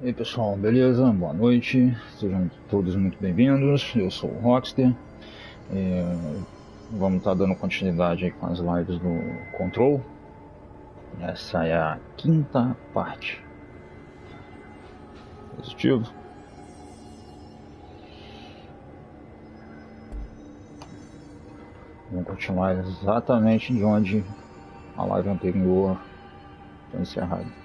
E aí pessoal, beleza? Boa noite, sejam todos muito bem-vindos. Eu sou o Rockster. Vamos estar dando continuidade aí com as lives do Control. Essa é a quinta parte. Positivo. Vamos continuar exatamente de onde a live anterior foi encerrada.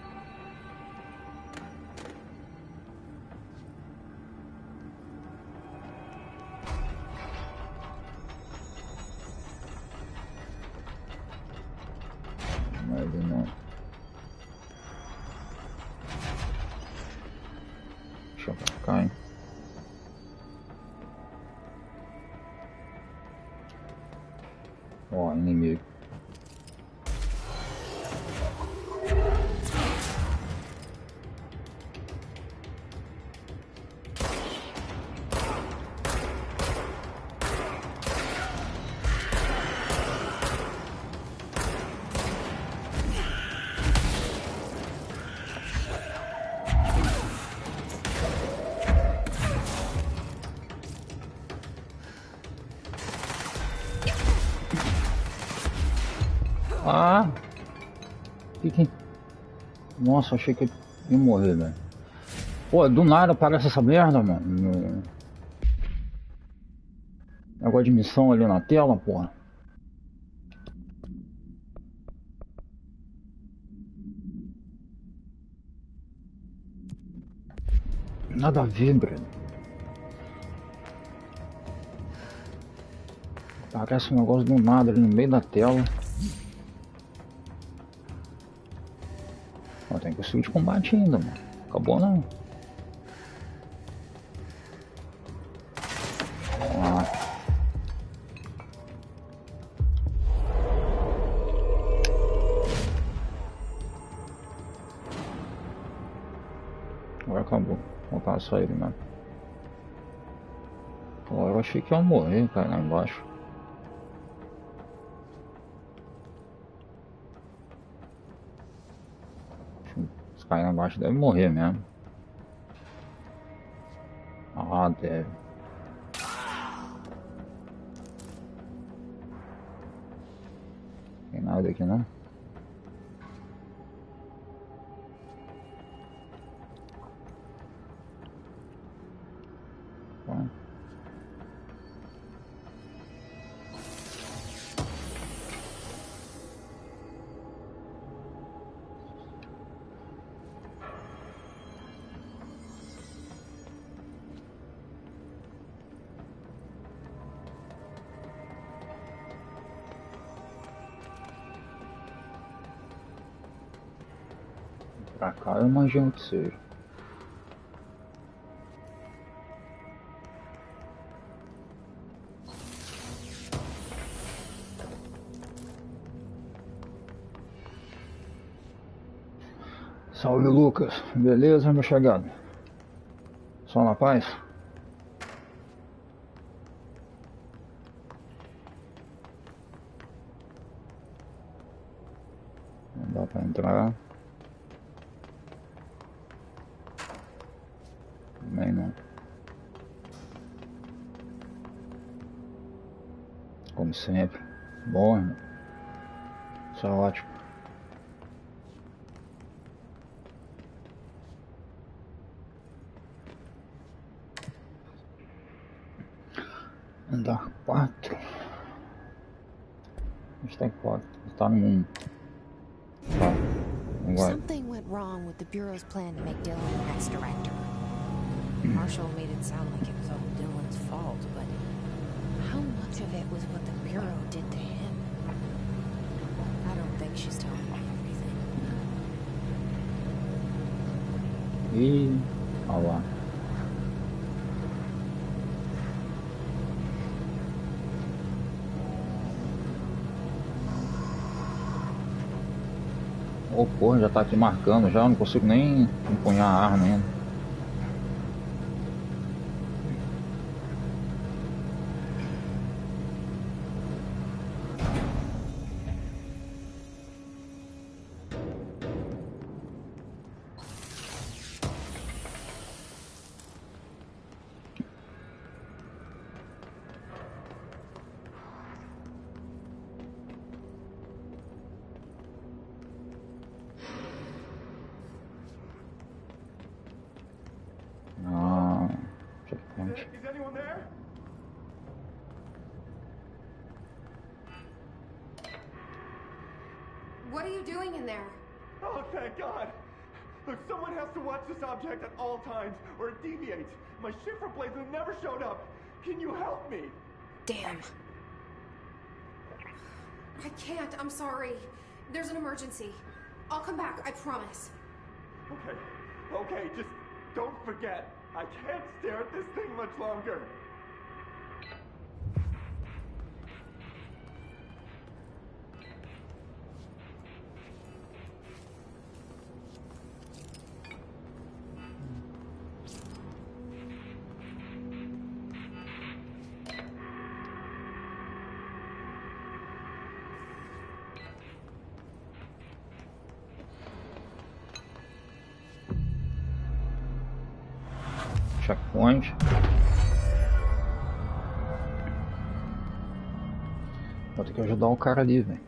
Deixa eu pra cá, hein? Ó, inimigo. Ah! Que... Nossa, achei que eu ia morrer, velho. Pô, do nada aparece essa merda, mano. Negócio de missão ali na tela, porra. Nada a ver, Breno. Aparece um negócio do nada ali no meio da tela. Ó, tem que conseguir de combate ainda, mano. Acabou não. Ah. Agora acabou. Vou voltar a sair, né? Pô, eu achei que ia morrer, cara, lá embaixo. Os caras lá embaixo devem morrer mesmo. Ah, deve. Tem nada aqui não. Bom. Pra cá eu imagino que seja. Salve, Lucas. Beleza, meu chegado? Só na paz? Não dá pra entrar. Nem não. Como sempre. Bom, irmão. Isso é ótimo. Andar 4. A gente tem 4. Está no 1. Tá. Agora. Something went wrong with the Bureau's plan to make Dylan the next director. Marshall made it sound like it was all Dylan's fault, but how much of it was what the Bureau did to him? I don't think she's telling me everything. E... olha lá. Oh, porra, já tá aqui marcando já, não consigo nem empunhar a arma ainda. fonte. Is anyone there? What are you doing in there? Oh, thank God! Look, someone has to watch this object at all times, or it deviates. My shifter blazer never showed up. Can you help me? Damn. I can't, I'm sorry. There's an emergency. I'll come back, I promise. Okay, just don't forget. I can't stare at this thing much longer. Checkpoint. Vou ter que ajudar o cara ali, velho.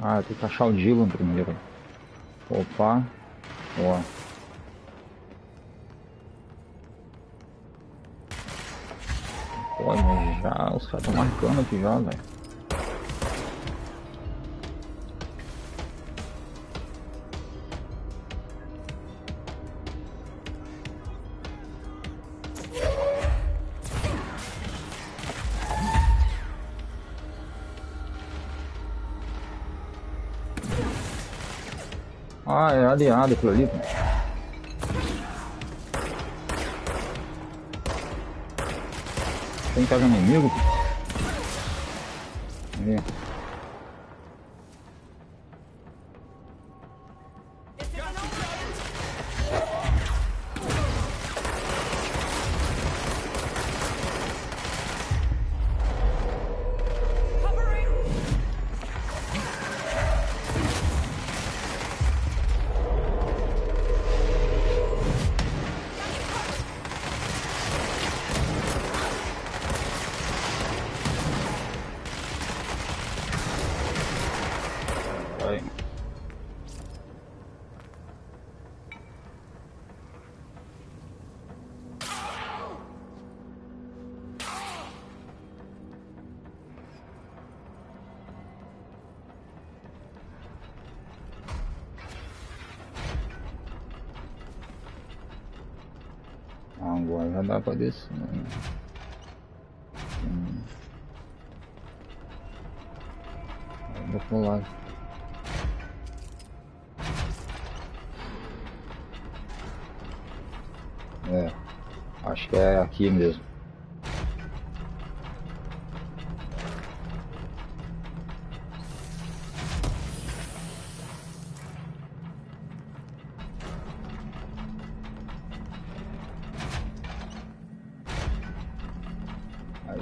Ah, eu tenho que achar o Dylan primeiro. Opa. Ó. Pô, mas já os caras estão marcando aqui já, velho. Ah, é aliado aquilo ali. Tem cara inimigo? É. Agora já dá pra descer, né? Vou pular. É, acho que é aqui mesmo.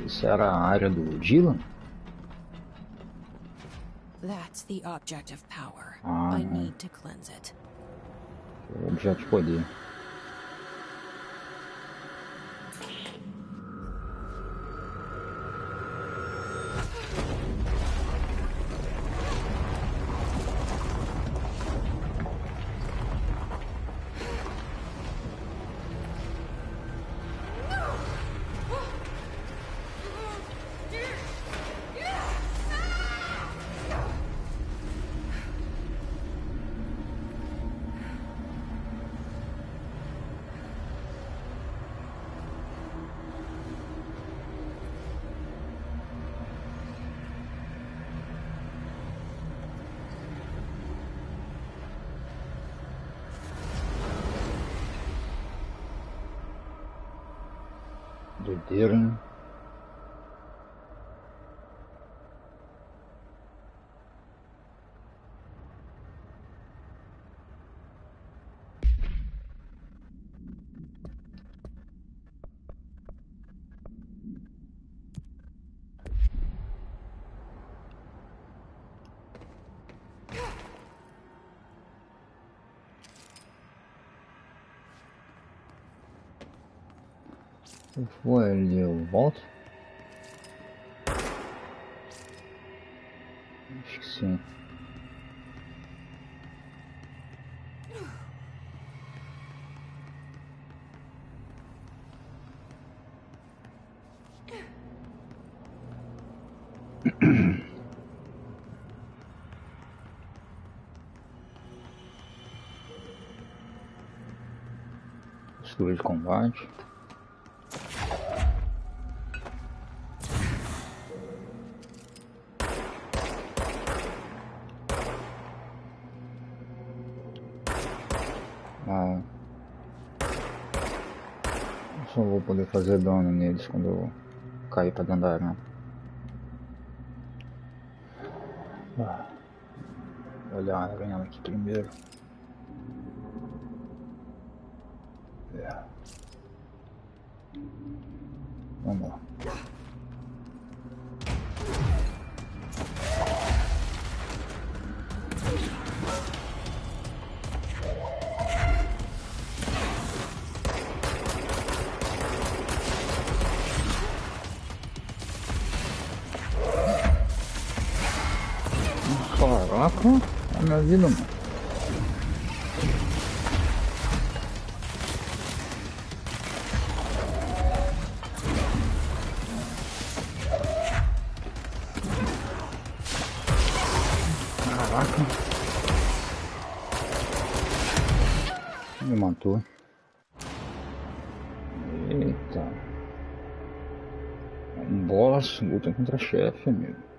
Isso era a área do Dylan? That's the object of power. Ah, I need to cleanse it. O objeto de poder. Doideira, hein? Se for ali, eu volto? Acho que sim. Flui de combate. Só vou poder fazer dano neles quando eu cair pra dentro da arena. Vou olhar a arena aqui primeiro. Vamos lá. Caraca, é a minha vida, mano. Caraca. Me matou. Eita. Um boss, luta contra chefe, amigo.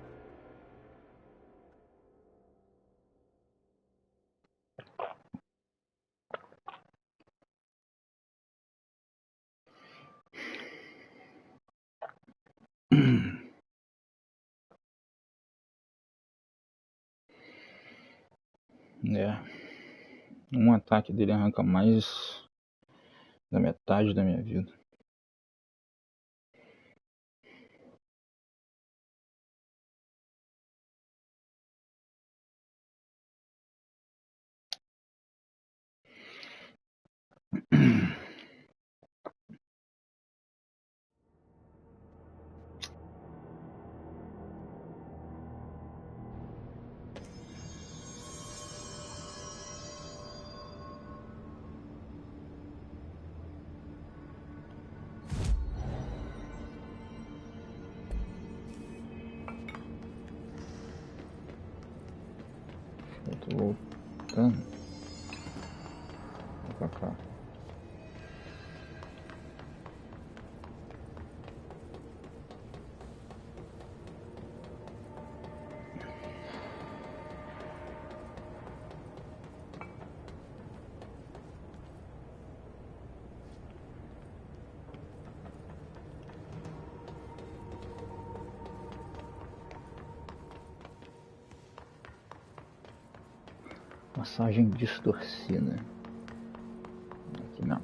É. Um ataque dele arranca mais da metade da minha vida. Eu tô voltando. Vou pra cá. Massagem distorcida. Aqui não.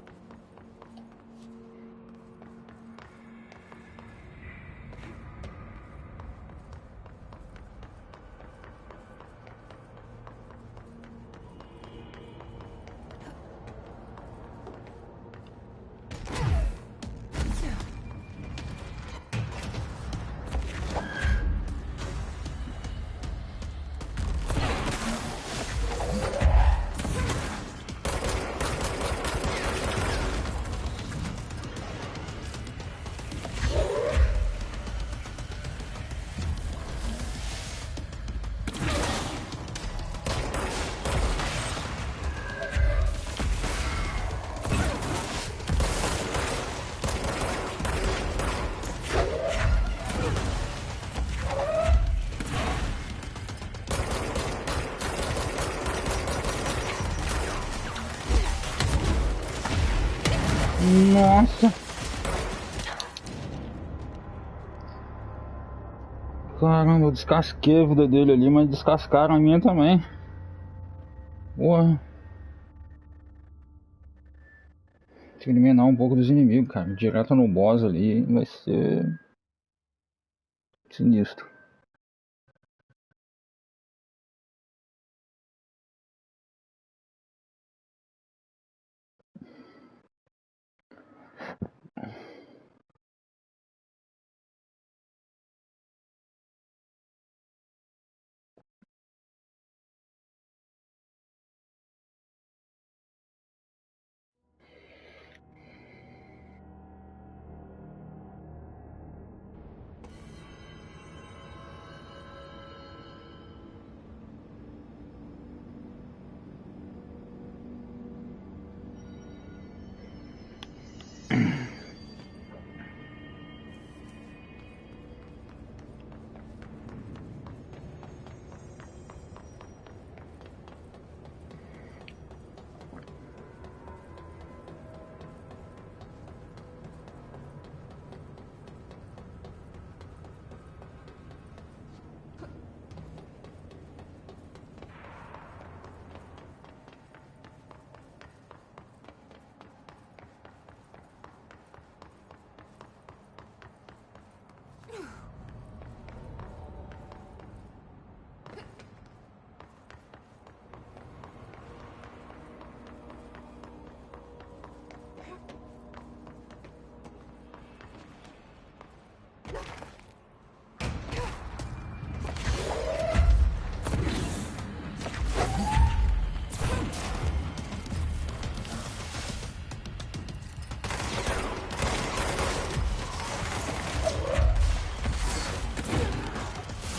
Nossa! Caramba, eu descasquei a vida dele ali, mas descascaram a minha também. Porra. Tem que eliminar um pouco dos inimigos, cara. Direto no boss ali vai ser sinistro.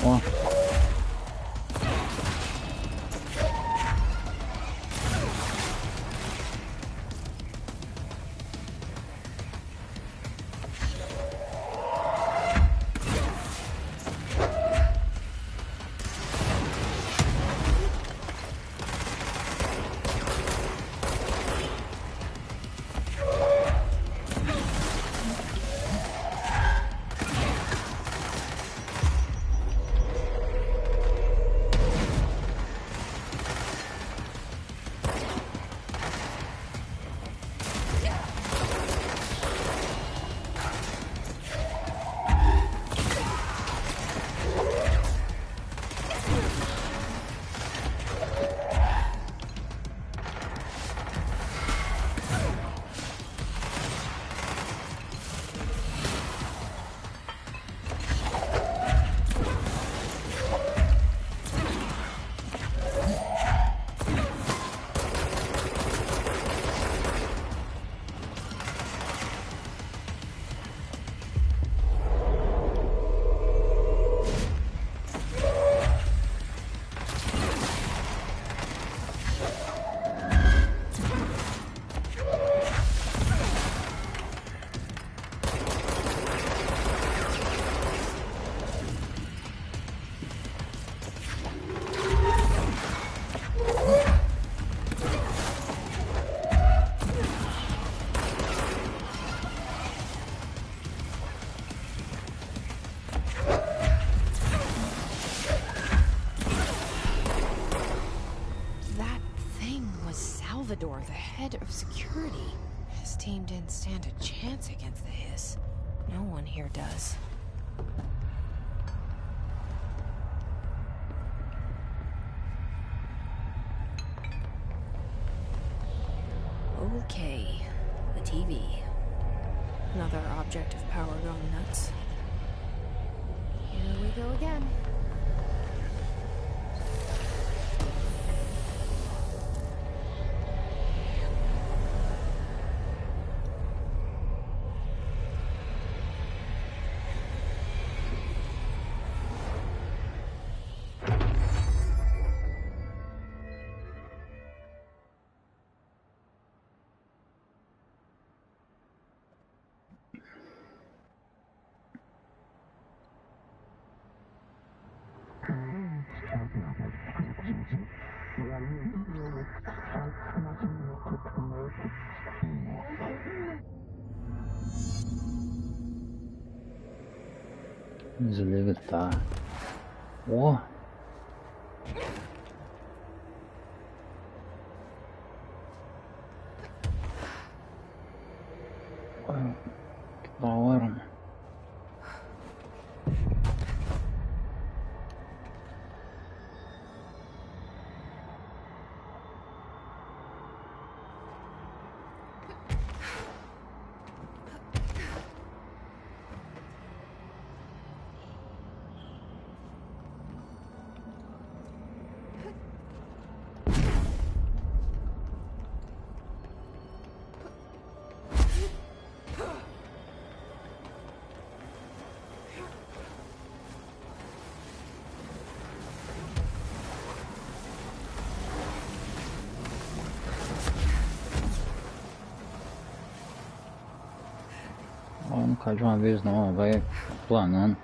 Ó. The head of security. His team didn't stand a chance against the hiss. No one here does. Okay, the TV. Another object of power going nuts. Here we go again. Desliga, tá. Ó. Que da hora, mano. Não cai de uma vez não, vai planando.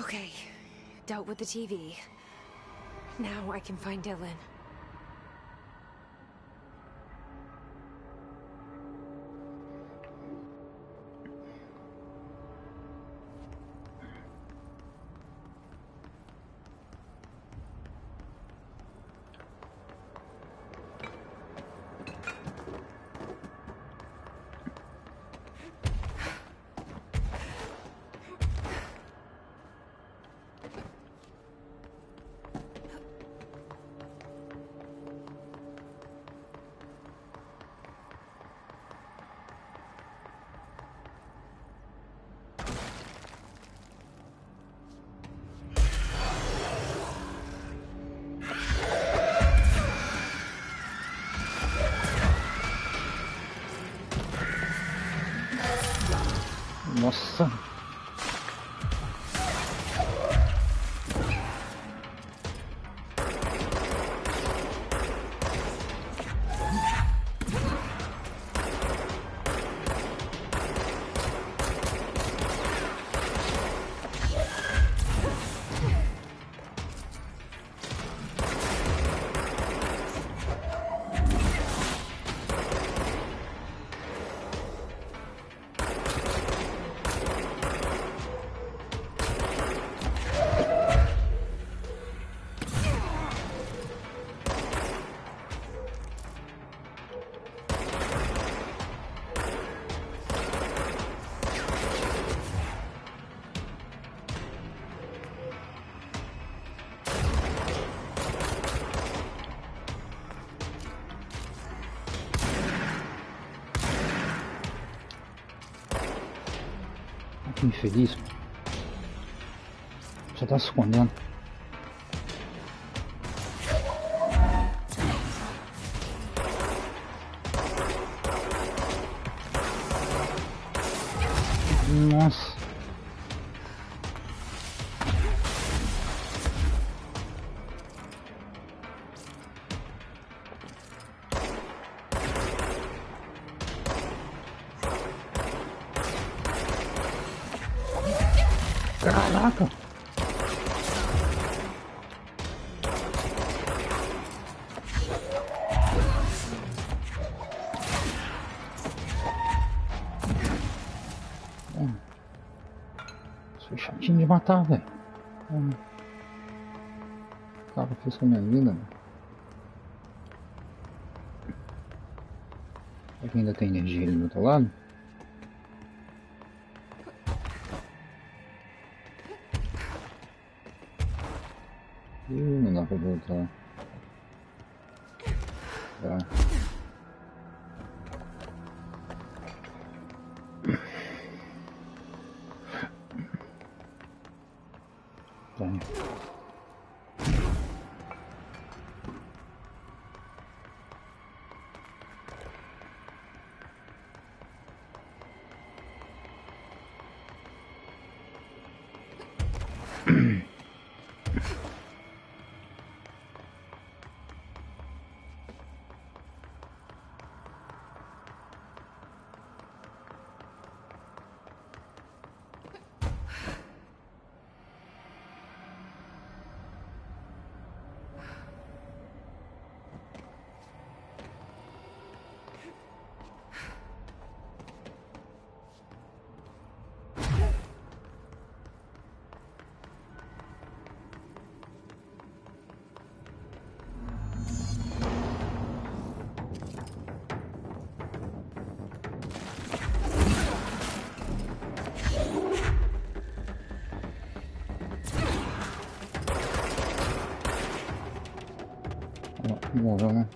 Okay, dealt with the TV. Now I can find Dylan. Nossa. Que infeliz. Você tá se escondendo. Nossa. Caraca! Sou chatinho de matar, velho. O cara fez com a minha vida, velho. Será que ainda tem energia ali do outro lado? Não dá pra voltar. Tá. Tá. Morreu, né?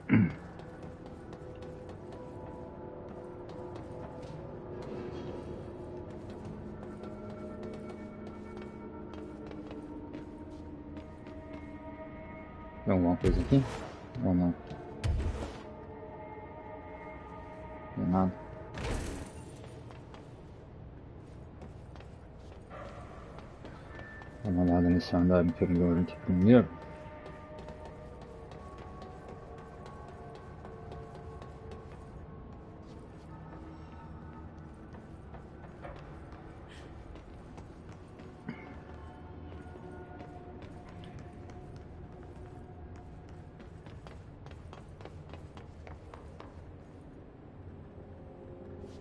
Tem alguma coisa aqui? Ou não? Não tem nada. Dá uma olhada nesse andar inferior aqui primeiro.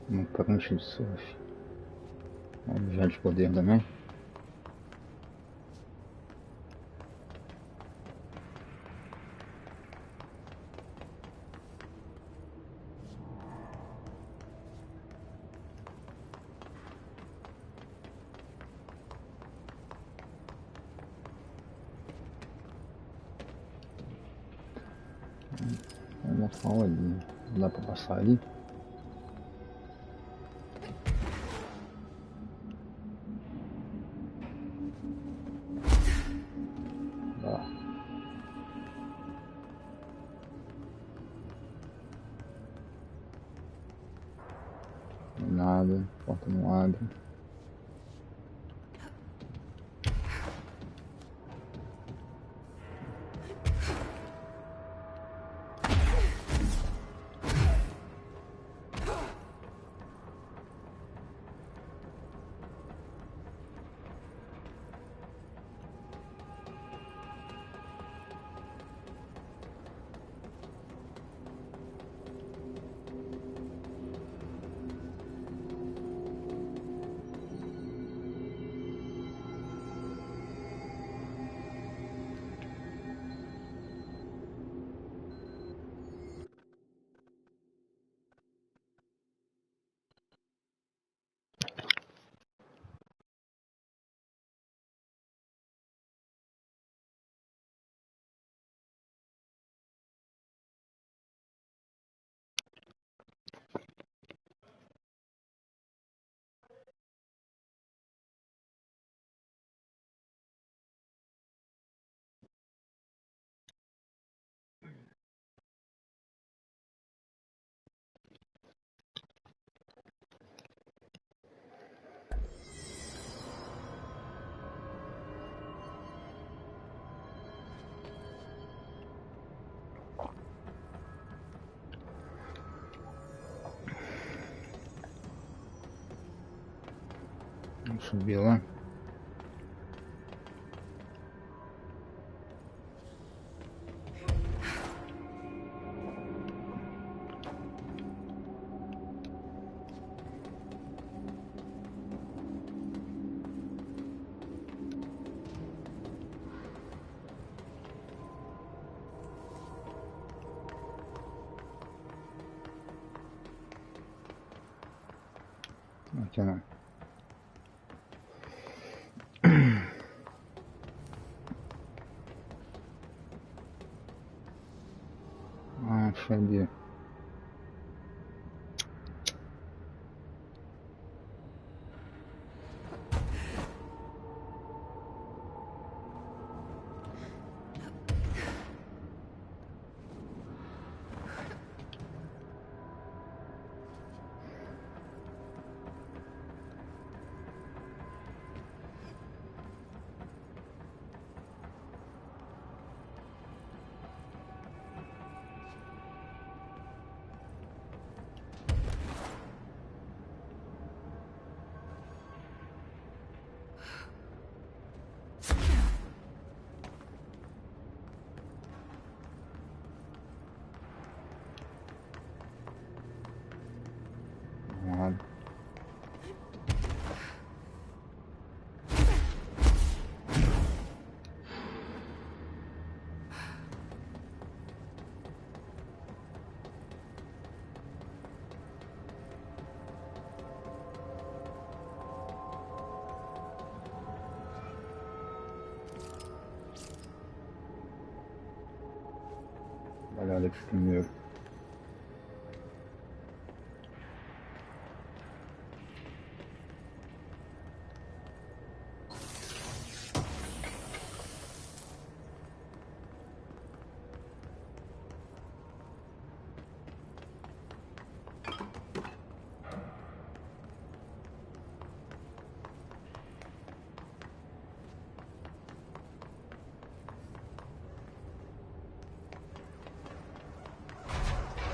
Uma prancha de surf. Um objeto de poder também. Um local ali. Dá pra passar ali? Dá. Nada, a porta não abre. Vamos subir lá. Aqui não. Ah, chave. Olha aqui primeiro.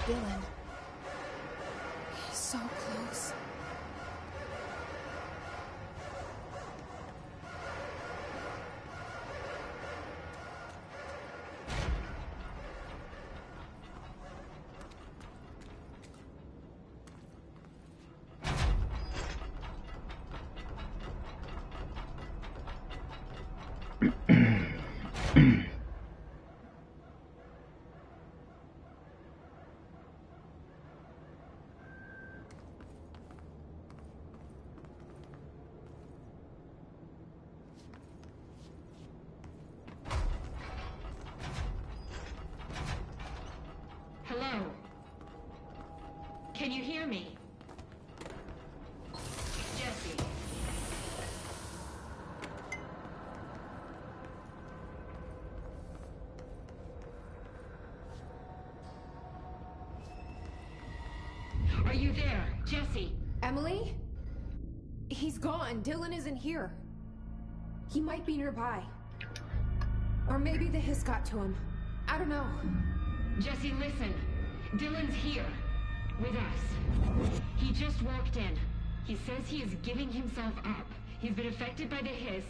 Dylan. He's so close. Hello? Can you hear me? Jesse. Are you there, Jesse? Emily? He's gone. Dylan isn't here. He might be nearby. Or maybe the hiss got to him. I don't know. Jesse, listen. Dylan's here. With us. He just walked in. He says he is giving himself up. He's been affected by the hiss,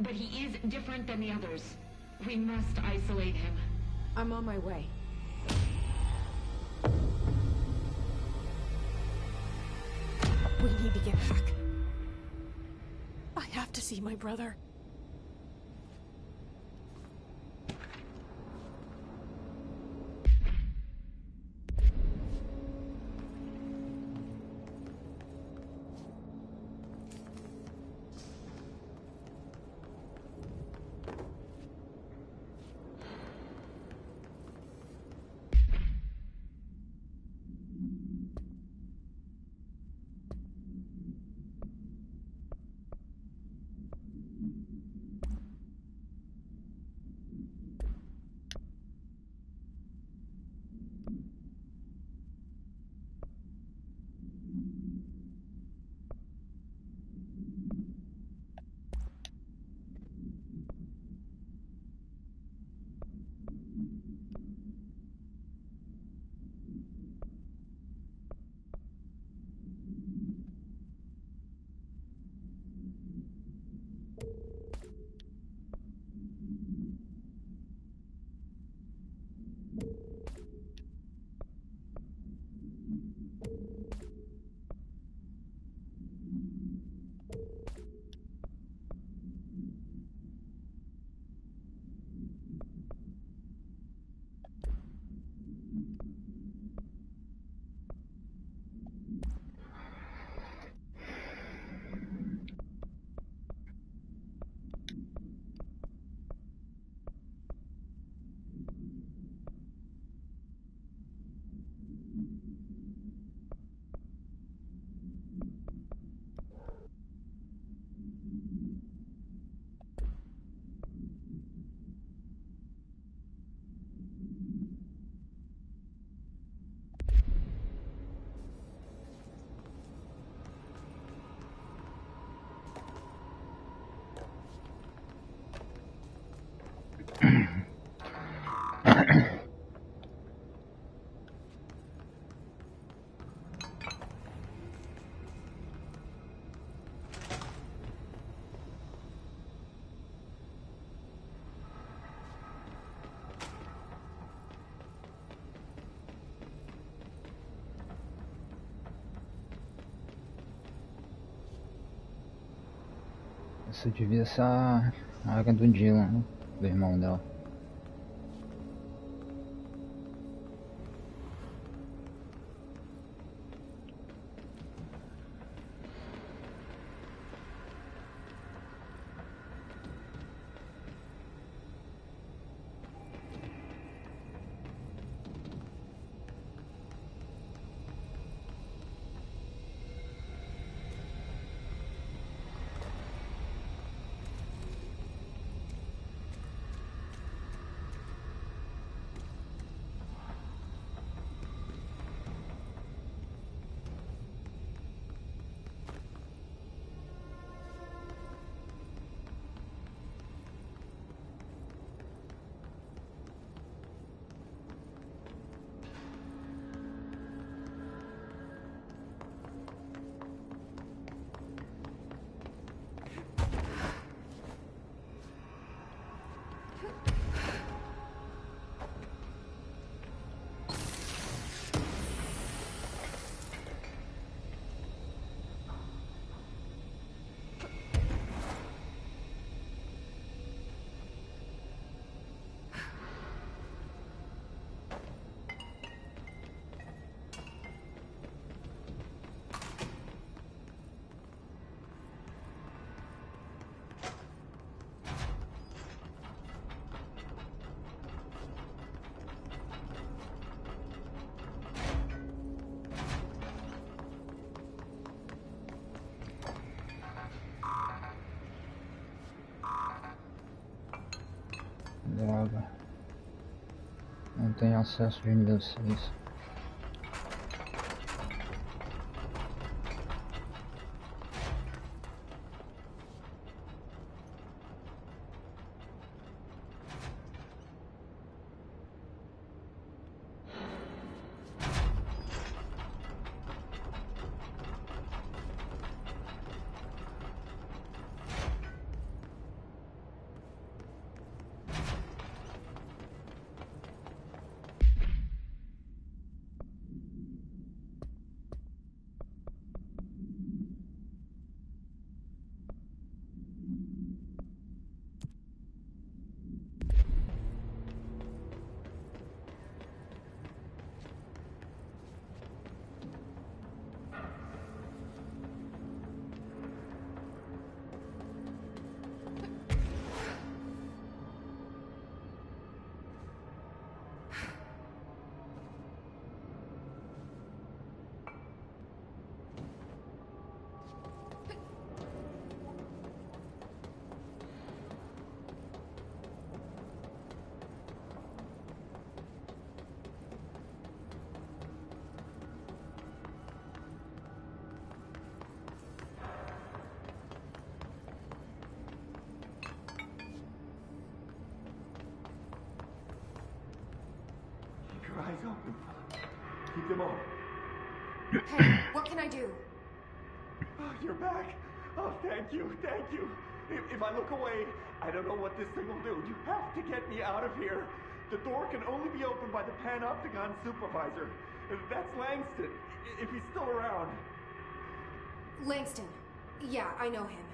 but he is different than the others. We must isolate him. I'm on my way. We need to get back. I have to see my brother. Essa devia ser a área do Dylan, né? Do irmão dela. tem acesso de nesses. Eyes open. Keep them open. Hey, what can I do? Oh, you're back. Oh, thank you, thank you. If I look away, I don't know what this thing will do. You have to get me out of here. The door can only be opened by the Panopticon supervisor. That's Langston, if he's still around. Langston. Yeah, I know him.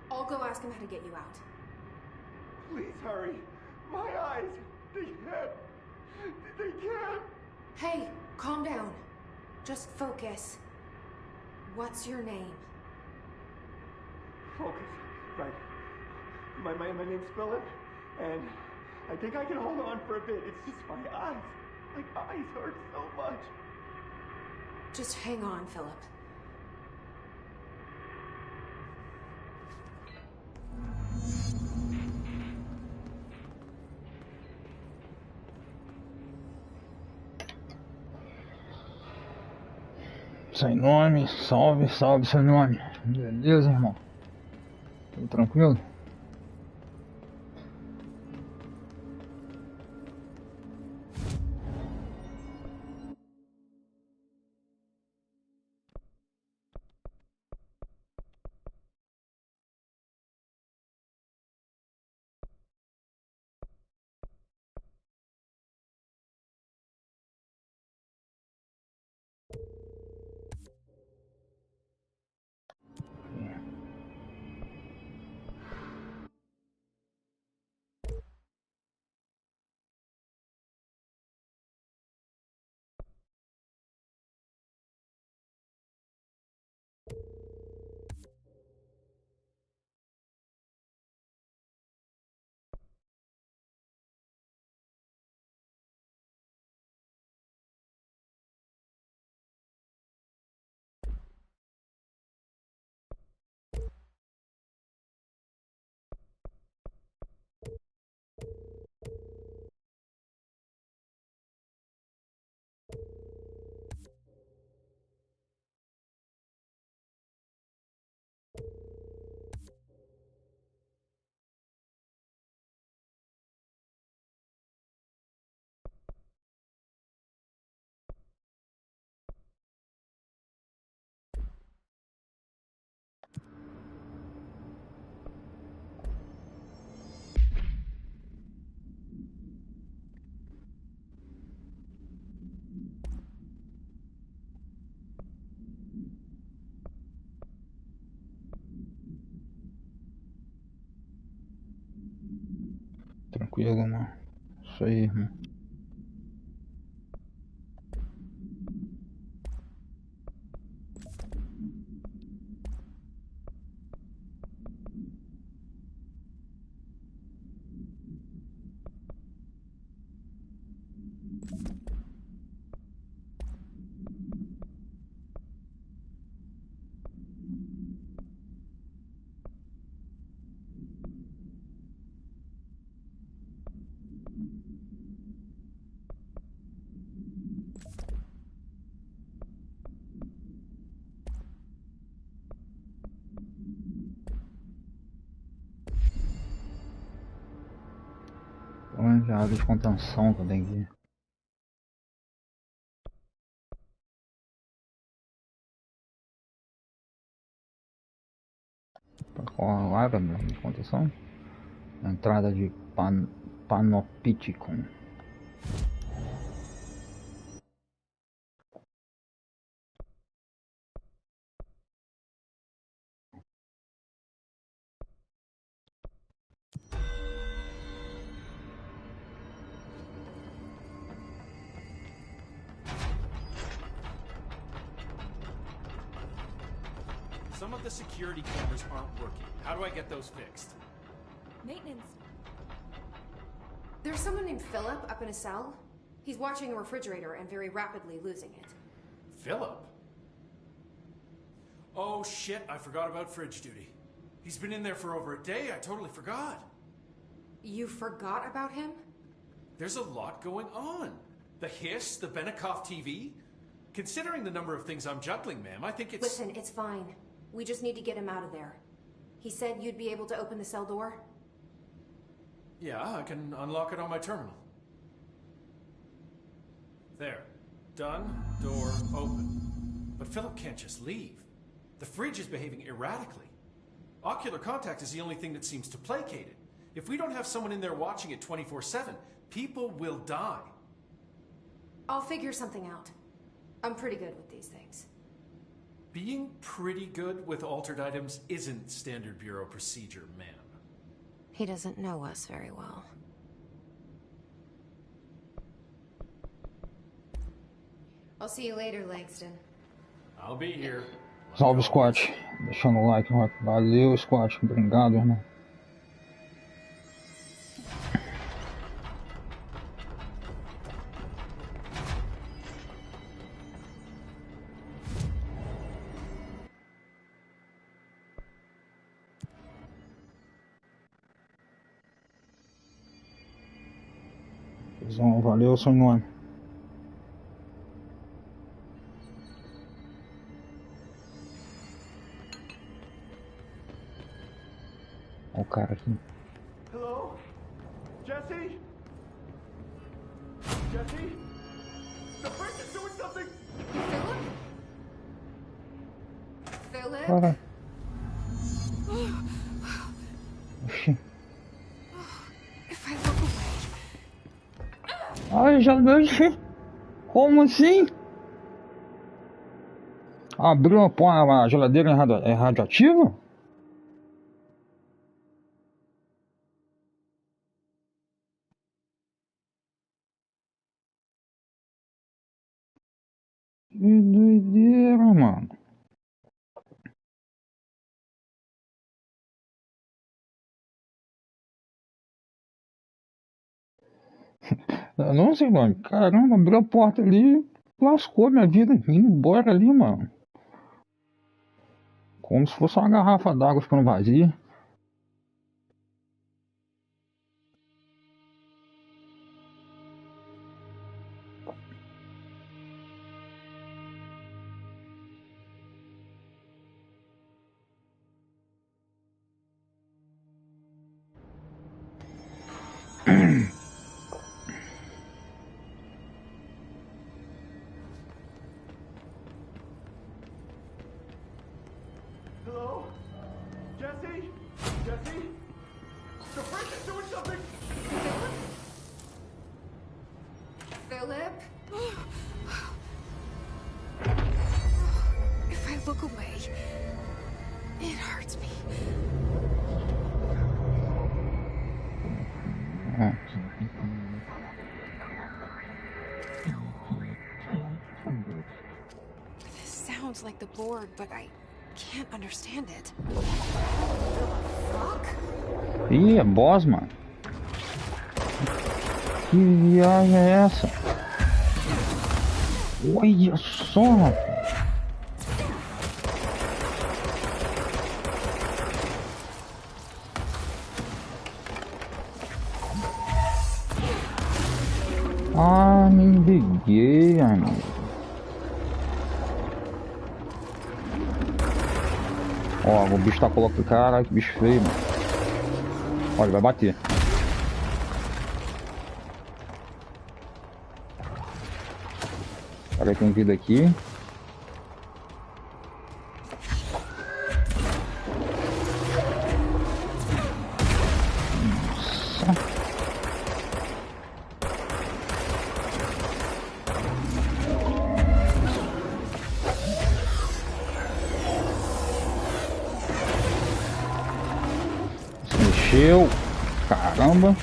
I'll go ask him how to get you out. Please hurry. My eyes, they can't. They can't. Hey, calm down. Just focus. What's your name? Focus. Right. My name's Philip, and I think I can hold on for a bit. It's just my eyes. My eyes hurt so much. Just hang on, Philip. Sem nome, salve, salve seu nome. Beleza, irmão? Tudo tranquilo? Tranquilo, mano. Isso aí, irmão. Já área de contenção que eu tenho aqui. Qual a área de contenção? A entrada de Panopticon. Some of the security cameras aren't working. How do I get those fixed? Maintenance. There's someone named Philip up in a cell. He's watching a refrigerator and very rapidly losing it. Philip? Oh shit, I forgot about fridge duty. He's been in there for over a day, I totally forgot. You forgot about him? There's a lot going on. The hiss, the Benikoff TV. Considering the number of things I'm juggling, ma'am, I think it's... Listen, it's fine. We just need to get him out of there. He said you'd be able to open the cell door? Yeah, I can unlock it on my terminal. There. Done. Door open. But Philip can't just leave. The fridge is behaving erratically. Ocular contact is the only thing that seems to placate it. If we don't have someone in there watching it 24/7, people will die. I'll figure something out. I'm pretty good with these things. Being pretty good with altered items isn't standard bureau procedure, ma'am. He doesn't know us very well. I'll see you later, Langston. I'll be here. Salve, Squat. Deixando o like, Rock. Valeu, Squat. Obrigado, irmão. Valeu, seu nome. Olha o cara aqui. Hello? Jesse? Jesse? The fridge is doing something! Philip? Cara. Oxi. If I look away... Ai, já deixei. Como assim? Abriu a geladeira é radioativa? Que doideira, mano. Eu não sei, mano. Caramba, abriu a porta ali, lascou minha vida, indo embora ali, mano. Como se fosse uma garrafa d'água ficando vazia. Hello? Jesse? Jesse? The fridge is doing something! Philip? If I look away, it hurts me. This sounds like the board, but I can't understand it. Fuck? Ih, é boss, mano. Que viagem é essa? Olha só, rapaz. Ah, me liguei, amigo. Ó, o bicho tá colocando. Caralho, que bicho feio, mano. Olha, vai bater. Cara, tem vida aqui. Mexeu, caramba.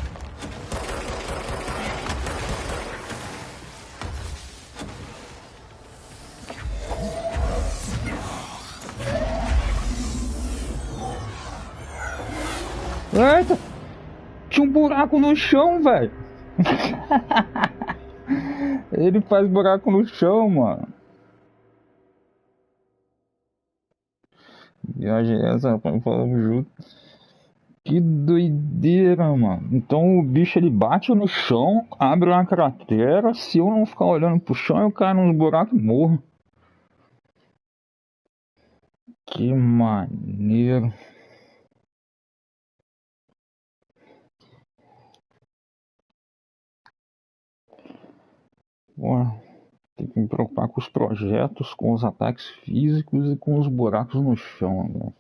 Eita, tinha um buraco no chão, velho. Ele faz buraco no chão, mano. Viagem essa, falamos junto. Que doideira, mano. Então o bicho ele bate no chão, abre uma cratera. Se eu não ficar olhando pro chão, eu caio nos buracos e morro. Que maneiro. Ué, tem que me preocupar com os projetos, com os ataques físicos e com os buracos no chão, velho.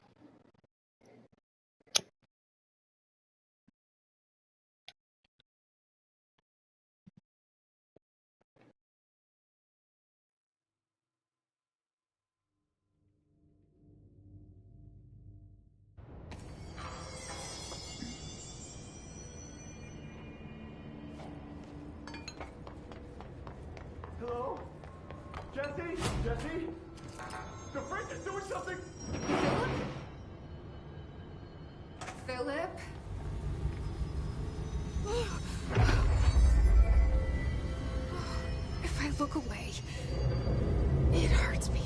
Hello? Jesse? Jesse? The fridge is doing something! Philip? If I look away, it hurts me.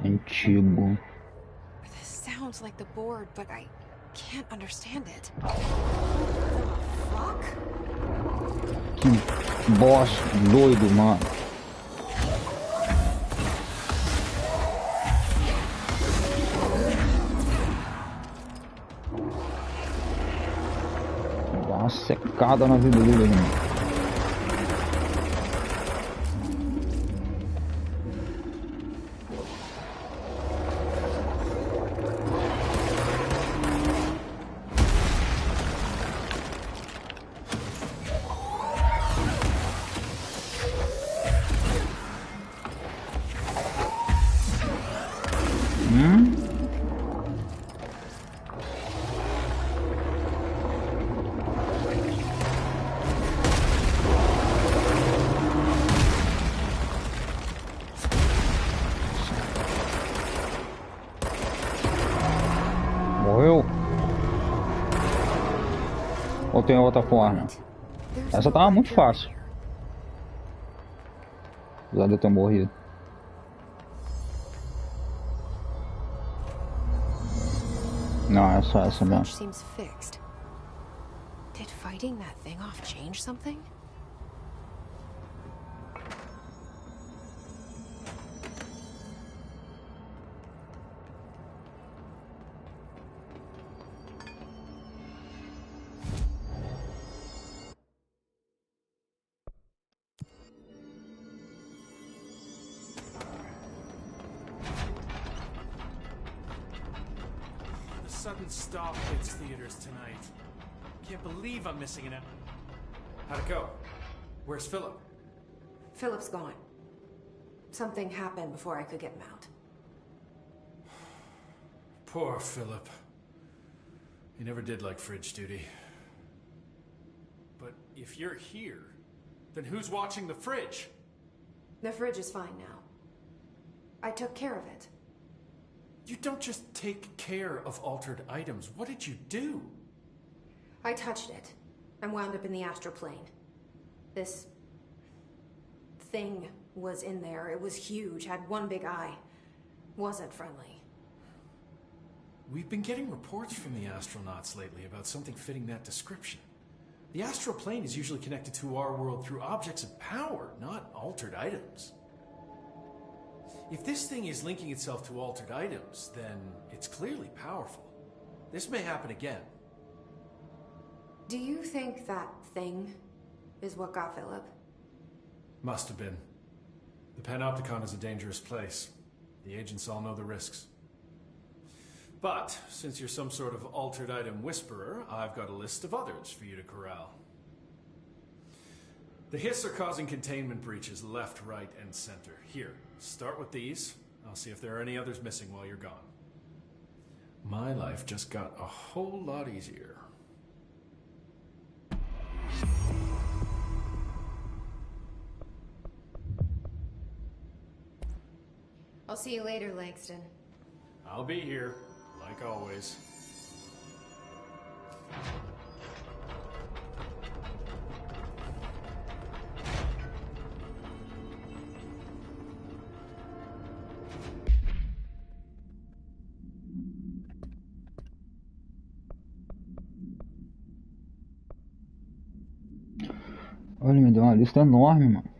Antigo. This sounds like the board, but I can't understand it. Fuck? Que boss doido, mano. Dá uma secada na vida dele, mano. Morreu? Ou tem outra forma? Essa tava muito fácil. Apesar de eu ter morrido. Não, é só essa mesmo. Seems fixed. Did fighting that thing off change something? Sudden stop hits theaters tonight. Can't believe I'm missing it. How'd it go? Where's Philip? Philip's gone. Something happened before I could get him out. Poor Philip. He never did like fridge duty. But if you're here, then who's watching the fridge? The fridge is fine now. I took care of it. You don't just take care of altered items. What did you do? I touched it and wound up in the astral plane. This thing was in there. It was huge, had one big eye. Wasn't friendly. We've been getting reports from the astronauts lately about something fitting that description. The astral plane is usually connected to our world through objects of power, not altered items. If this thing is linking itself to altered items, then it's clearly powerful. This may happen again. Do you think that thing is what got Philip? Must have been. The Panopticon is a dangerous place. The agents all know the risks. But, since you're some sort of altered item whisperer, I've got a list of others for you to corral. The hiss are causing containment breaches left, right, and center. Here, start with these. I'll see if there are any others missing while you're gone. My life just got a whole lot easier. I'll see you later, Langston. I'll be here, like always. Olha, me deu uma lista enorme, mano.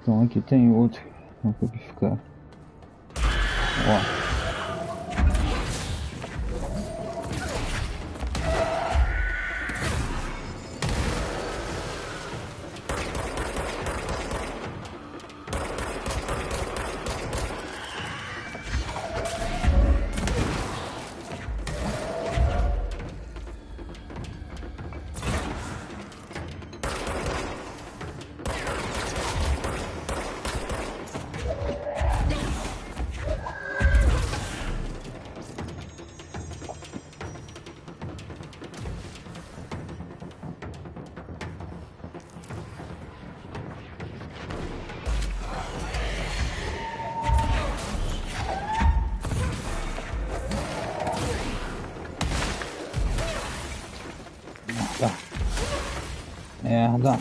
Então aqui tem outro. Vou codificar. Ó. Merda.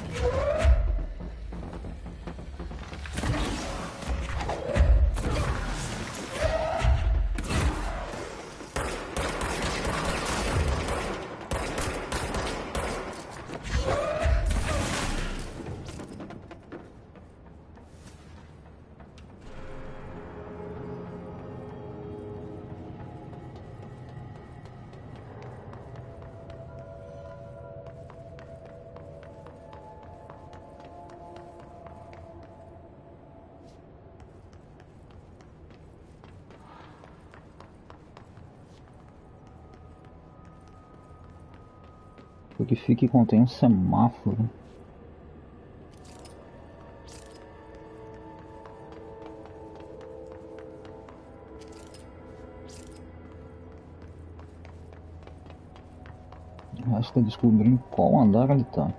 Codifique contém um semáforo. Resta descobrir em qual andar ele tá.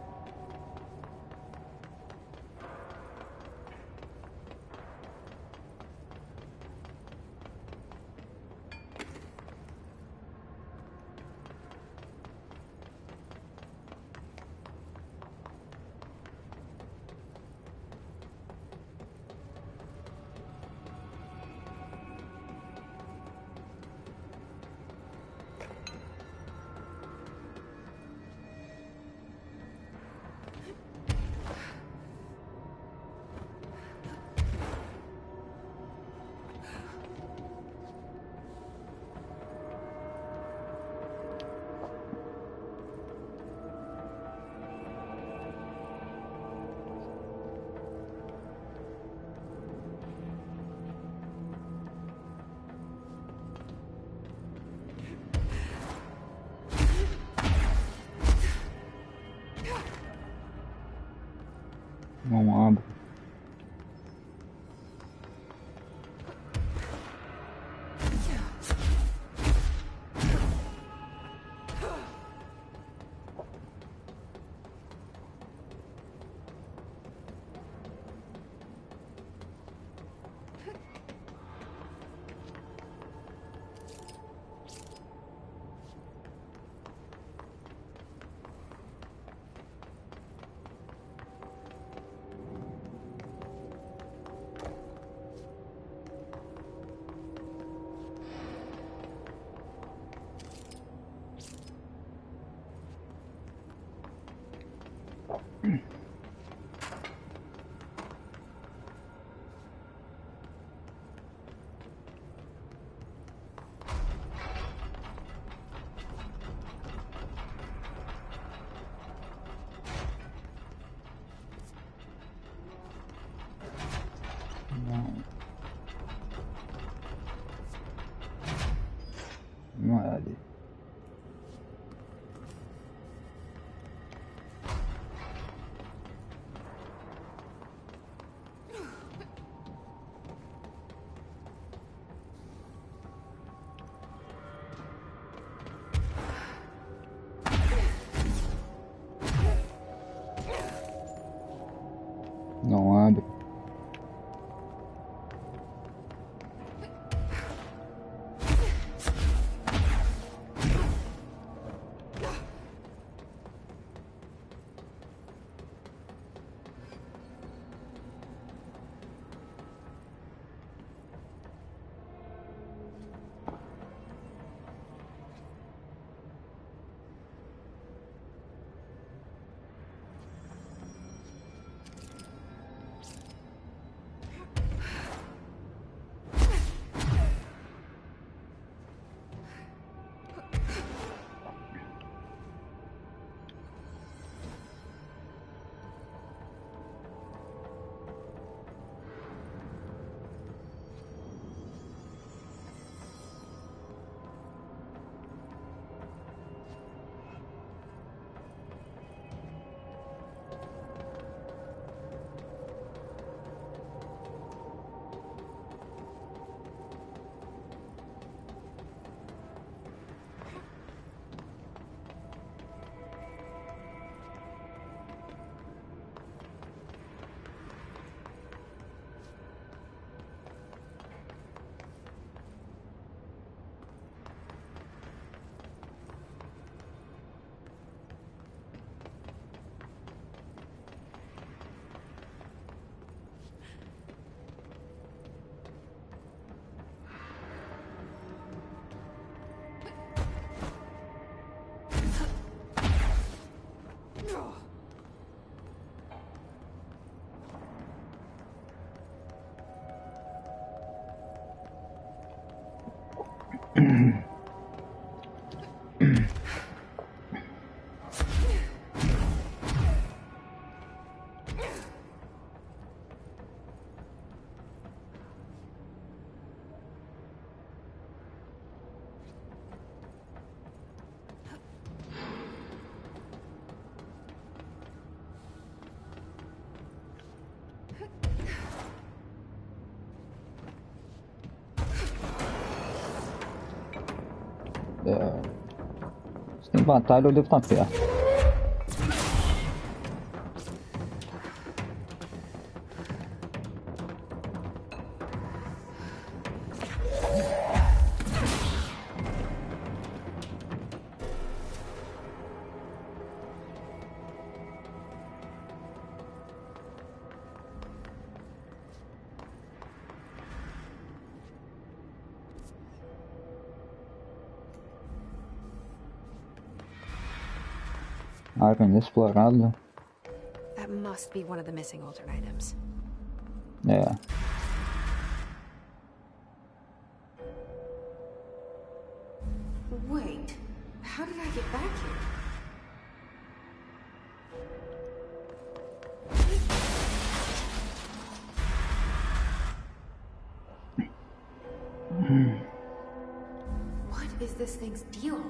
Não é ali. Não abre. Se tem batalha, eu devo estar perto. Área inexplorada. That must be one of the missing altar items. É. Wait, how did I get back here? What is this thing's deal?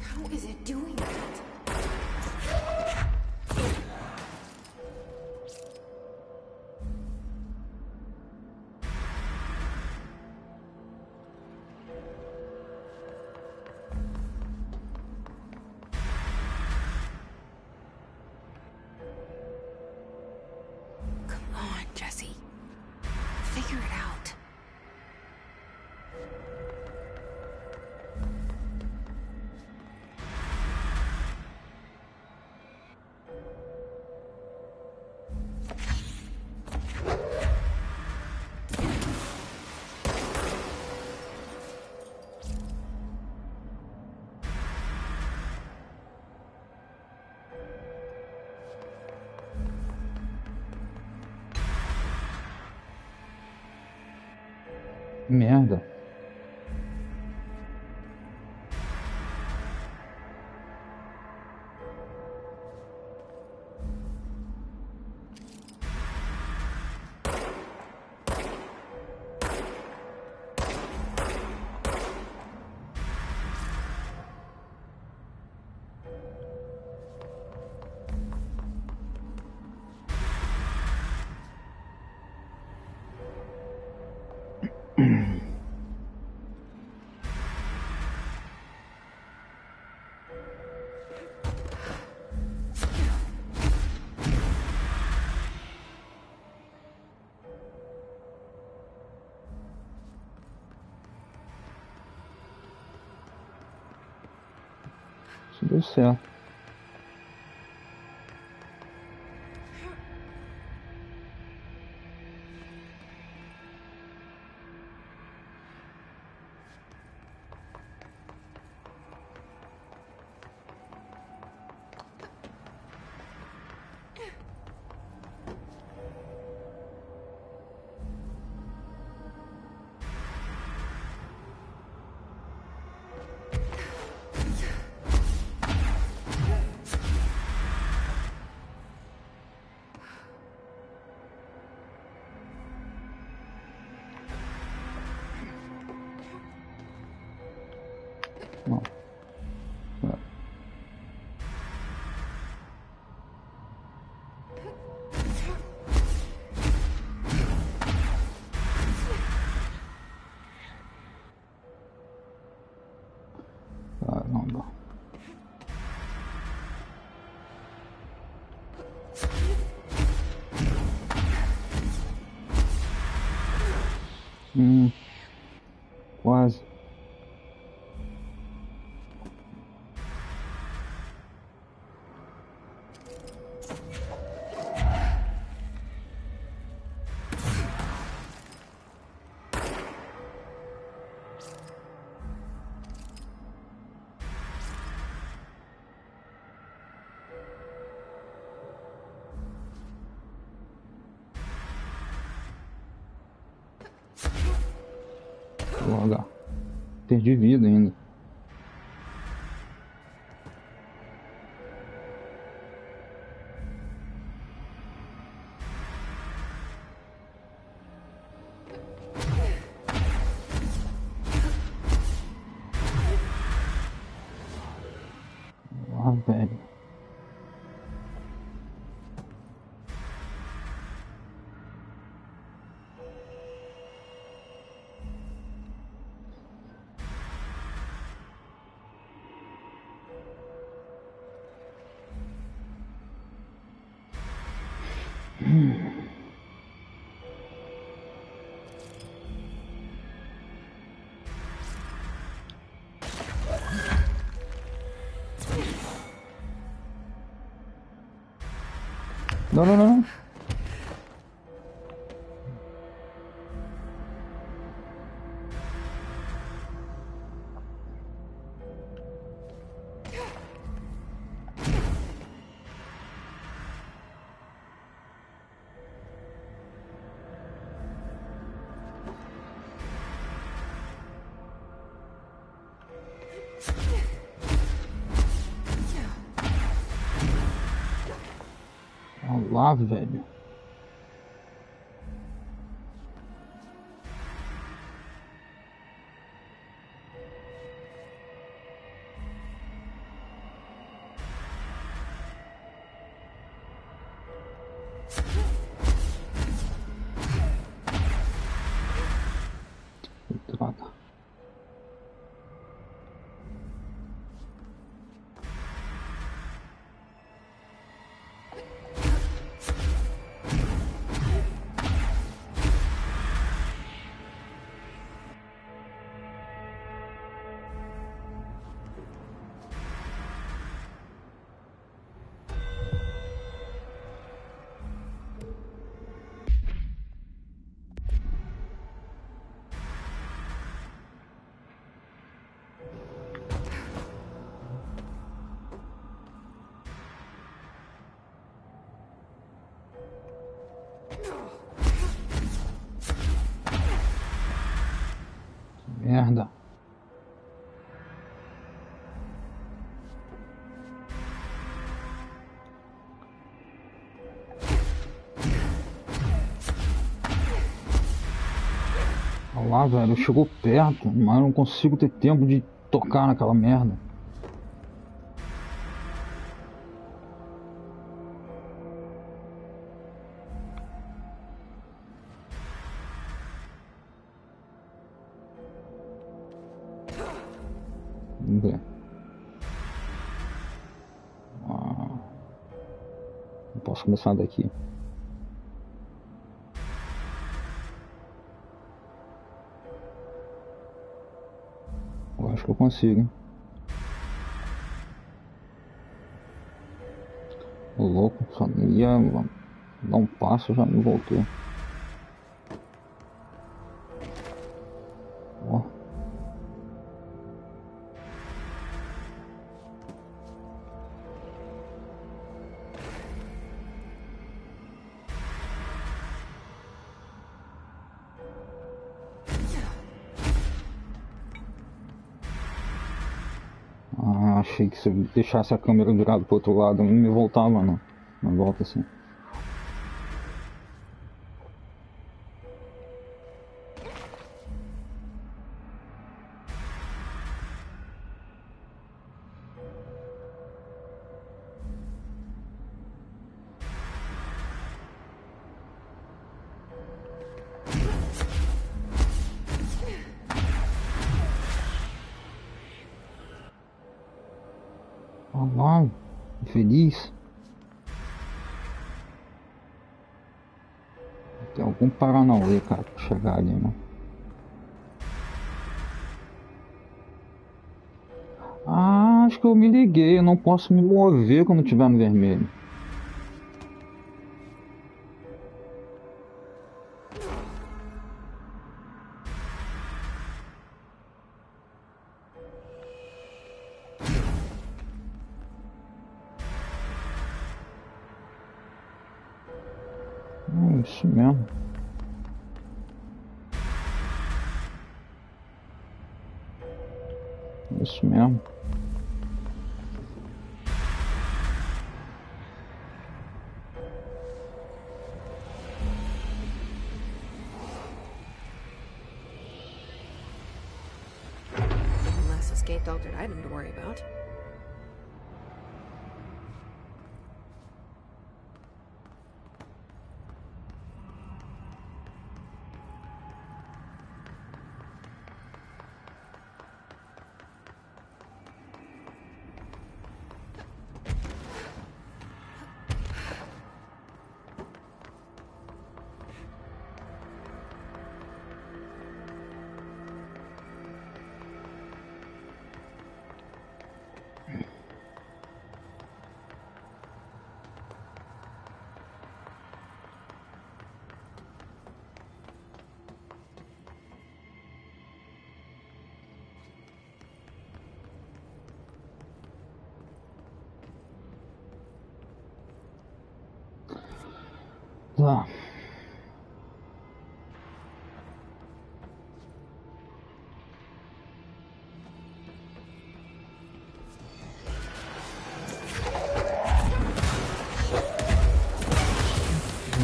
How is it doing that? Come on, Jesse. Figure it out. Merda. Isso deu certo. Não. Caramba. Quase. Droga. Perdi vida ainda. Ah, velho. Não, não, não. Olha lá, velho. Droga. Merda. Olha lá, velho. Chegou perto, mas eu não consigo ter tempo de tocar naquela merda. Vamos ver. Não posso começar daqui. Eu acho que eu consigo, hein? O louco, só ia dar um passo, já me voltou. Ó. Achei que se eu deixasse a câmera virada pro outro lado, eu não me voltava não. Não volta assim. Olá, feliz. Tem algum paranauê, cara, pra chegar ali, né? Ah, acho que eu me liguei. Eu não posso me mover quando estiver no vermelho. Isso mesmo. Isso mesmo. Less escaped altered item to worry about. Tá.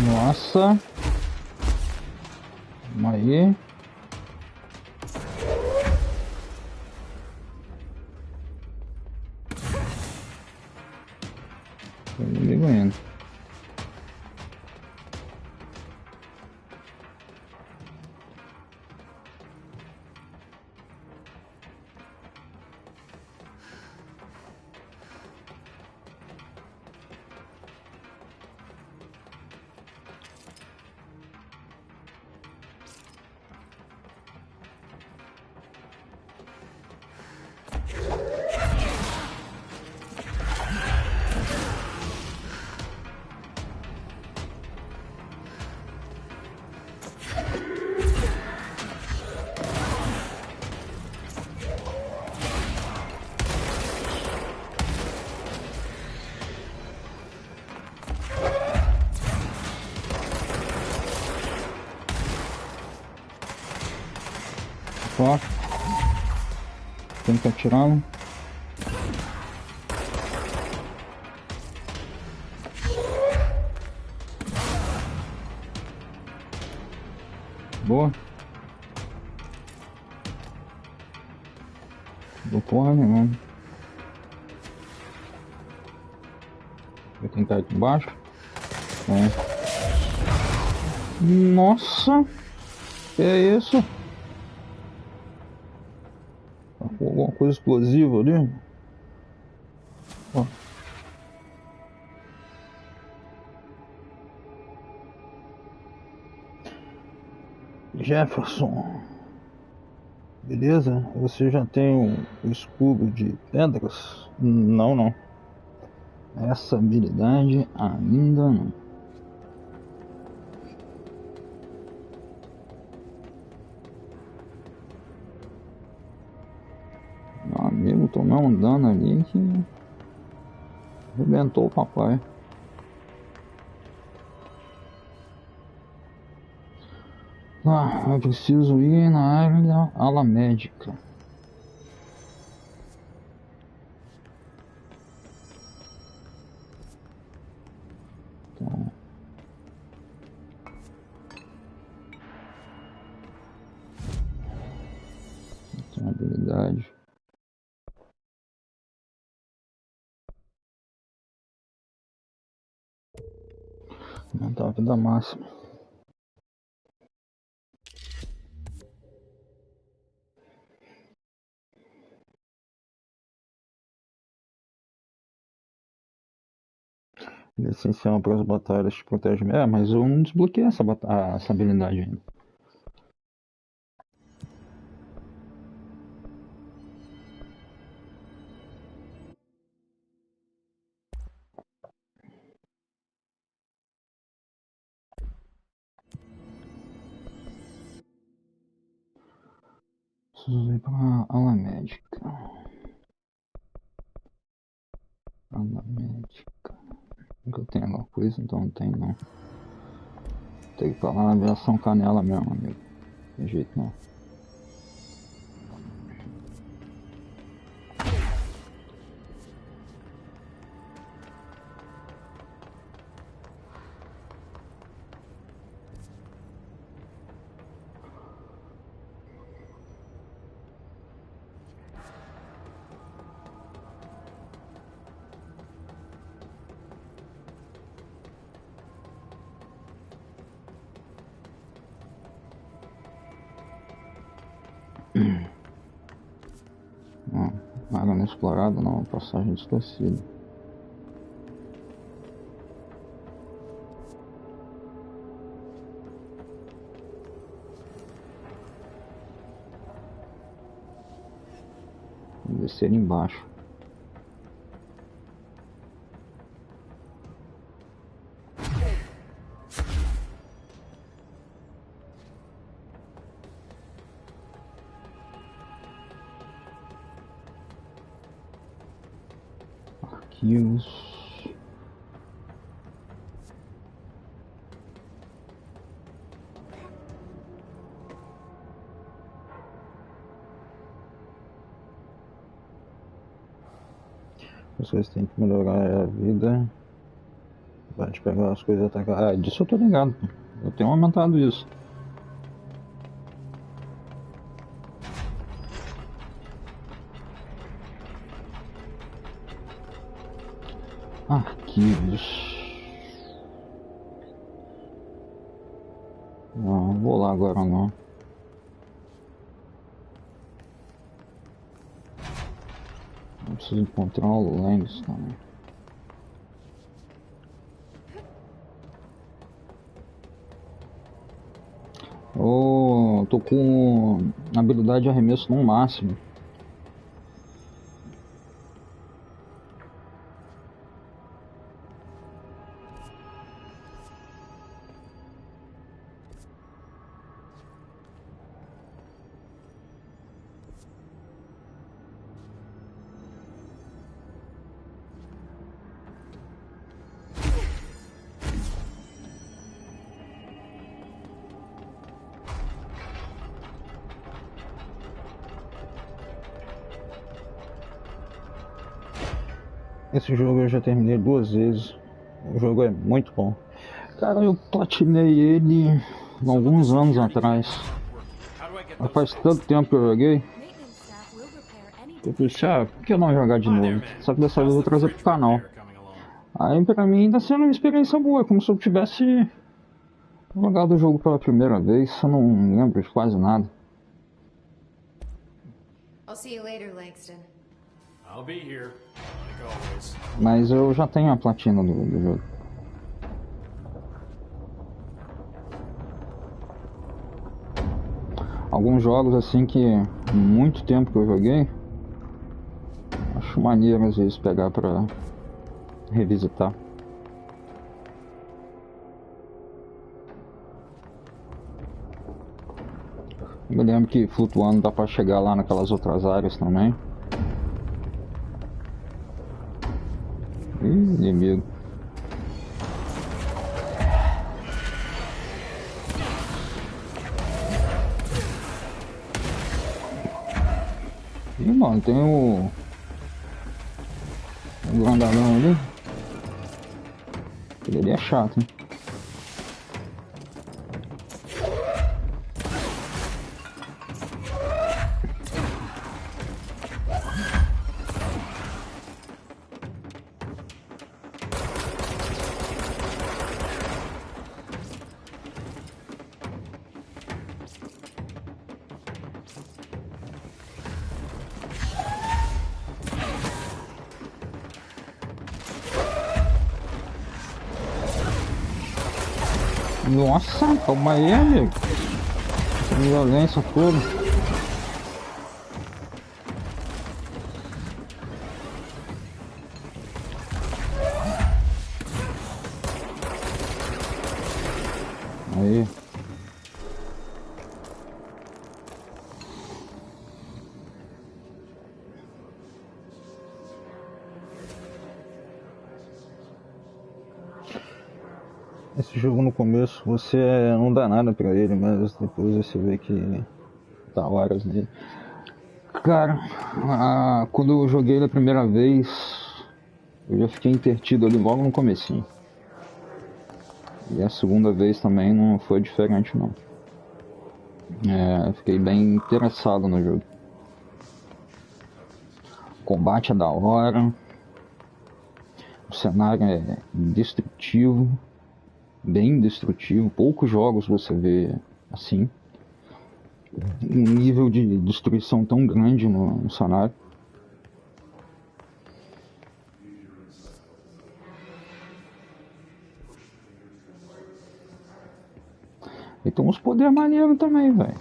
Nossa. Vamos aí. Eu não ligo ainda. Ó, tem que atirá-lo. Boa. Dou porra nenhuma. Vou tentar aqui embaixo. É. Nossa! Que é isso? Alguma coisa explosiva ali. Ó. Jefferson, beleza? Você já tem o escudo de pedras? Não, não. Essa habilidade ainda não. Meu amigo tomou um dano ali que arrebentou o papai. Ah, eu preciso ir na área ala médica. Então, tem uma habilidade. Aumentar a vida máxima. Ele é essencial para as batalhas que protegem. É, mas eu não desbloqueei essa habilidade ainda. Preciso ir para a ala médica. Ala médica. Nunca tem alguma coisa, então não tem não. Tem que ir para lá na aviação canela mesmo, amigo. Não tem jeito não. Área não explorada não, passagem distorcida. Vou descer embaixo. Arquivos. Vocês têm que melhorar a vida. Vai te pegar as coisas e atacar. Ah, disso eu tô ligado. Eu tenho aumentado isso. Arquivos. Não vou lá agora não. Eu preciso encontrar o Lens também. Oh, tô com habilidade de arremesso no máximo. Esse jogo eu já terminei 2 vezes. O jogo é muito bom. Cara, eu platinei ele alguns anos atrás. Mas faz tanto tempo que eu joguei. Eu pensei, por que não jogar de novo? Só que dessa vez eu vou trazer pro canal. Aí pra mim tá sendo uma experiência boa, como se eu tivesse jogado o jogo pela primeira vez. Eu não lembro de quase nada. I'll see you later, Langston. I'll be here, like always. Mas eu já tenho a platina do jogo. Alguns jogos assim que muito tempo que eu joguei, acho maneiro às vezes pegar pra revisitar. Eu me lembro que flutuando dá pra chegar lá naquelas outras áreas também. Ih, inimigo. Ih, mano, tem o grandalhão ali. Ele ali é chato, hein? Nossa, calma aí, amigo. Essa violência toda. Aí. Esse jogo no começo você não dá nada pra ele, mas depois você vê que dá horas nele. Cara, quando eu joguei ele a primeira vez, eu já fiquei intertido ali logo no comecinho. E a segunda vez também não foi diferente não. Fiquei bem interessado no jogo. O combate é da hora. O cenário é destrutivo. Bem destrutivo, poucos jogos você vê assim, um nível de destruição tão grande no cenário. E tem uns poderes maneiros também, velho.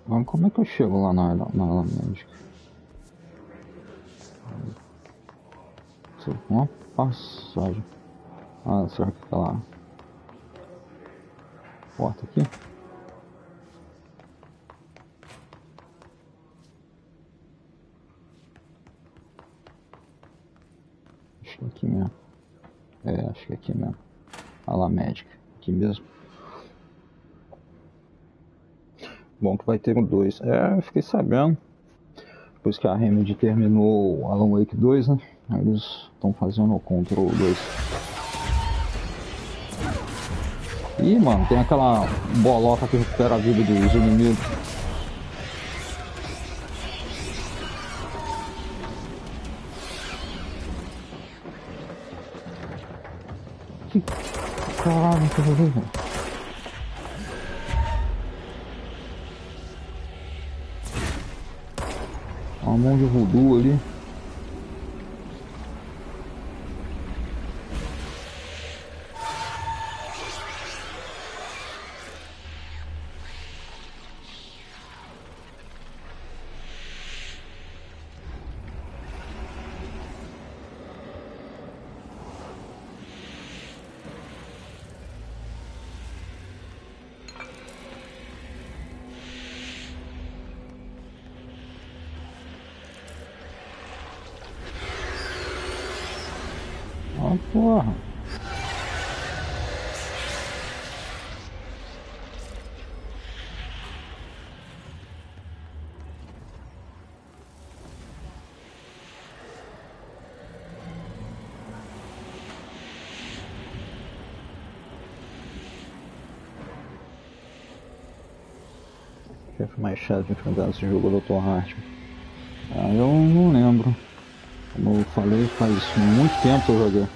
Mas como é que eu chego lá na médica? Uma passagem. Ah, será que aquela porta aqui? Acho que é aqui mesmo. Acho que é aqui mesmo. A lá médica. Aqui mesmo. Bom que vai ter um 2. Eu fiquei sabendo. Depois que a Remedy terminou o Alan Wake 2, né? Aí eles estão fazendo o Control 2. Ih, mano, tem aquela bolota que recupera a vida dos inimigos. Que caralho que eu vou ver, velho. Uma mão de voodoo ali. Ah, porra. Chefe mais chato de enfrentar esse jogo, o Dr. Hart. Eu não lembro. Como eu falei, faz muito tempo que eu joguei.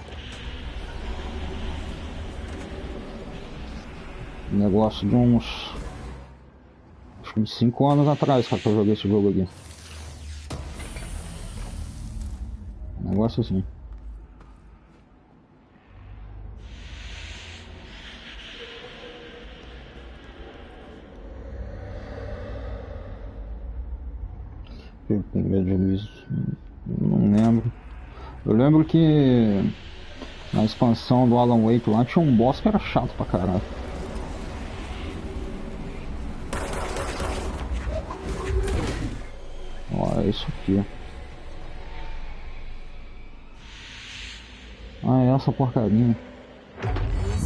Um negócio de uns... acho que uns 5 anos atrás, cara, que eu joguei esse jogo aqui. Um negócio assim. Primeiro de Luiz, não lembro. Eu lembro que na expansão do Alan Wake lá tinha um boss que era chato pra caralho. Ó, é isso aqui. Ah, é essa porcaria.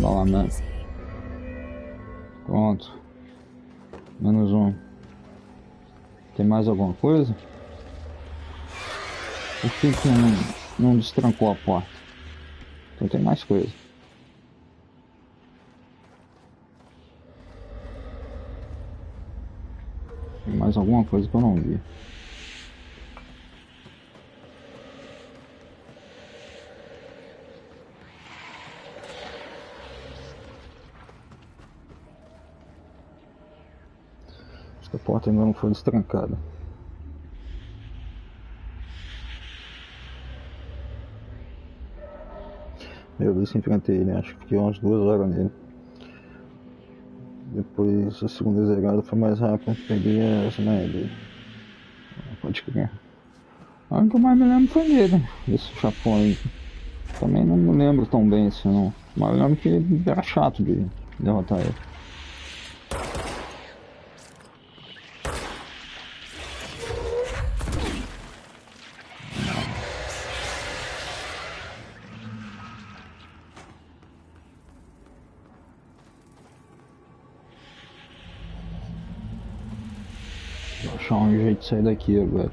Dá lá, né? Pronto. Menos um. Tem mais alguma coisa? Por que que não destrancou a porta? Então tem mais coisa. Tem mais alguma coisa que eu não vi. Acho que a porta ainda não foi destrancada. Eu vi se enfrentei ele, acho que fiquei umas 2 horas nele. Depois a segunda zerada foi mais rápida, peguei essa dele. Pode crer. A única que eu mais me lembro foi dele, esse chapéu aí. Também não me lembro tão bem assim não. Mas eu lembro que era chato de derrotar ele. Vou achar um jeito de sair daqui agora.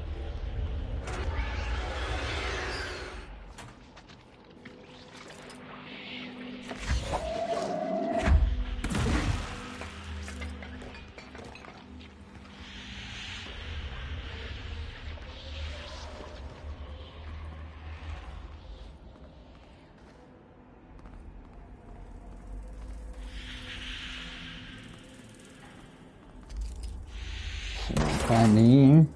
Caninho.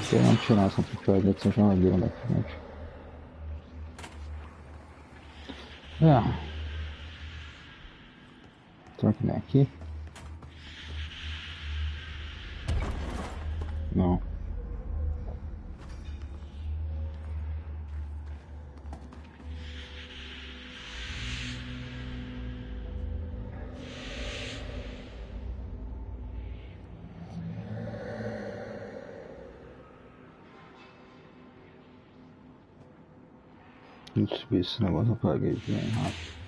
Querendo tirar essa porcaria dessa geladeira da frente. Será que não é aqui? Não. Deixa eu ver esse negócio eu apaguei bem rápido.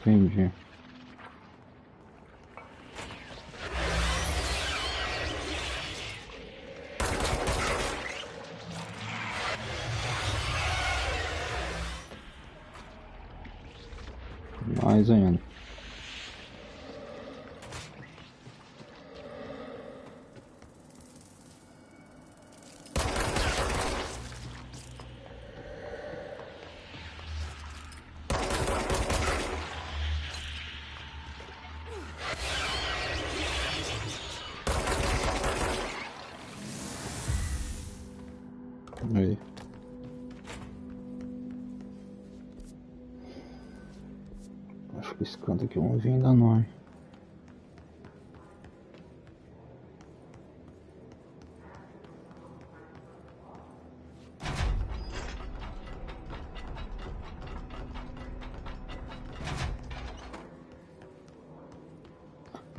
Entendi. Mais ainda. Aí. Acho que esse canto aqui eu não vi ainda não.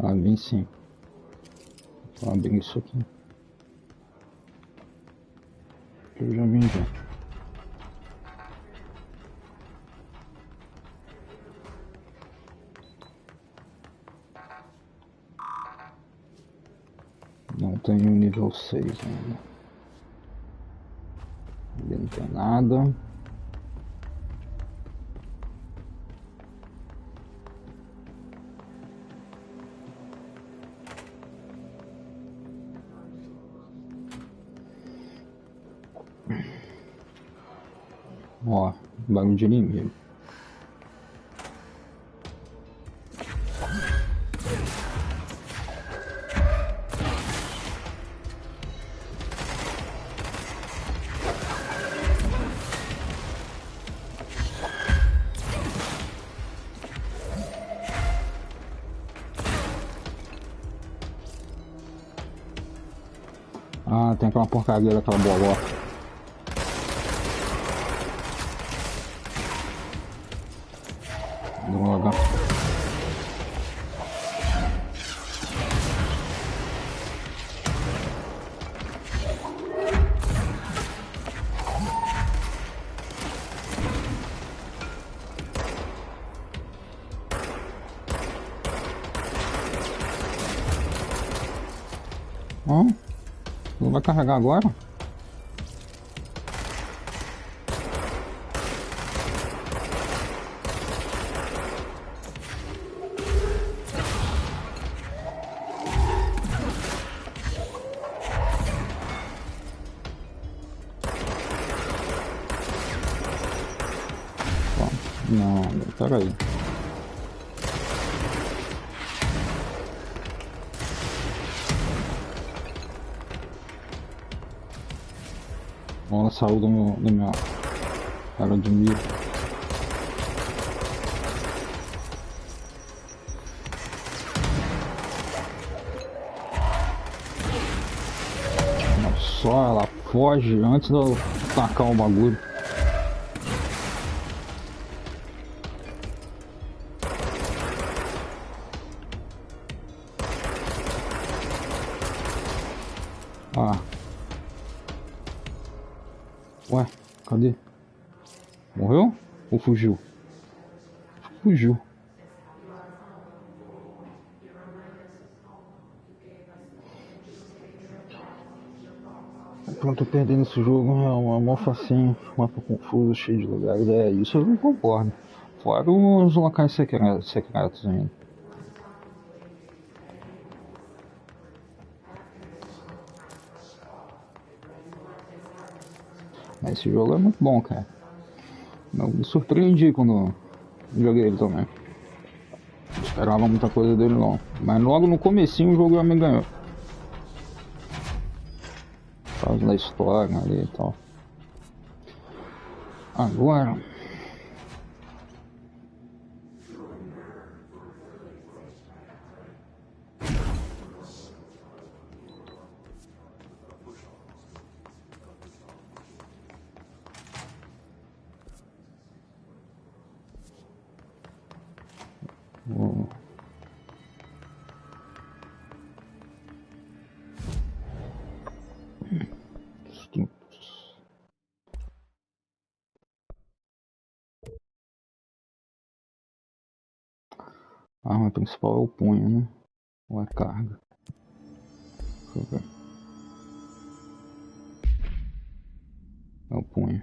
Ah, vim sim. Vou abrir isso aqui. Eu já vim já. Não tenho nível 6 ainda. Ali não tem nada. Ó, barulho de inimigo. Ah, tem aquela porcaria daquela bolota. Droga. Ó, não vai carregar agora? Não, peraí. Ela saiu do meu cara de mira. Só ela foge antes de eu tacar o bagulho. Ah. Ué, cadê? Morreu? Ou fugiu? Fugiu. Pronto, perdendo esse jogo é uma mó facinho, mapa confuso, cheio de lugares. É isso, eu não concordo. Fora os locais secretos ainda. Mas esse jogo é muito bom, cara. Eu me surpreendi quando joguei ele também. Não esperava muita coisa dele não. Mas logo no comecinho o jogo já me ganhou. Por causa da história ali e tal. Agora... A arma principal é o punho, né? Ou a carga. Deixa eu ver. É o punho.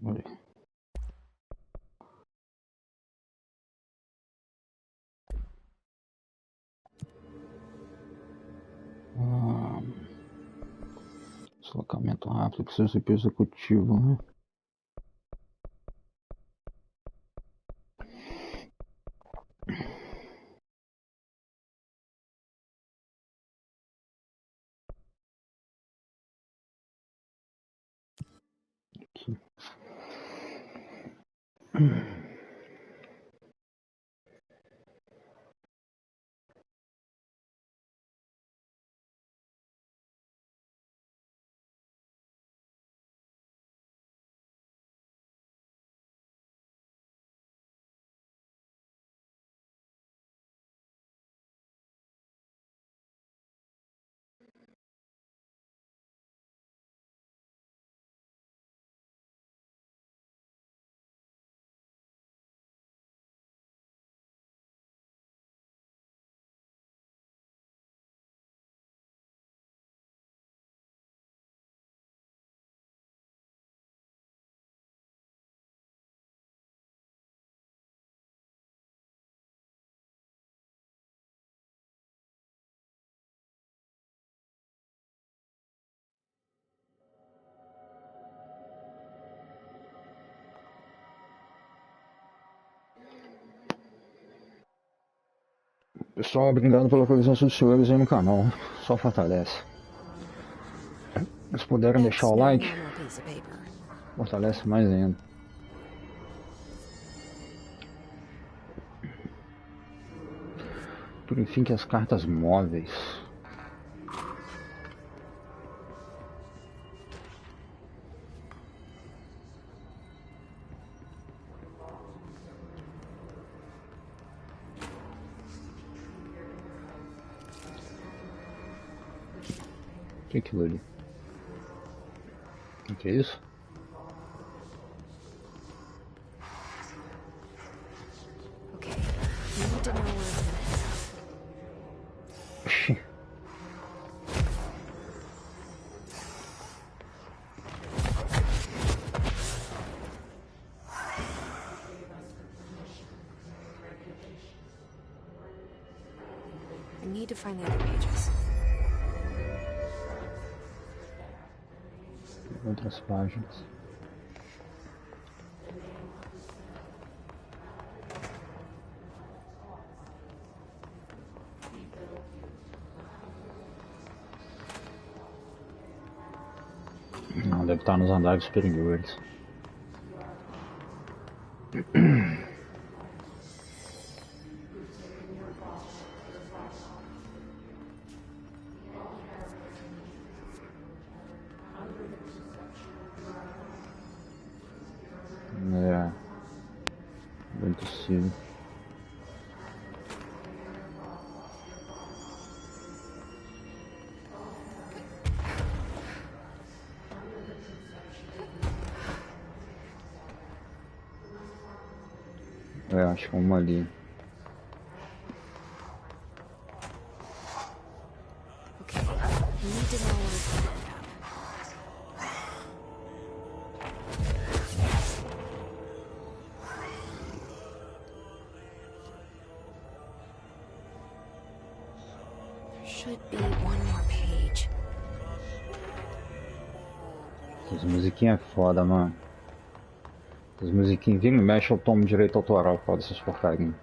Olha aí. Deslocamento rápido, precisa ser executivo, né? Pessoal, obrigado pela presença dos senhores aí no canal. Só fortalece. Se puderem deixar o like, fortalece mais ainda. Purifique as cartas móveis. O que é aquilo ali? O que é isso? Okay, we need to know where it's gonna head. Oxi. I need to find the other pages. Outras páginas. Não, deve estar nos andares superiores. É, bem possível. É, acho que é uma ali. Okay, we need to know where it's gonna end up. There should be one more page. As musiquinhas é foda, mano. As musiquinhas, vira e mexe, eu tomo direito autoral por causa dessas porcarias.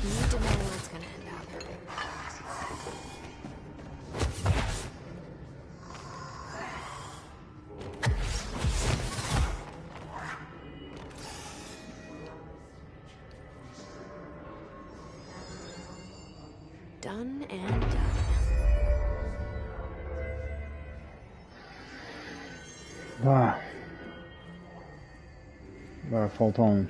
We need to know where it's gonna end up. Done and done. Ah. Agora falta um.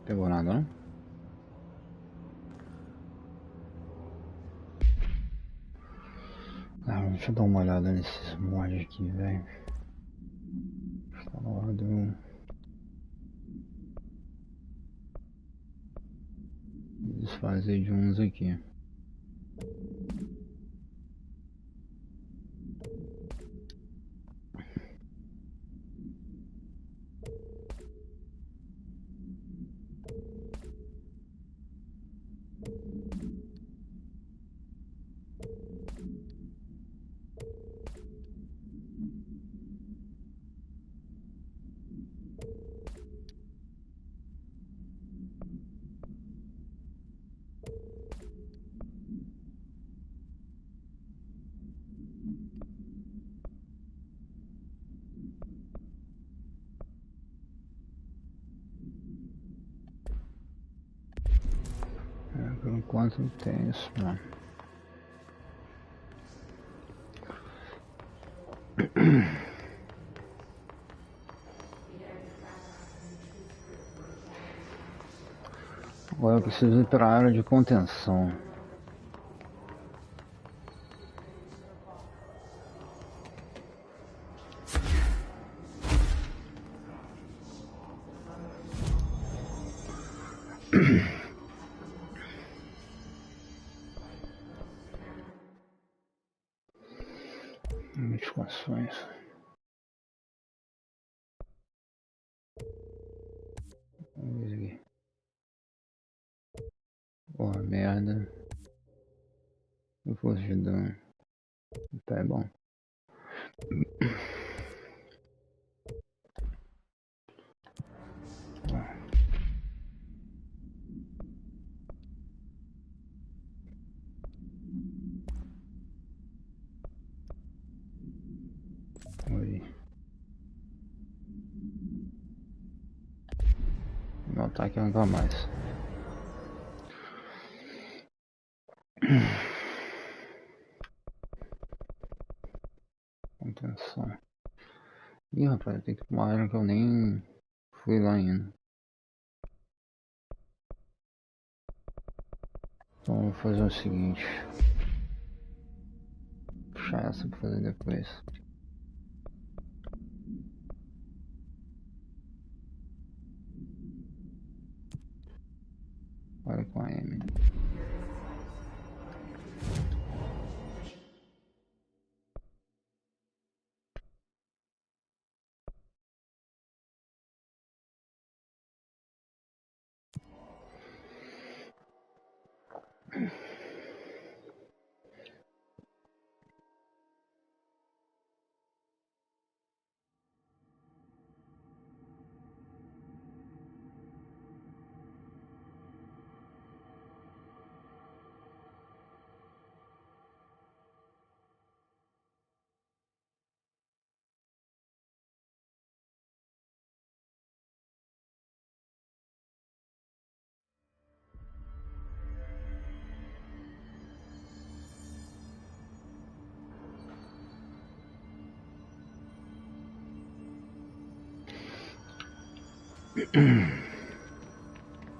Pegou nada, não? Ah, deixa eu dar uma olhada nesses mods aqui, velho. Está na hora de eu desfazer de uns aqui. Por enquanto não tem isso, não. Agora eu preciso ir para a área de contenção. Notificações. Vamos ver aqui. Porra, merda. Eu fosse de dano. Tá, é bom. Oi. Meu ataque não dá mais. Contenção. Ih, rapaz, tem que ir pra uma área que eu nem fui lá ainda. Então vou fazer o seguinte. Puxar essa pra fazer depois. Olha com a M.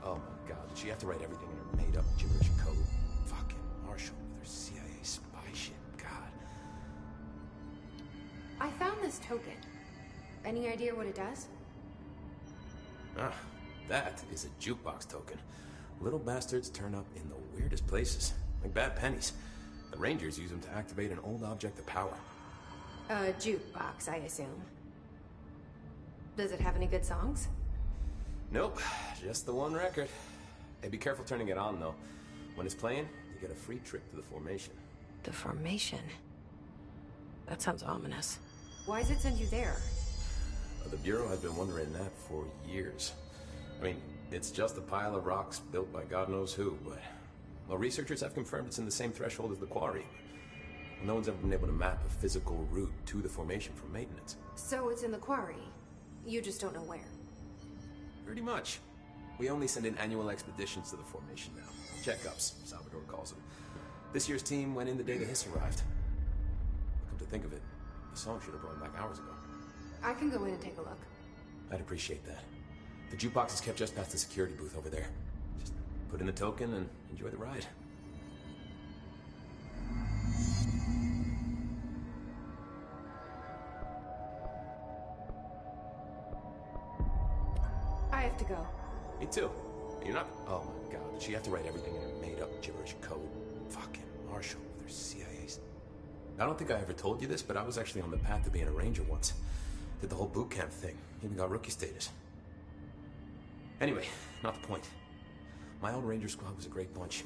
Oh my god, did she have to write everything in her made-up gibberish code? Fucking Marshall with her CIA spy shit, god. I found this token. Any idea what it does? Ah, that is a jukebox token. Little bastards turn up in the weirdest places, like bad pennies. The Rangers use them to activate an old object of power. A jukebox, I assume. Does it have any good songs? Nope, just the one record. Hey, be careful turning it on, though. When it's playing, you get a free trip to the formation. The formation? That sounds ominous. Why does it send you there? The Bureau has been wondering that for years. I mean, it's just a pile of rocks built by God knows who, but... Well, researchers have confirmed it's in the same threshold as the quarry. No one's ever been able to map a physical route to the formation for maintenance. So it's in the quarry. You just don't know where. Pretty much. We only send in annual expeditions to the formation now. Checkups, Salvador calls them. This year's team went in the day the hiss arrived. Come to think of it, the song should have brought him back hours ago. I can go in and take a look. I'd appreciate that. The jukebox is kept just past the security booth over there. Just put in the token and enjoy the ride. I have to go. Me too. You're not... Oh my god, did she have to write everything in a made-up gibberish code? Fucking Marshall with her CIA's... I don't think I ever told you this, but I was actually on the path to being a ranger once. Did the whole boot camp thing. Even got rookie status. Anyway, not the point. My old ranger squad was a great bunch.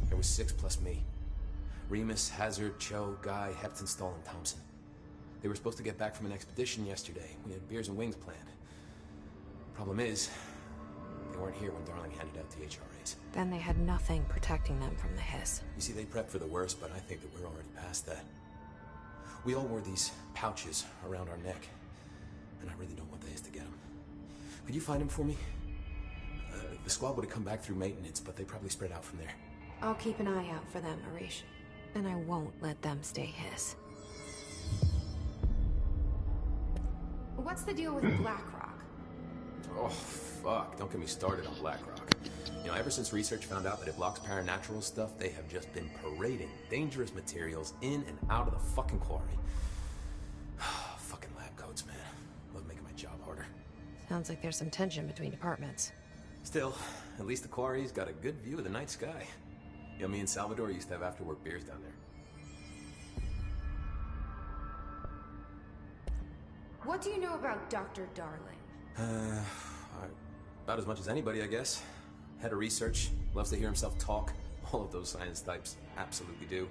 There was 6 plus me. Remus, Hazard, Cho, Guy, Hepton, Stahl, and Thompson. They were supposed to get back from an expedition yesterday. We had beers and wings planned. Problem is, they weren't here when Darling handed out the HRAs. Then they had nothing protecting them from the hiss. You see, they prepped for the worst, but I think that we're already past that. We all wore these pouches around our neck, and I really don't want the hiss to get them. Could you find them for me? The squad would have come back through maintenance, but they probably spread out from there. I'll keep an eye out for them, Arish. And I won't let them stay hiss. What's the deal with BlackRock? Oh, fuck. Don't get me started on BlackRock. You know, ever since research found out that it blocks paranatural stuff, they have just been parading dangerous materials in and out of the fucking quarry. Fucking lab coats, man. Love making my job harder. Sounds like there's some tension between departments. Still, at least the quarry's got a good view of the night sky. You know, me and Salvador used to have after-work beers down there. What do you know about Dr. Darling? About as much as anybody, I guess. Head of research, loves to hear himself talk. All of those science types absolutely do.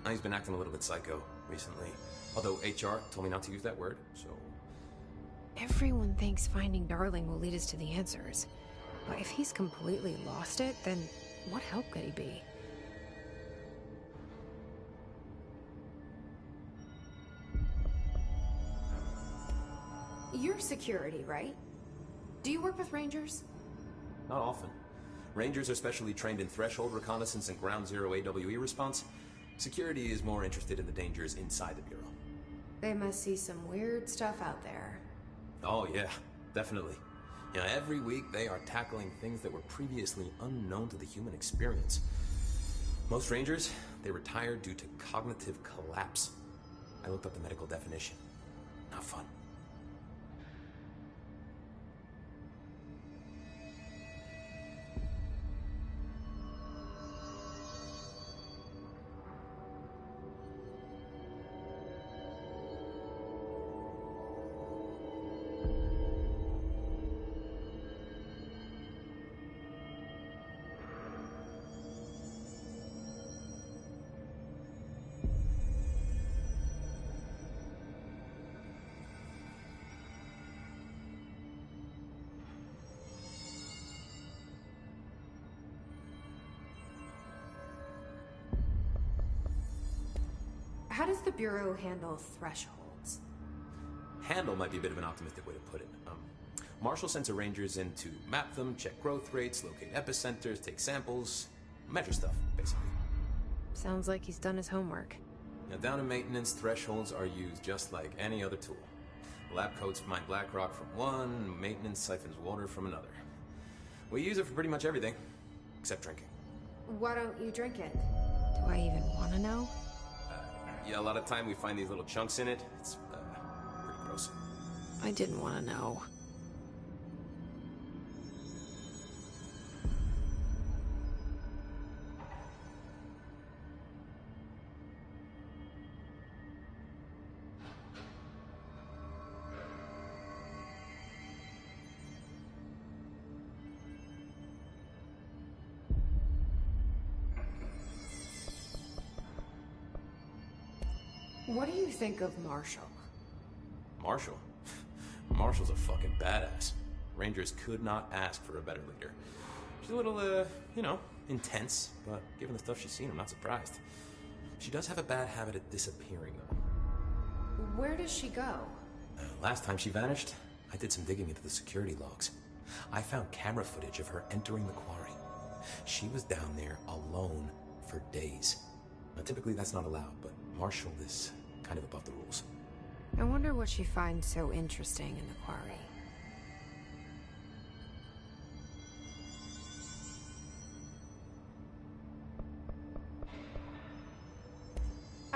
Now he's been acting a little bit psycho recently. Although HR told me not to use that word, so... Everyone thinks finding Darling will lead us to the answers. But if he's completely lost it, then what help could he be? You're security, right? Do you work with Rangers? Not often. Rangers are specially trained in threshold reconnaissance and ground zero AWE response. Security is more interested in the dangers inside the Bureau. They must see some weird stuff out there. Oh yeah, definitely. You know, every week they are tackling things that were previously unknown to the human experience. Most Rangers, they retire due to cognitive collapse. I looked up the medical definition. Not fun. How does the Bureau handle thresholds? Handle might be a bit of an optimistic way to put it. Marshall sends her rangers in to map them, check growth rates, locate epicenters, take samples, measure stuff, basically. Sounds like he's done his homework. Now, down in maintenance, thresholds are used just like any other tool. Lab coats find black rock from one, maintenance siphons water from another. We use it for pretty much everything, except drinking. Why don't you drink it? Do I even want to know? Yeah, a lot of time we find these little chunks in it. It's pretty gross. I didn't want to know. What do you think of Marshall? Marshall? Marshall's a fucking badass. Rangers could not ask for a better leader. She's a little, you know, intense, but given the stuff she's seen, I'm not surprised. She does have a bad habit of disappearing, though. Where does she go? Last time she vanished, I did some digging into the security logs. I found camera footage of her entering the quarry. She was down there alone for days. Now, typically that's not allowed, but Marshall is kind of above the rules. I wonder what she finds so interesting in the quarry.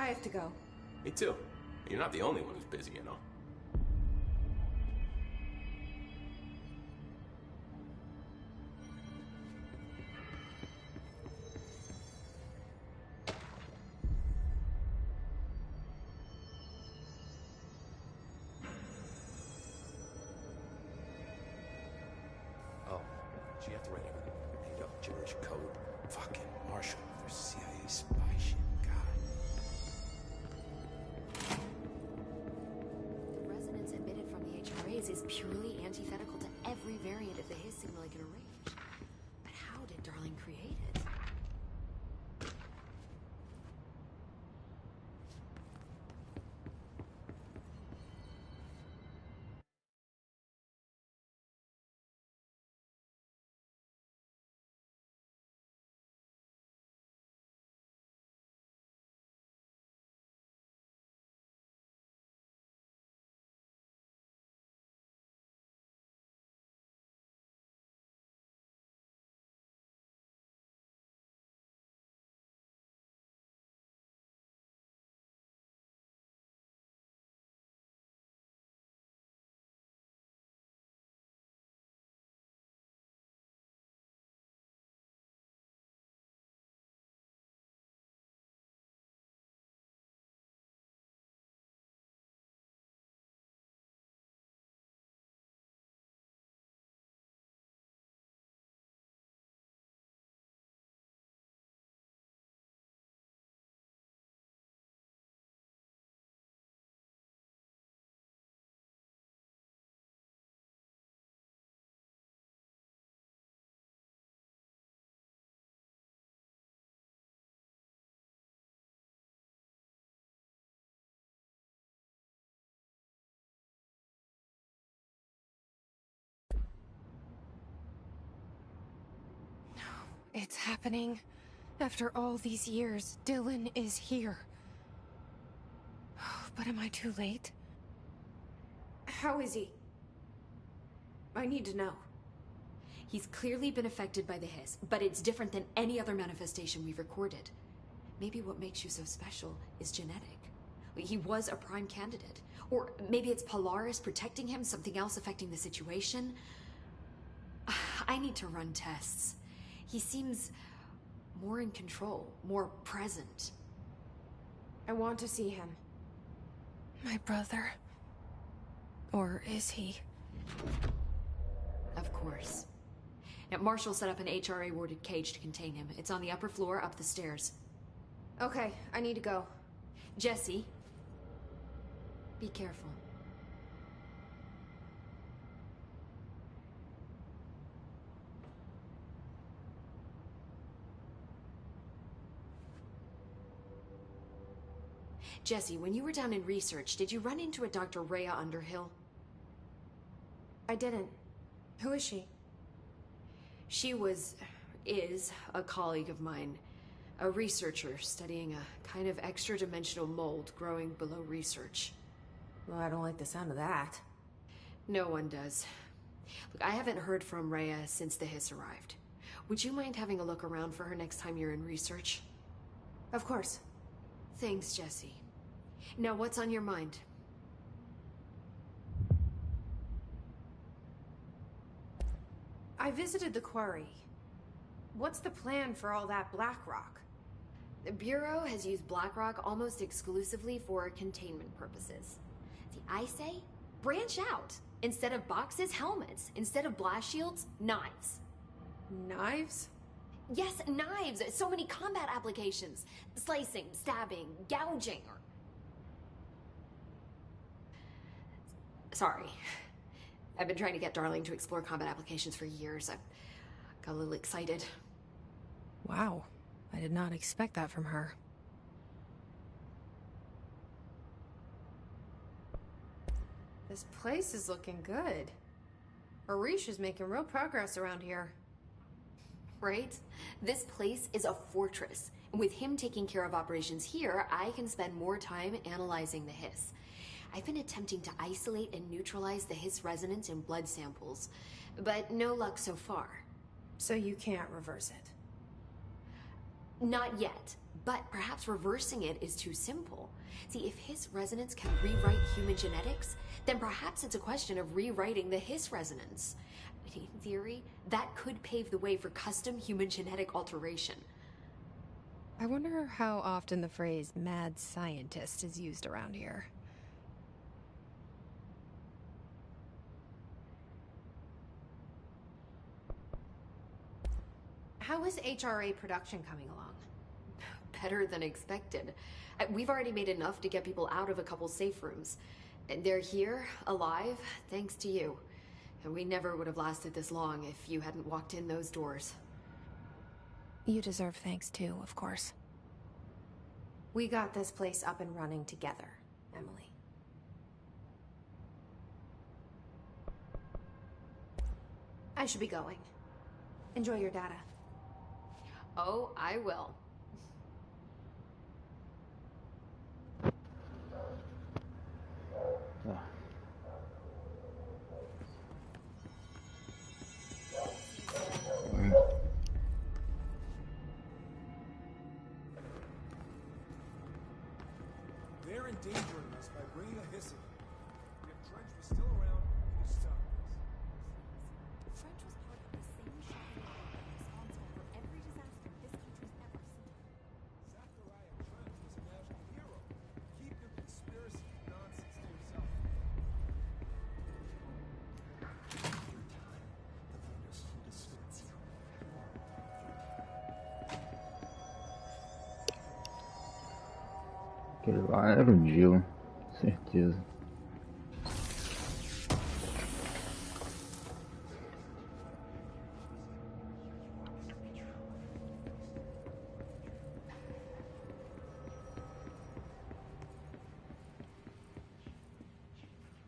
I have to go. Me too. You're not the only one who's busy, you know. Oh, so you have to write every made up gibberish code. Fucking Marshall for CIA spy shit. God. The resonance emitted from the HRAs is purely antithetical to every variant of the Hiss signal I can arrange. But how did Darling create it? It's happening. After all these years, Dylan is here. But am I too late? How is he? I need to know. He's clearly been affected by the Hiss, but it's different than any other manifestation we've recorded. Maybe what makes you so special is genetic. He was a prime candidate. Or maybe it's Polaris protecting him, something else affecting the situation. I need to run tests. He seems more in control, more present. I want to see him. My brother? Or is he? Of course. Now, Marshall set up an HRA-warded cage to contain him. It's on the upper floor, up the stairs. Okay, I need to go. Jesse, be careful. Jesse, when you were down in research, did you run into a Dr. Rhea Underhill? I didn't. Who is she? She is a colleague of mine. A researcher studying a kind of extra-dimensional mold growing below research. Well, I don't like the sound of that. No one does. Look, I haven't heard from Rhea since the Hiss arrived. Would you mind having a look around for her next time you're in research? Of course. Thanks, Jesse. Now, what's on your mind? I visited the quarry. What's the plan for all that black rock? The Bureau has used Blackrock almost exclusively for containment purposes. See, I say, branch out. Instead of boxes, helmets. Instead of blast shields, knives. Knives? Yes, knives! So many combat applications. Slicing, stabbing, gouging, or... Sorry. I've been trying to get Darling to explore combat applications for years. I got a little excited. Wow. I did not expect that from her. This place is looking good. Arish is making real progress around here. Right? This place is a fortress. And with him taking care of operations here, I can spend more time analyzing the Hiss. I've been attempting to isolate and neutralize the Hiss resonance in blood samples, but no luck so far. So you can't reverse it? Not yet, but perhaps reversing it is too simple. See, if Hiss resonance can rewrite human genetics, then perhaps it's a question of rewriting the Hiss resonance. In theory, that could pave the way for custom human genetic alteration. I wonder how often the phrase mad scientist is used around here. How is HRA production coming along? Better than expected. We've already made enough to get people out of a couple safe rooms. They're here, alive, thanks to you. And we never would have lasted this long if you hadn't walked in those doors. You deserve thanks too, of course. We got this place up and running together, Emily. I should be going. Enjoy your data. Oh, I will. They're endangering us by bringing a hiss in. If Trench was still around, he'd stop this. Trench was part of the same shocking group responsible for every disaster this country's ever seen. Zachariah Trench was a national hero. Keep your conspiracy nonsense to yourself. Aquele lá era o Dylan, certeza.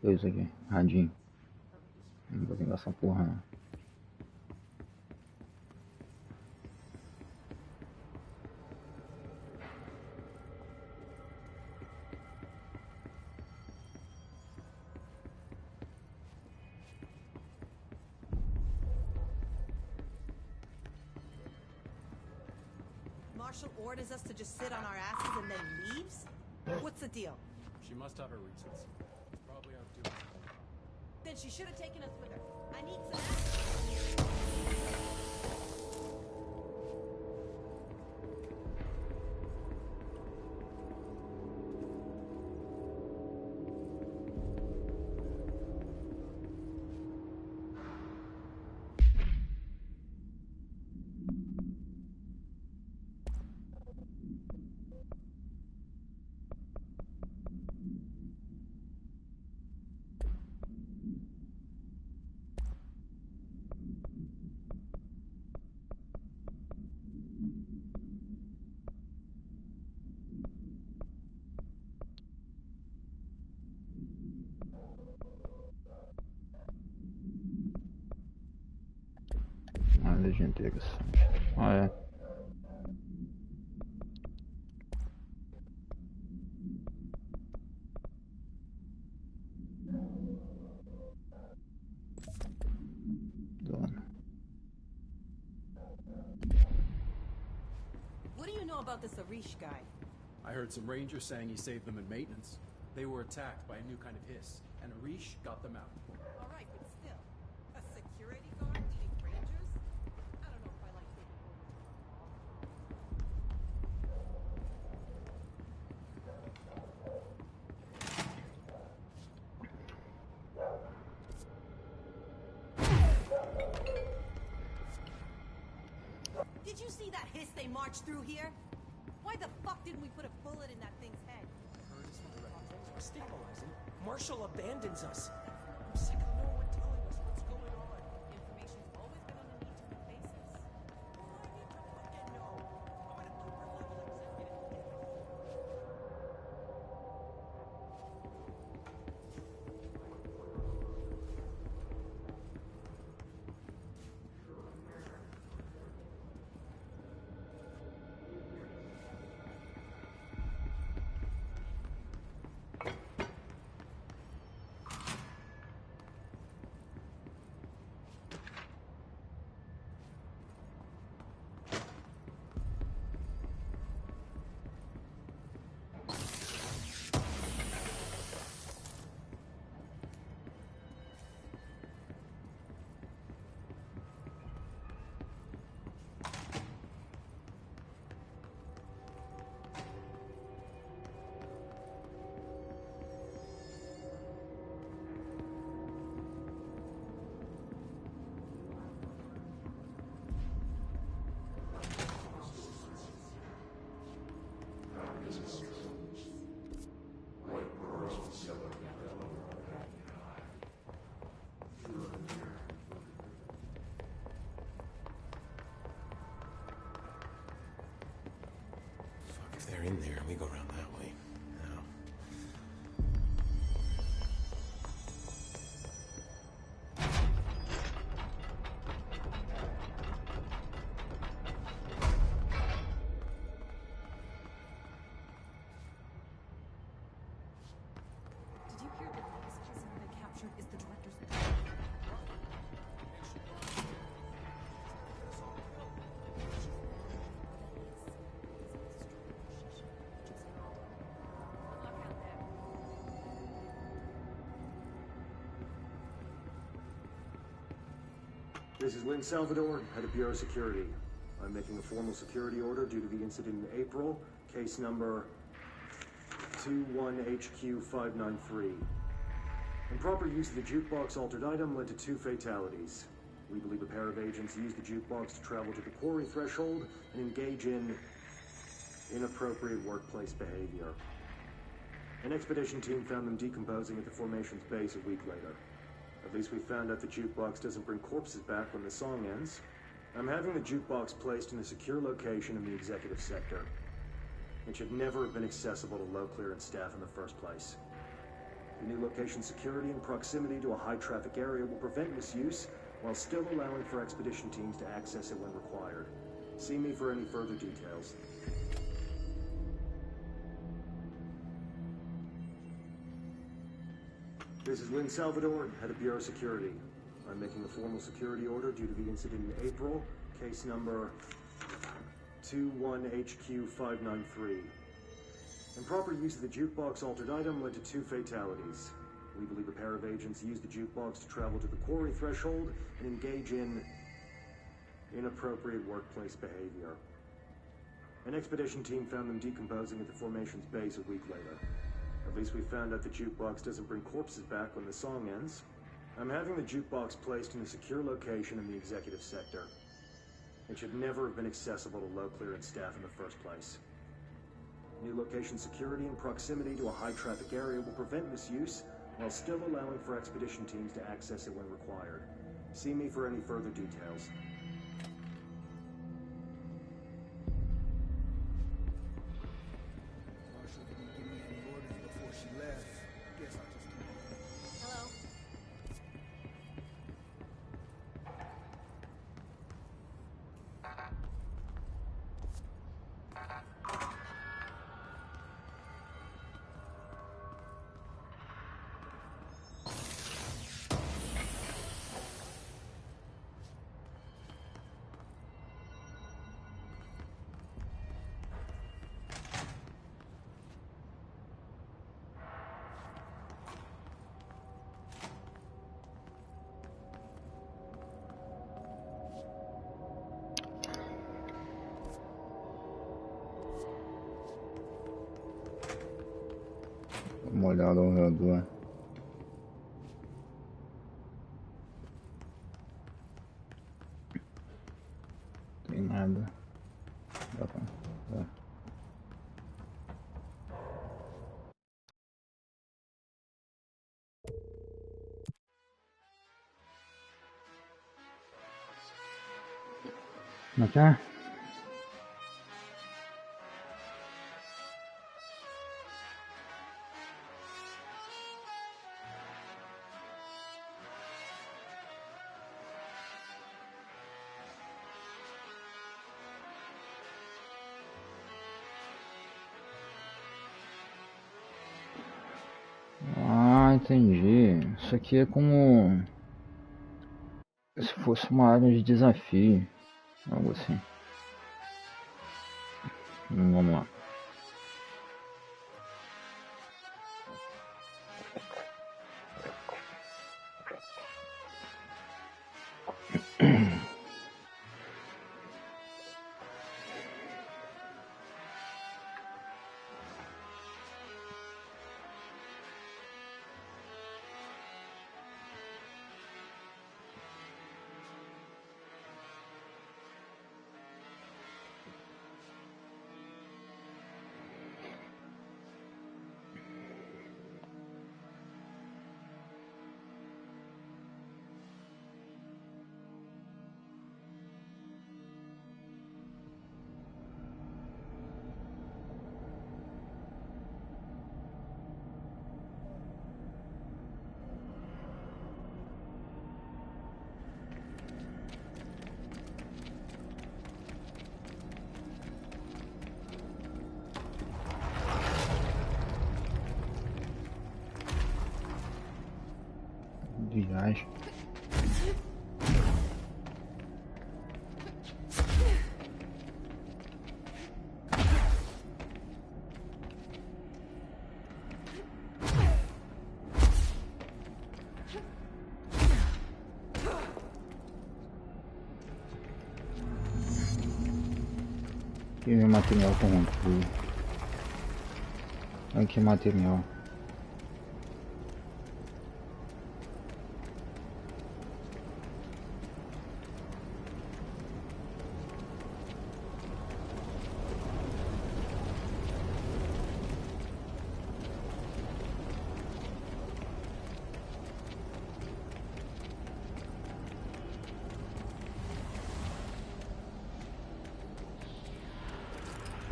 Isso aqui, radinho. Não vou ligar essa porra não. Marshall orders us to just sit on our asses and then leaves? What's the deal? She must have her reasons. It's probably out doing something. Then she should have taken us with her. I need some action. Olha de interessante. Ah, é. Dona. What do you know about this Arish guy? I heard some rangers saying he saved them in maintenance. They were attacked by a new kind of hiss, and Arish got them out. All right, but still, a security guard leading rangers? I don't know if I like taking over. Did you see that hiss they marched through here? Why the fuck didn't we put a bullet in that thing's head? We're stabilizing. Marshall abandons us. I'm sick of no one telling us what's going on. Information's always been on a need-to-know basis. Well, I need to fucking know. I'm an upper-level executive. we go around that way. Now. Did you hear the messages they captured is the director's... This is Lynn Salvador, head of Bureau Security. I'm making a formal security order due to the incident in April, case number 21HQ593. Improper use of the jukebox altered item led to 2 fatalities. We believe a pair of agents used the jukebox to travel to the quarry threshold and engage in inappropriate workplace behavior. An expedition team found them decomposing at the formation's base a week later. At least we found out the jukebox doesn't bring corpses back when the song ends. I'm having the jukebox placed in a secure location in the executive sector. It should never have been accessible to low clearance staff in the first place. The new location security and proximity to a high-traffic area will prevent misuse, while still allowing for expedition teams to access it when required. See me for any further details. This is Lynn Salvador, head of Bureau Security. I'm making a formal security order due to the incident in April, case number 21HQ593. Improper use of the jukebox altered item led to 2 fatalities. We believe a pair of agents used the jukebox to travel to the quarry threshold and engage in inappropriate workplace behavior. An expedition team found them decomposing at the formation's base a week later. At least we found out the jukebox doesn't bring corpses back when the song ends. I'm having the jukebox placed in a secure location in the executive sector. It should never have been accessible to low clearance staff in the first place. New location security and proximity to a high-traffic area will prevent misuse, while still allowing for expedition teams to access it when required. See me for any further details. Marshall didn't give me any orders before she left. Guess I'll just keep it. Hello? Dá uma olhada ao redor. Tem nada. Dá pra... Dá. Como é que é? Ah, entendi. Isso aqui é como se fosse uma área de desafio, algo assim. Vamos lá. viagem. E meu material corrompido. Aqui material.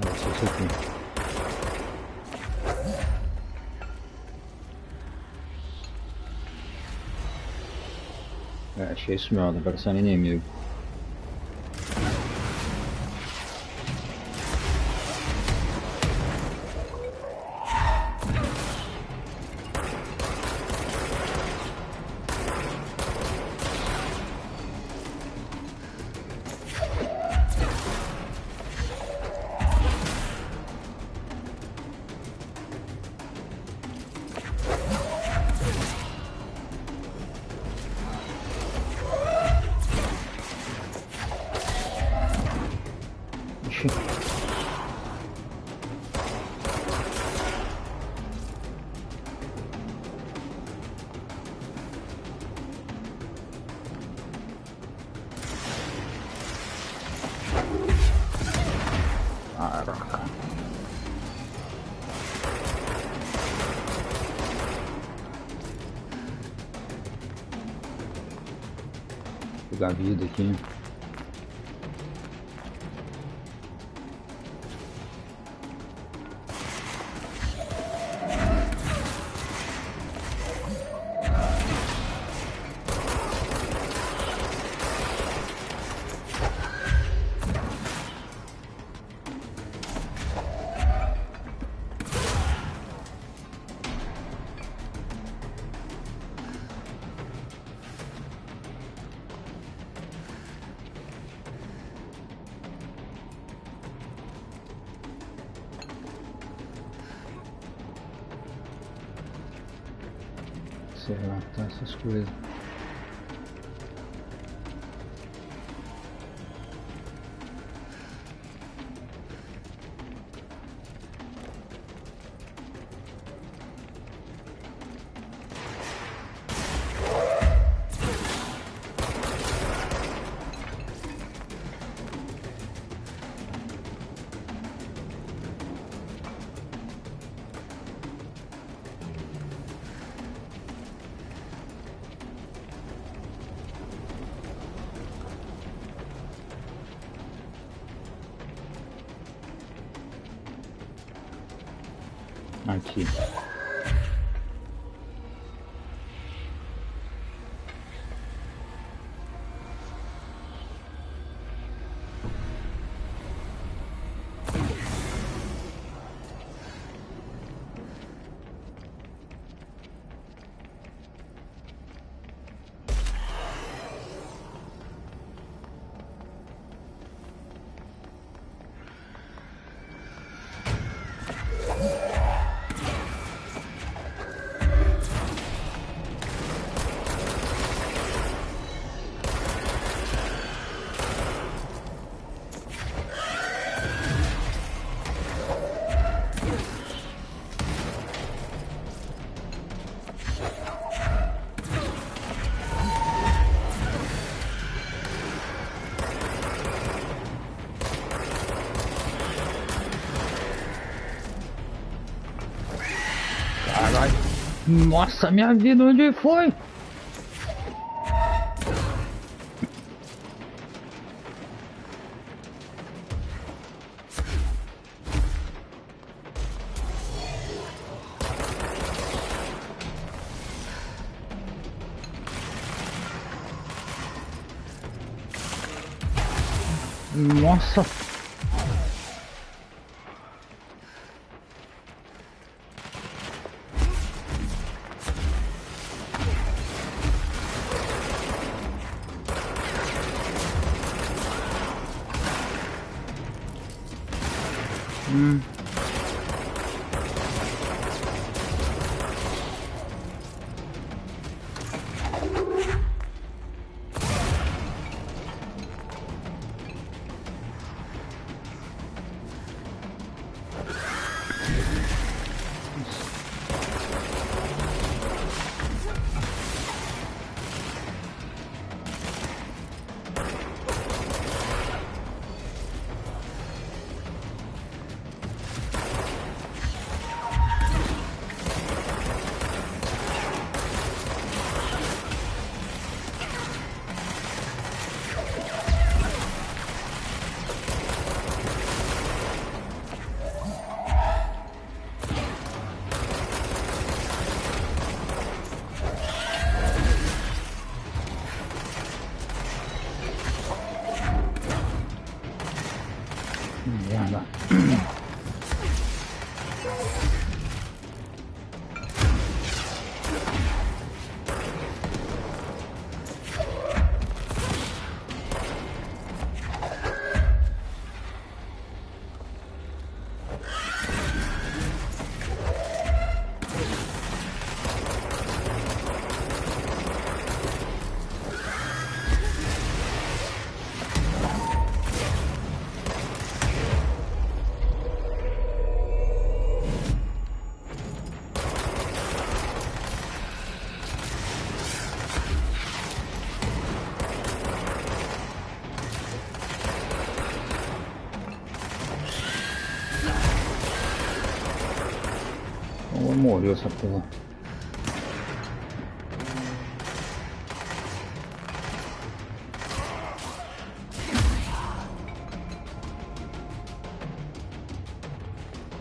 Nossa, isso aqui. Achei isso mesmo, tá parecendo inimigo. Caraca. Vou pegar a vida aqui. Sei lá, tá essas coisas. Aqui. Caralho. Nossa, minha vida, onde foi? Nossa. Merda. Morreu essa porra.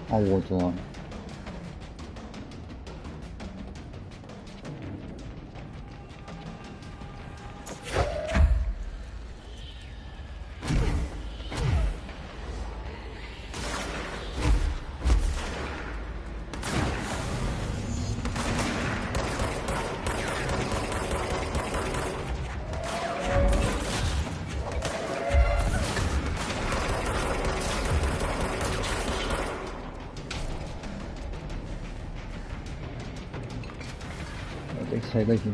Olha o outro lá. Tem que sair daqui.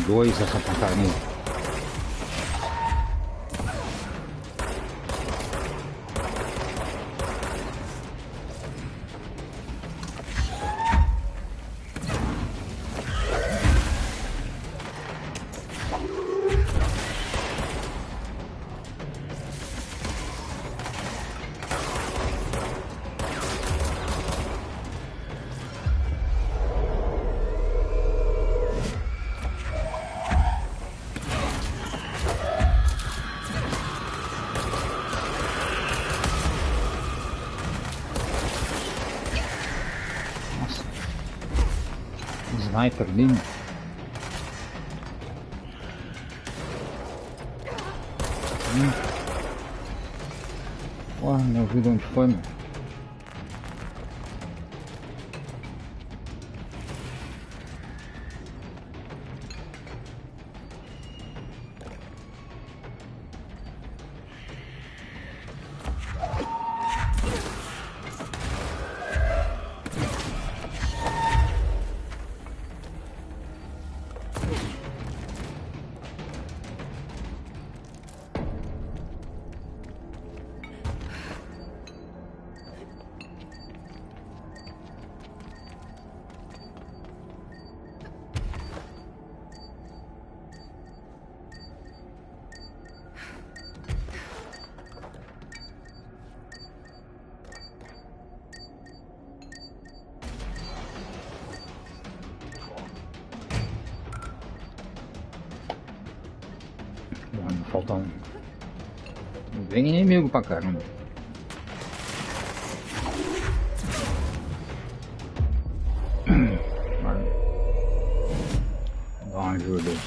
Dois essa porcaria. sniper ali. Porra, meu vida onde foi, mano? Mano, falta um. Vem inimigo pra caramba. Mano. Dá uma ajuda aí.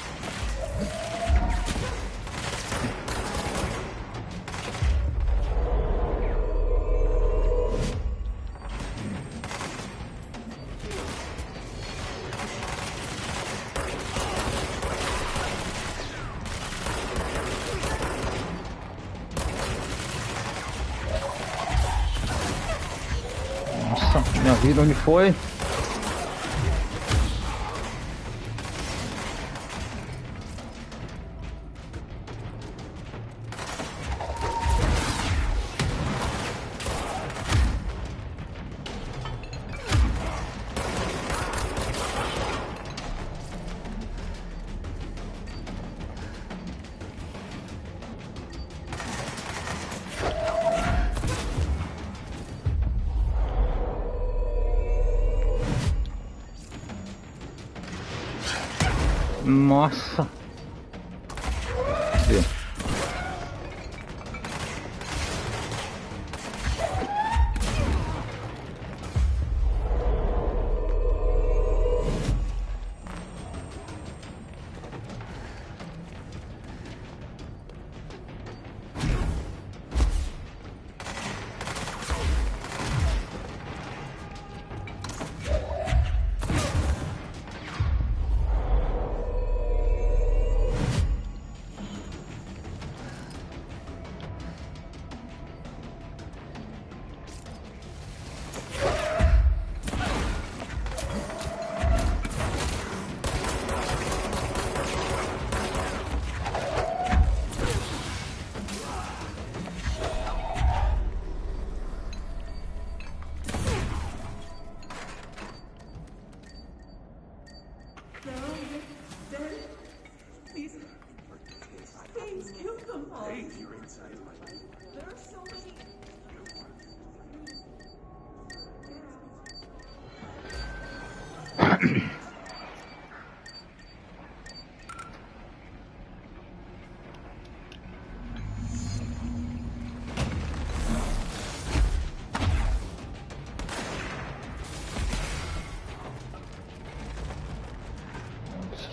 Minha vida onde foi? Nossa. Cadê?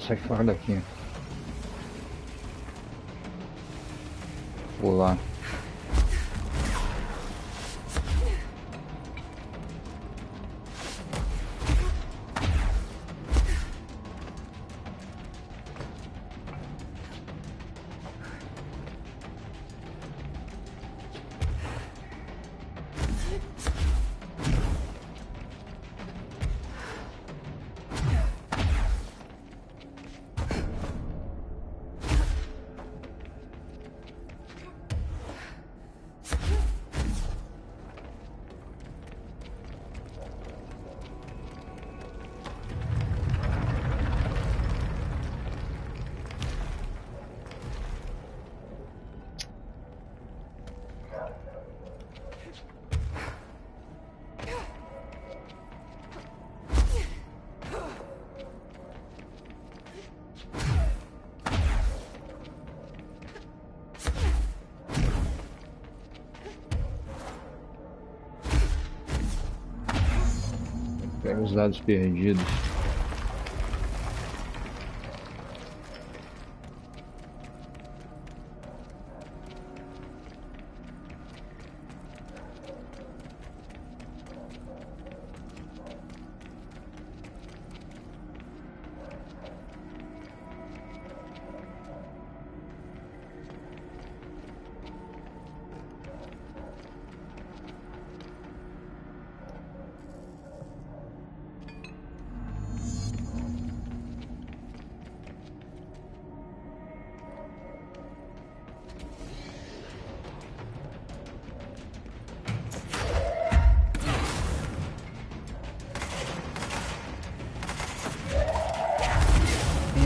Sai fora daqui. Vou lá. Pega os dados perdidos.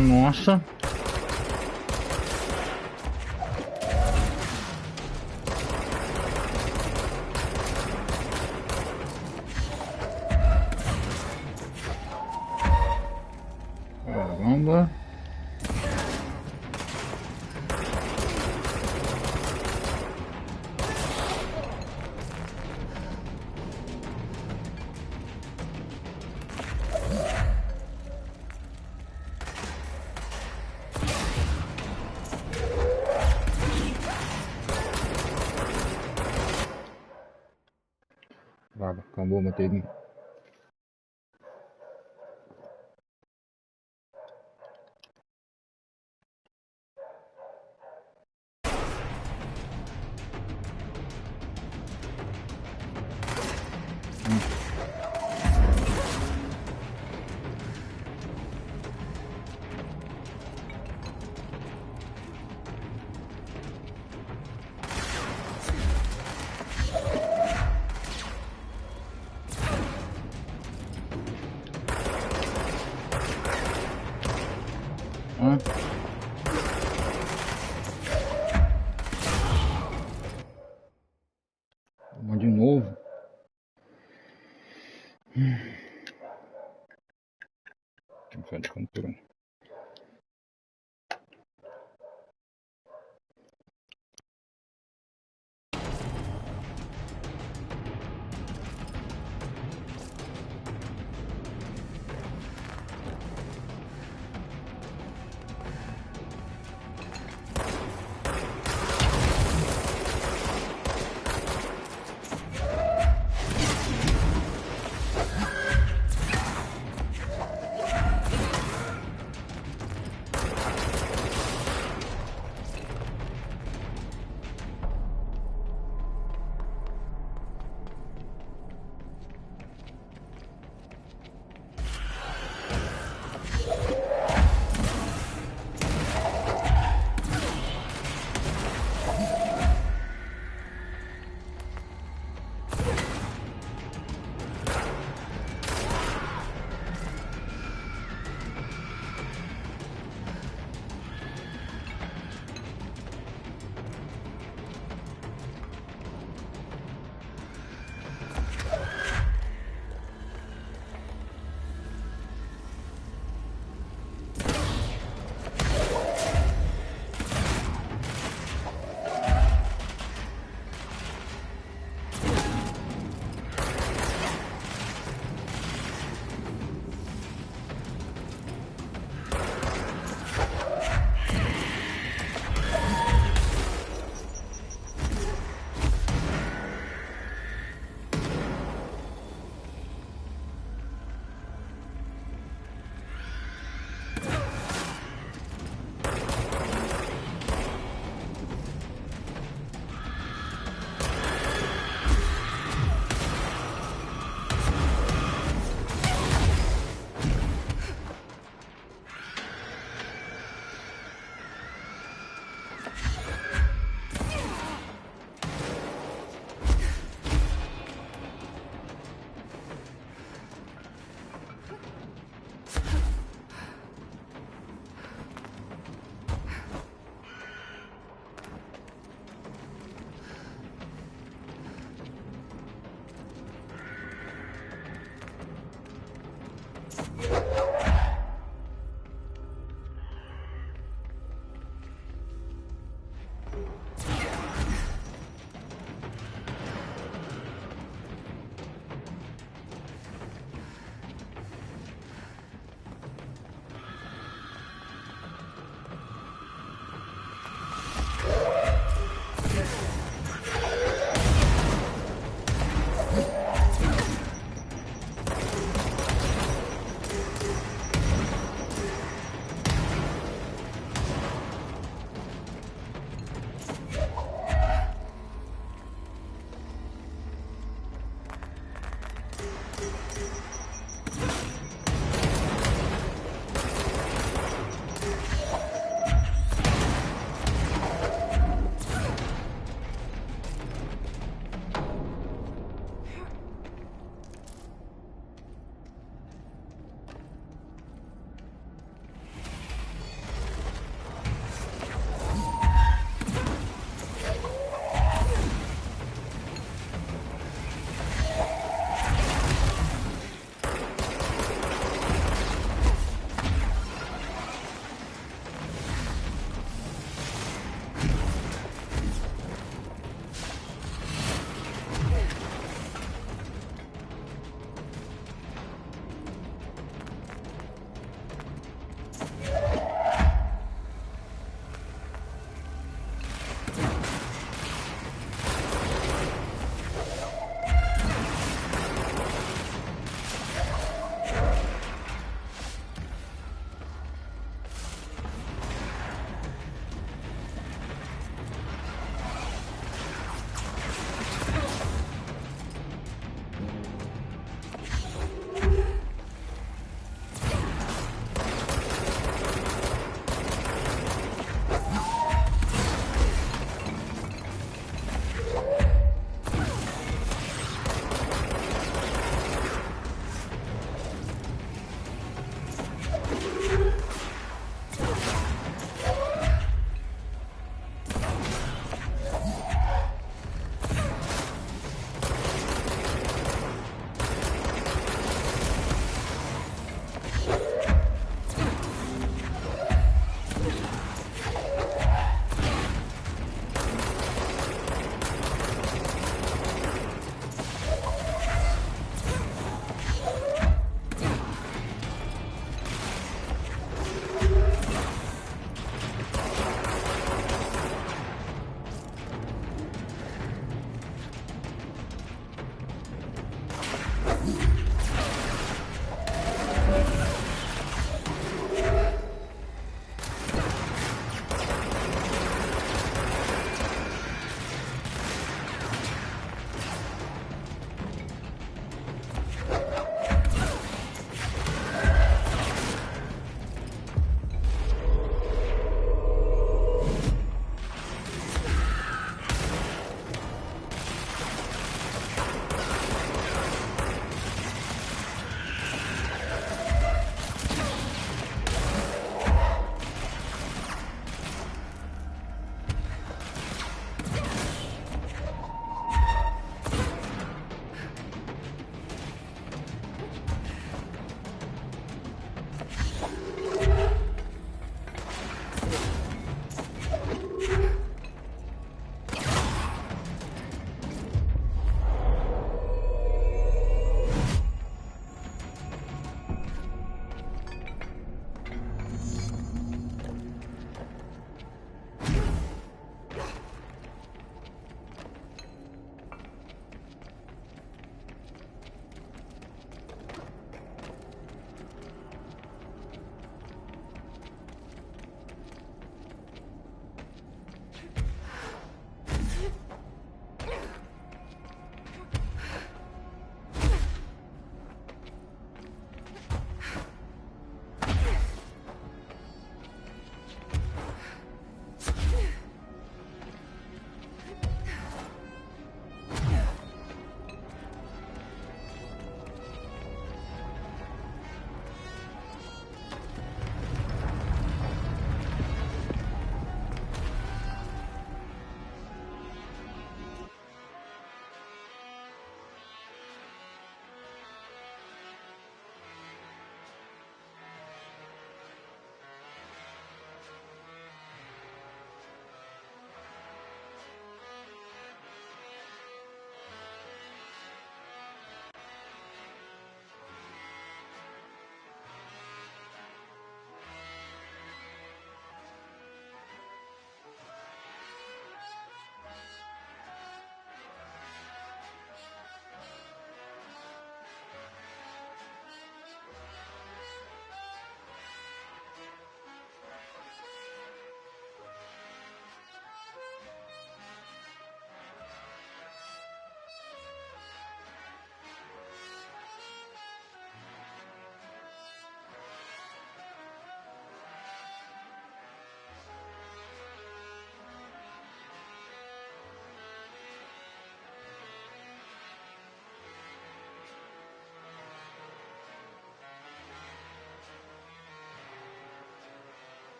Nossa. Caramba. Vaga, acabou a bateria. Uma de novo. Tem que sair de controle.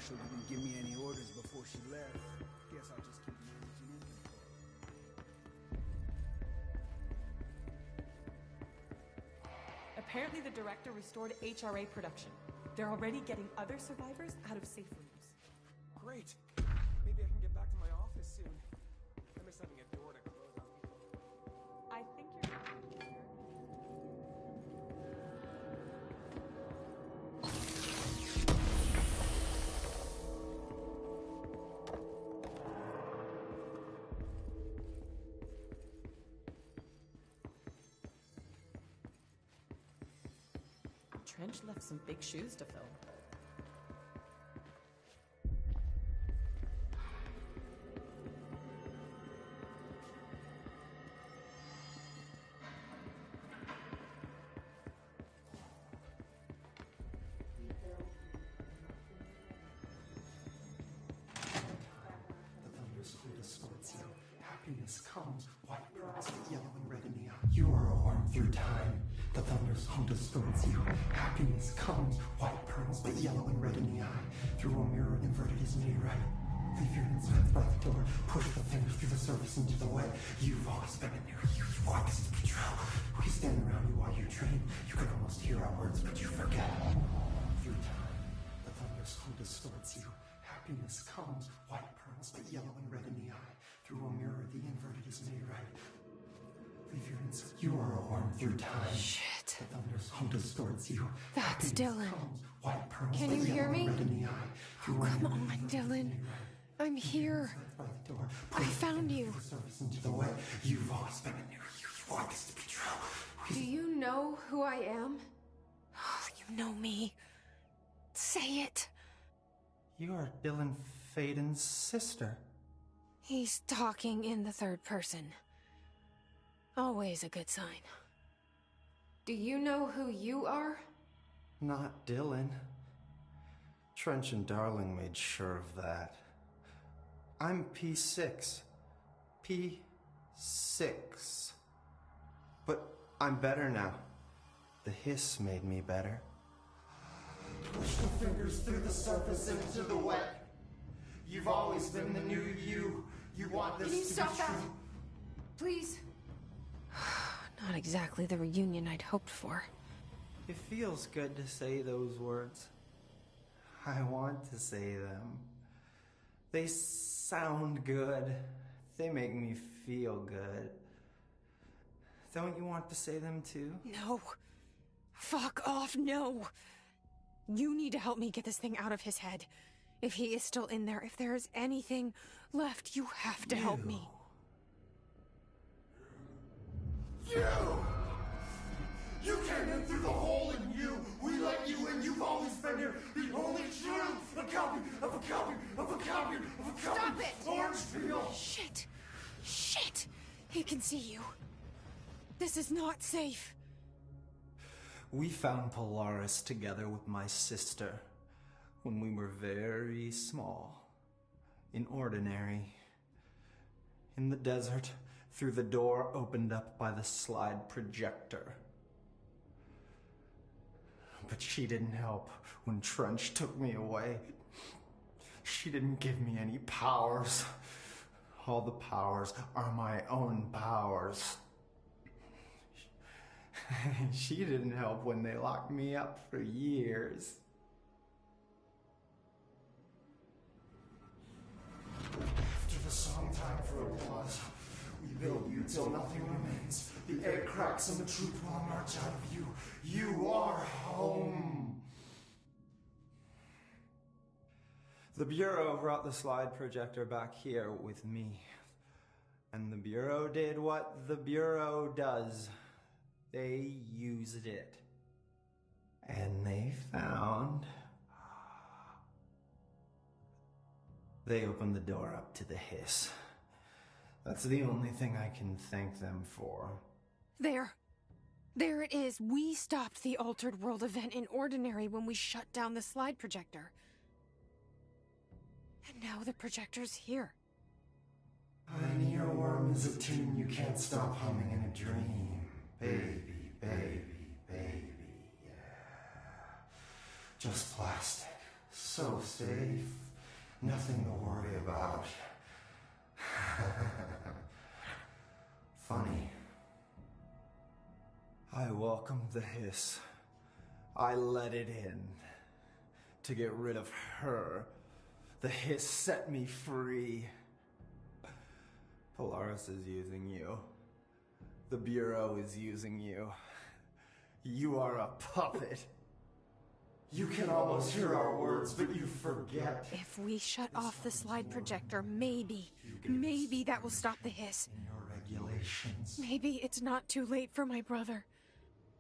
Marshall didn't give me any orders before she left. Guess I'll just keep managing inventory. Apparently the director restored HRA production. They're already getting other survivors out of safe rooms. Great. Maybe I can get back to my office soon. I miss having a door to close on people. I think you're... Trench left some big shoes to fill. Happiness comes, white pearls with yellow and red in the eye. You are warm through time. The thunder's home distorts you. Happiness comes, white pearls with yellow and red in the eye. Through a mirror inverted is made right. Leave your insides by the door. Push the fingers through the surface into the way. You've always been in there. You want this to be true. We stand around you while you dream. You can almost hear our words, but you forget. Through time, the thunder's home distorts you. Happiness comes, white pearls with yellow and red in the eye. Through a mirror, the inverted is made right. Leave your insides. You are a worm through time. Shit. The thunder's home distorts you. That's Dylan. Comes, white pearls Can with you hear yellow me? and red in the eye. Through a Come mirror, on, the inverted is Dylan. made right. I'm here. I found you. Into the way. You've always been in there. You want this to be true. Do you know who I am? Oh, you know me. Say it. You are Dylan Faden's sister. He's talking in the third person. Always a good sign. Do you know who you are? Not Dylan. Trench and Darling made sure of that. I'm P6. P6. But I'm better now. The hiss made me better. Push the fingers through the surface into the wet. You've always been the new you. You want this Can you to stop be that? true. Please. Not exactly the reunion I'd hoped for. It feels good to say those words. I want to say them. They sound good. They make me feel good. Don't you want to say them too? No. Fuck off, no. You need to help me get this thing out of his head. If he is still in there, if there is anything left, you have to help me. You came in through the hole in you. We let you in. You've always been here. The only true. A copy of a copy of a copy of a copy. Stop it! Orange peel. Shit. Shit. He can see you. This is not safe. We found Polaris together with my sister when we were very small, in ordinary, in the desert, through the door opened up by the slide projector. But she didn't help when Trench took me away. She didn't give me any powers. All the powers are my own powers. She didn't help when they locked me up for years. After the song time for applause, we build you till nothing remains. The egg cracks and the truth will emerge out of you. You are home. The Bureau brought the slide projector back here with me. And the Bureau did what the Bureau does. They used it. And they found... They opened the door up to the hiss. That's the only thing I can thank them for. There. There it is. We stopped the Altered World event in Ordinary when we shut down the slide projector. And now the projector's here. An earworm is a tune you can't stop humming in a dream. Baby, baby, baby, yeah. Just plastic. so safe. Nothing to worry about. Funny. I welcomed the hiss. I let it in. To get rid of her. The hiss set me free. Polaris is using you. The Bureau is using you. You are a puppet. You can almost hear our words, but you forget. If we shut off the slide projector, maybe that will stop the hiss. In your regulations. Maybe it's not too late for my brother.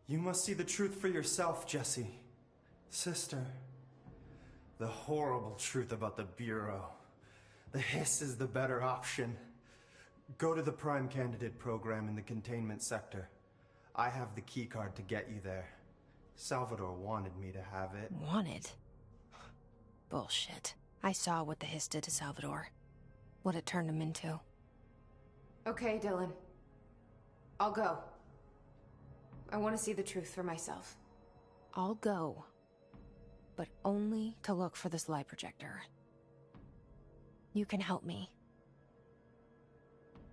You must see the truth for yourself, Jessie. Sister. The horrible truth about the Bureau. The hiss is the better option. Go to the Prime Candidate program in the containment sector. I have the keycard to get you there. Salvador wanted me to have it. Wanted? Bullshit. I saw what the hiss did to Salvador. What it turned him into. Okay, Dylan. I'll go. I want to see the truth for myself. I'll go. But only to look for the slide projector. You can help me.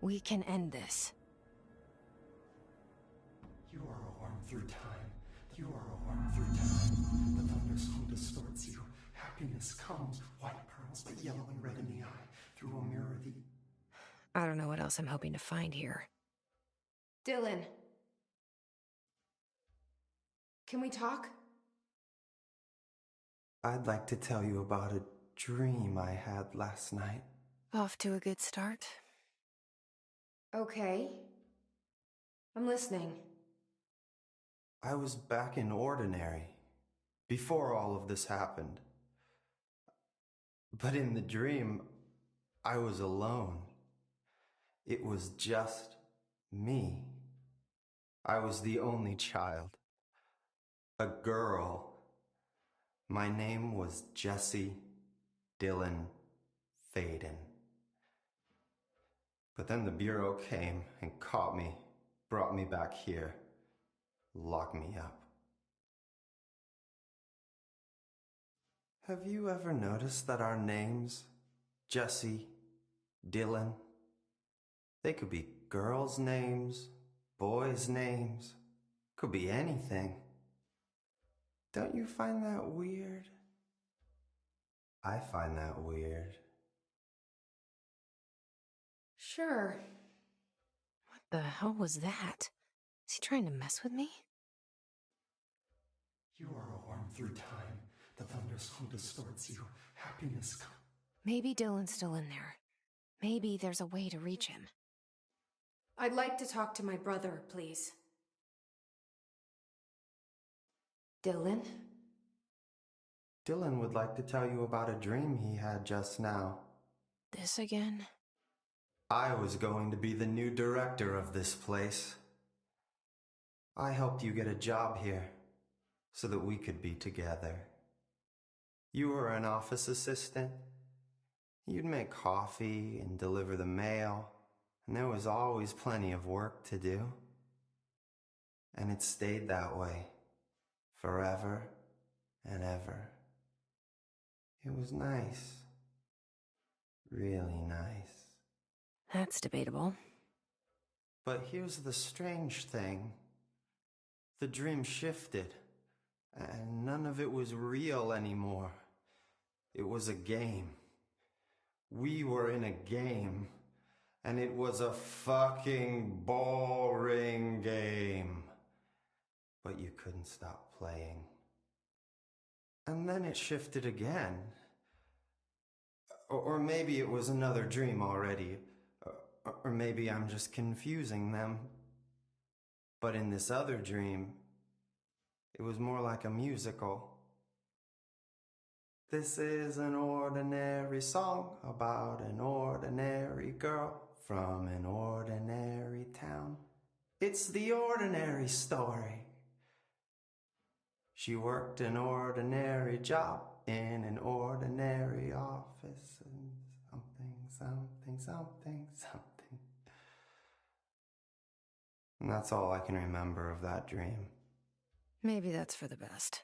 We can end this. You are a worm through time. You are a worm through time. The thunderstorm distorts you. Happiness comes, white pearls, but yellow and red in the eye. Through a mirror, the... I don't know what else I'm hoping to find here. Dylan. Can we talk? I'd like to tell you about a dream I had last night. Off to a good start. Okay. I'm listening. I was back in Ordinary, before all of this happened. But in the dream, I was alone. It was just me. I was the only child. A girl. My name was Jesse Dylan Faden. But then the Bureau came and caught me, brought me back here, locked me up. Have you ever noticed that our names, Jesse, Dylan, they could be girls' names, boys' names, could be anything. Don't you find that weird? I find that weird. Sure. What the hell was that? Is he trying to mess with me? You are a worm through time. The thunderstorm distorts you. Happiness comes. Maybe Dylan's still in there. Maybe there's a way to reach him. I'd like to talk to my brother, please. Dylan? Dylan would like to tell you about a dream he had just now. This again? I was going to be the new director of this place. I helped you get a job here, so that we could be together. You were an office assistant. You'd make coffee and deliver the mail, and there was always plenty of work to do. And it stayed that way, forever and ever. It was nice. Really nice. That's debatable. But here's the strange thing. The dream shifted, and none of it was real anymore. It was a game. We were in a game, and it was a fucking boring game. But you couldn't stop playing. And then it shifted again. Or maybe it was another dream already. Or maybe I'm just confusing them. But in this other dream, it was more like a musical. This is an ordinary song about an ordinary girl from an ordinary town. It's the ordinary story. She worked an ordinary job in an ordinary office and something. And that's all I can remember of that dream. Maybe that's for the best.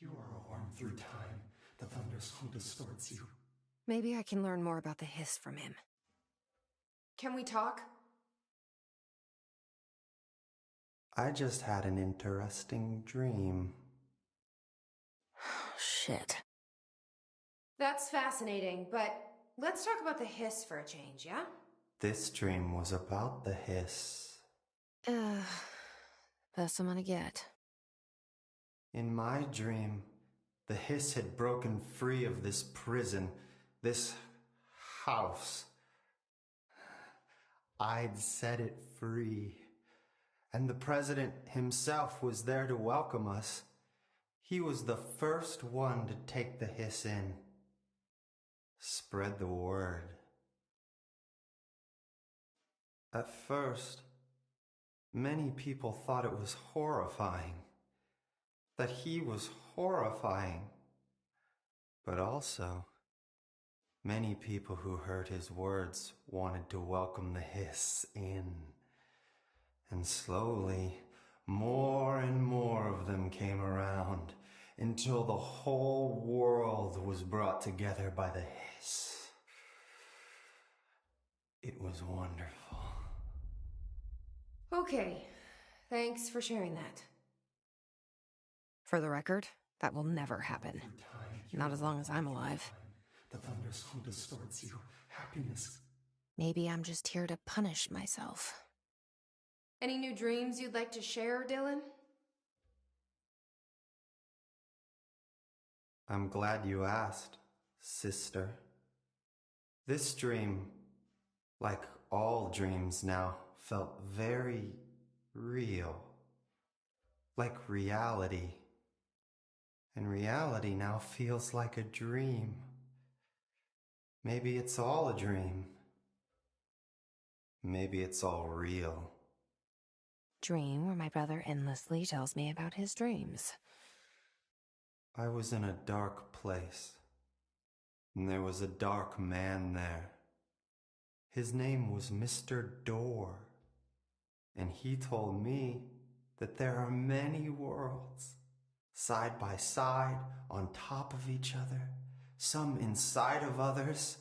You are a worm through time. The thunderstorm distorts you. Maybe I can learn more about the hiss from him. Can we talk? I just had an interesting dream. Shit. That's fascinating, but let's talk about the hiss for a change, yeah? This dream was about the hiss. Best I'm gonna get. In my dream, the hiss had broken free of this prison, this house. I'd set it free. And the president himself was there to welcome us. He was the first one to take the hiss in. Spread the word. At first, many people thought it was horrifying. That he was horrifying. But also, many people who heard his words wanted to welcome the hiss in. And slowly, more and more of them came around until the whole world was brought together by the hiss. It was wonderful. Okay, thanks for sharing that. For the record, that will never happen. Not as long as I'm alive. The thunderstorm distorts you. Happiness. Maybe I'm just here to punish myself. Any new dreams you'd like to share, Dylan? I'm glad you asked, sister. This dream, like all dreams now, felt very real. Like reality. And reality now feels like a dream. Maybe it's all a dream. Maybe it's all real. Dream where my brother endlessly tells me about his dreams. I was in a dark place, and there was a dark man there. His name was Mr. Door, and he told me that there are many worlds, side by side, on top of each other, some inside of others.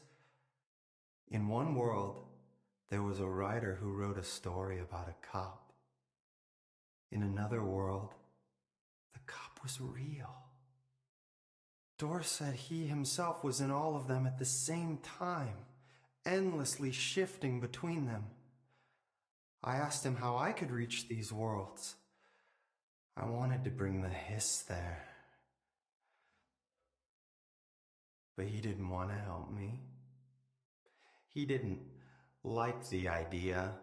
In one world, there was a writer who wrote a story about a cop. In another world, the cop was real. Dor said he himself was in all of them at the same time, endlessly shifting between them. I asked him how I could reach these worlds. I wanted to bring the hiss there. But he didn't want to help me. He didn't like the idea.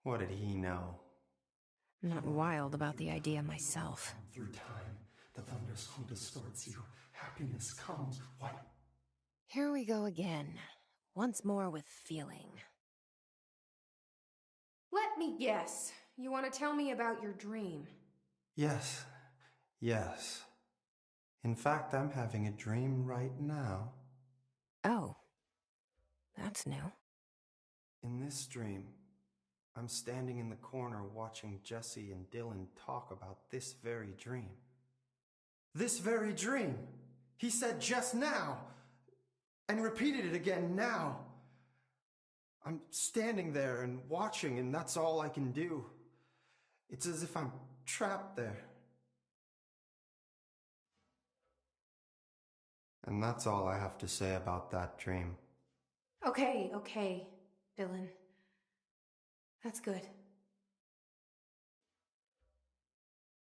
What did he know? I'm not wild about the idea myself. Through time, the thunderstorm distorts you. Happiness comes white. Here we go again. Once more with feeling. Let me guess. You want to tell me about your dream? Yes. In fact, I'm having a dream right now. Oh. That's new. In this dream, I'm standing in the corner watching Jesse and Dylan talk about this very dream. This very dream! He said just now! And repeated it again now! I'm standing there and watching, and that's all I can do. It's as if I'm trapped there. And that's all I have to say about that dream. Okay, Dylan. That's good.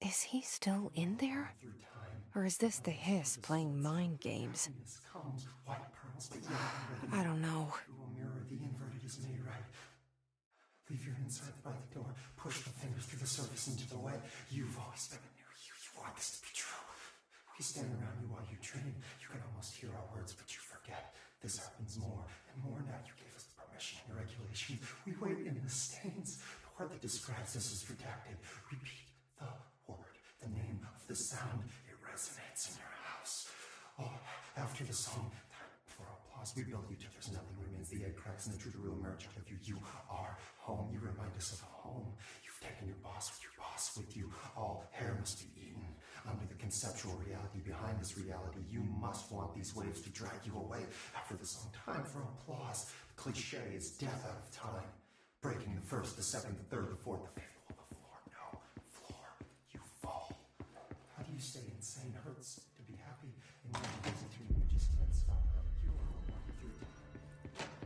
Is he still in there? Or is this the hiss playing mind games? I don't know. The inverted is made right. Leave your inside by the door. Push the fingers through the surface into the way. You've always been near you. You want this to be true. We stand around you while you dream. You can almost hear our words, but you forget. This happens more and more now. You gave us the permission and regulation. We wait in the stands. The word that describes us is redacted. Repeat the word, the name of the sound. It resonates in your house. Oh, after the song, time for applause. We build you till there's nothing remains. The egg crown cracks and the truth will emerge out of you. You are home. You remind us of home. You've taken your boss with you. All hair must be eaten. Under the conceptual reality behind this reality, you must want these waves to drag you away. After the song Time for Applause, the cliche is death out of time. Breaking the first, the second, the third, the fourth, the fifth. Well, the floor, no. Floor, you fall. How do you stay insane? Hurts to be happy. And when you listen to me, you just can't stop. You are one through time.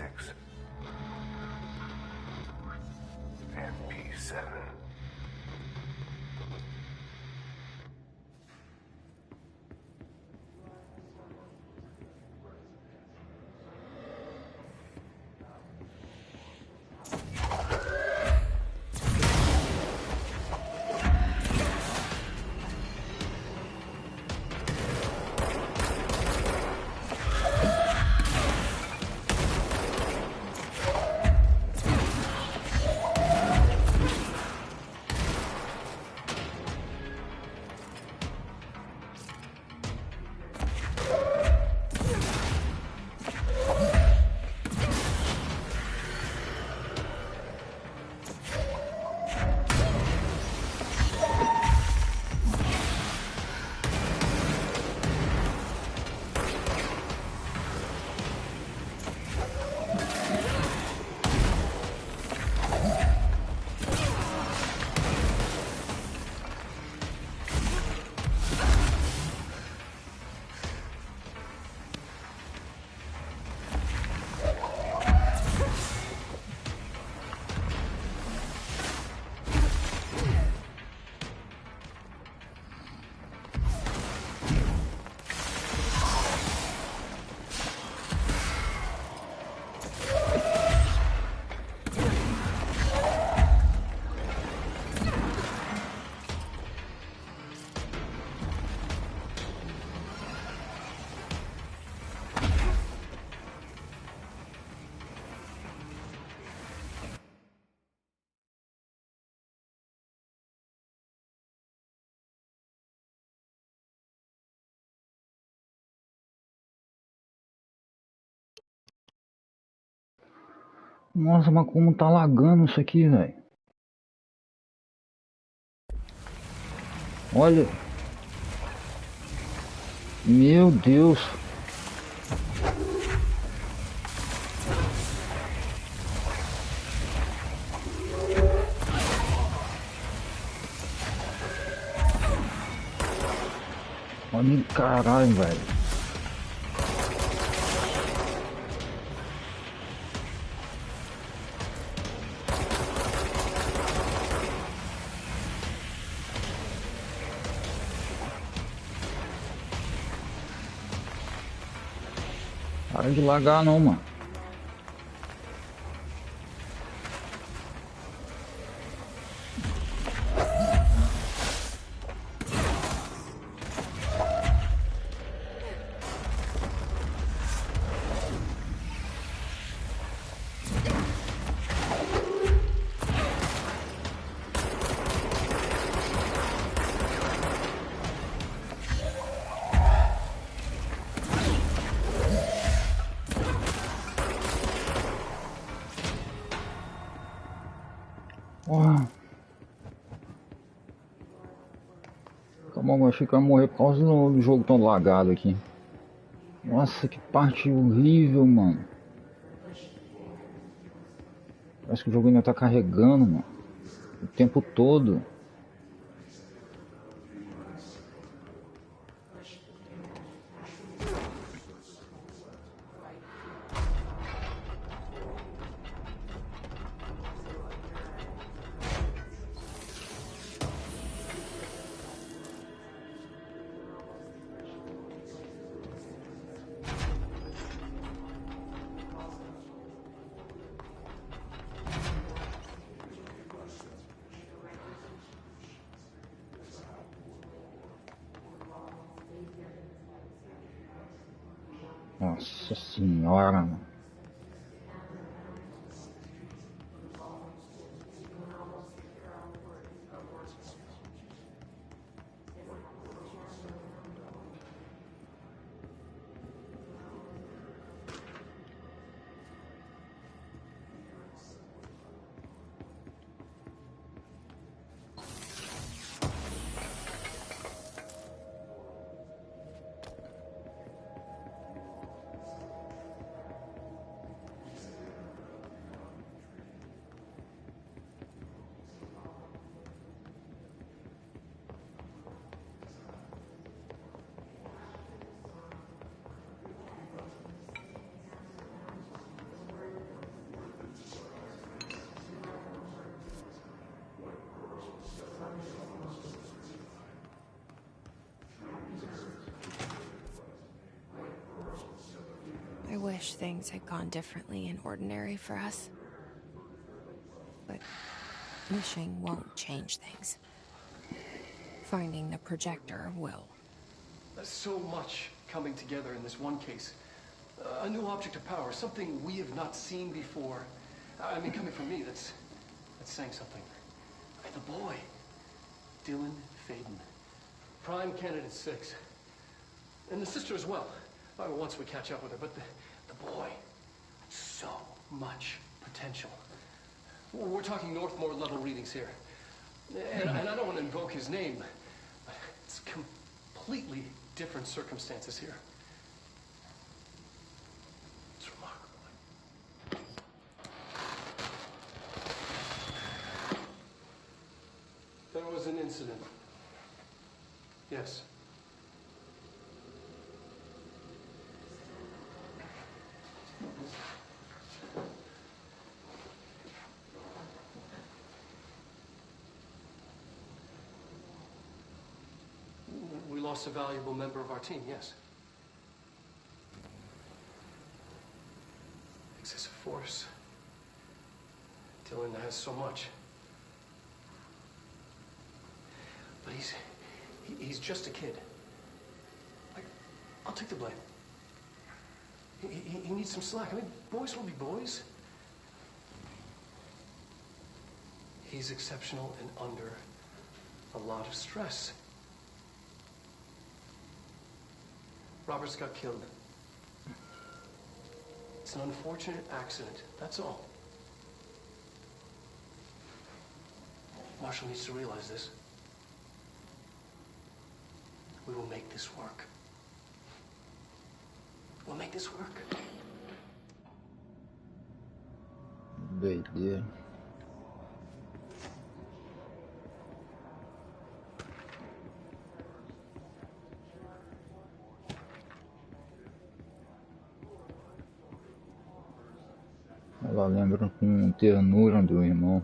P6 and P7. Nossa, mas como tá lagando isso aqui, velho. Olha. Meu Deus. Olha, caralho, velho. Para de lagar não, mano. Calma, eu achei que eu ia morrer por causa do jogo tão lagado aqui. Nossa, que parte horrível, mano. Parece que o jogo ainda tá carregando, mano. O tempo todo. Nossa senhora, mano. wish things had gone differently in Ordinary for us. But wishing won't change things. Finding the projector will. There's so much coming together in this one case. A new object of power, something we have not seen before. I mean, coming from me, that's saying something. And the boy, Dylan Faden, prime candidate 6. And the sister as well. Once we catch up with her, but the boy, so much potential. We're talking Northmore level readings here. And I don't want to invoke his name, but it's completely different circumstances here. It's remarkable. There was an incident. Yes. We lost a valuable member of our team, yes. Excessive force. Dylan has so much. But he's just a kid. I'll take the blame. He needs some slack. I mean, boys will be boys. He's exceptional and under a lot of stress. Roberts got killed. It's an unfortunate accident, that's all. Marshall needs to realize this. We will make this work. We'll make this work. Doideira. Ela lembra com ternura do irmão.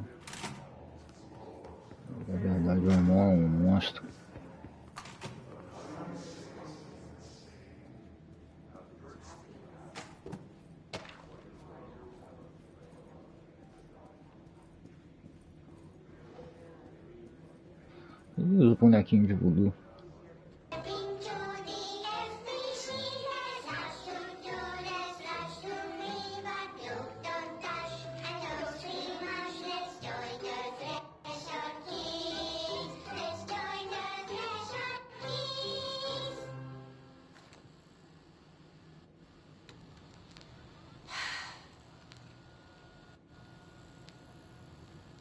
Na verdade, o irmão é um monstro. E os bonequinhos de voodoo.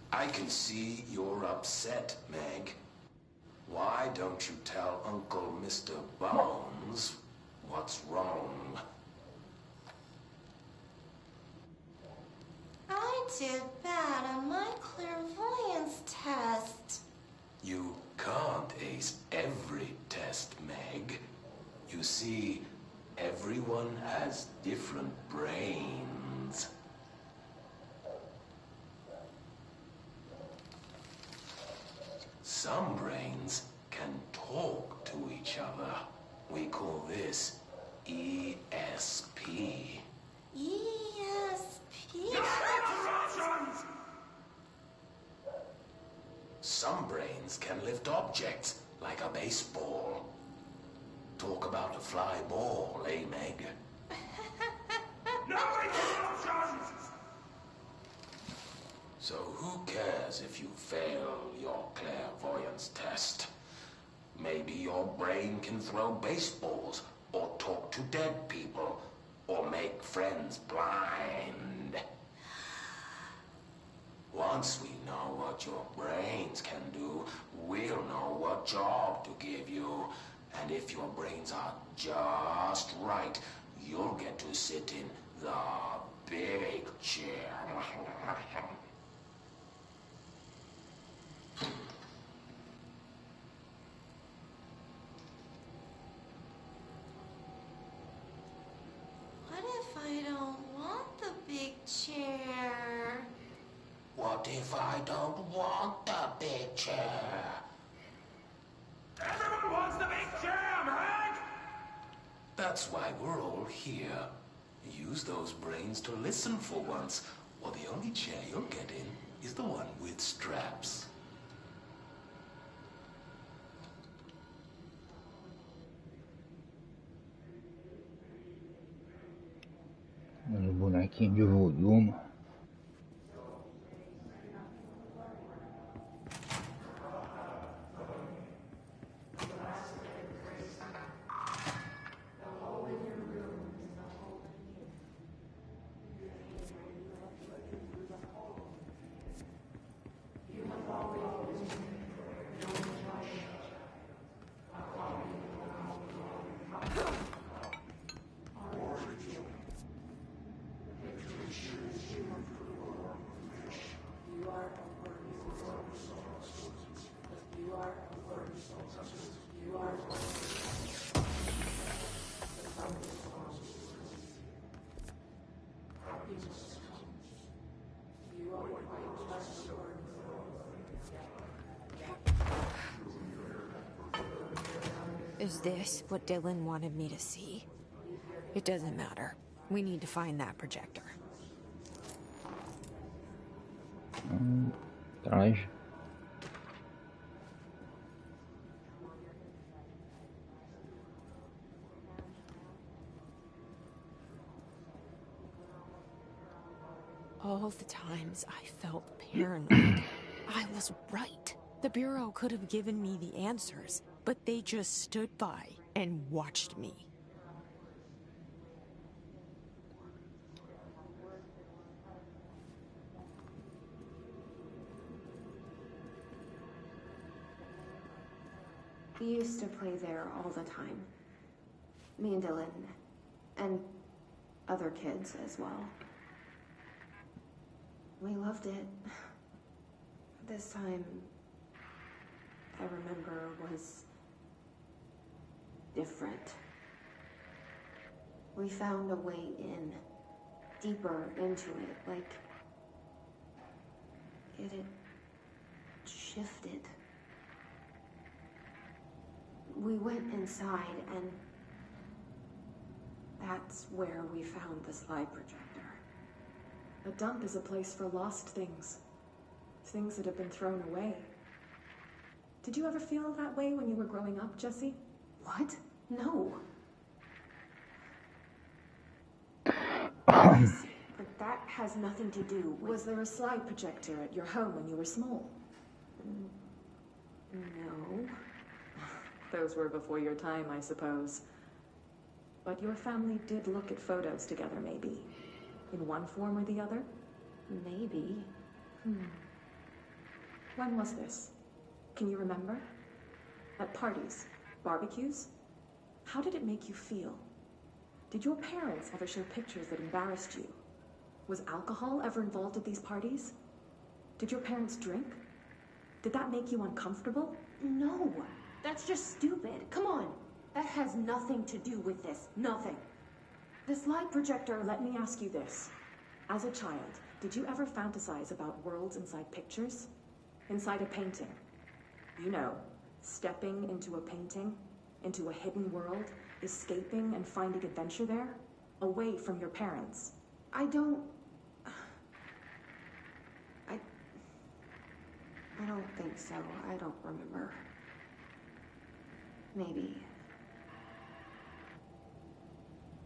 I can see you're upset, Meg. Why don't you tell Uncle Mr. Bones what's wrong? I did bad on my clairvoyance test. You can't ace every test, Meg. You see, everyone has different brains. Some brains can talk to each other. We call this ESP. ESP? Some brains can lift objects, like a baseball. Talk about a fly ball, eh, Meg? So who cares if you fail your clairvoyance test? Maybe your brain can throw baseballs, or talk to dead people, or make friends blind. Once we know what your brains can do, we'll know what job to give you. And if your brains are just right, you'll get to sit in the big chair. What if I don't want the big chair? What if I don't want the big chair? Everyone wants the big chair, Meg! That's why we're all here. Use those brains to listen for once, or the only chair you'll get in is the one with straps. Os bonequinhos de voodoo, mano. Is this what Dylan wanted me to see? It doesn't matter. We need to find that projector. Traz. All the times I felt paranoid, I was right. The Bureau could have given me the answers, but they just stood by and watched me. We used to play there all the time. Me and Dylan, and other kids as well. We loved it. This time, I remember, was different. We found a way in, deeper into it, like it had shifted. We went inside, and that's where we found the slide projector. A dump is a place for lost things. Things that have been thrown away. Did you ever feel that way when you were growing up, Jesse? What? No. But that has nothing to do with... Was there a slide projector at your home when you were small? No. Those were before your time, I suppose. But your family did look at photos together, maybe. In one form or the other? Maybe. When was this? Can you remember? At parties? Barbecues? How did it make you feel? Did your parents ever show pictures that embarrassed you? Was alcohol ever involved at these parties? Did your parents drink? Did that make you uncomfortable? No. That's just stupid. Come on. That has nothing to do with this. Nothing. The slide projector, let me ask you this. As a child, did you ever fantasize about worlds inside pictures? Inside a painting? You know, stepping into a painting, into a hidden world, escaping and finding adventure there, away from your parents. I don't think so. I don't remember. Maybe.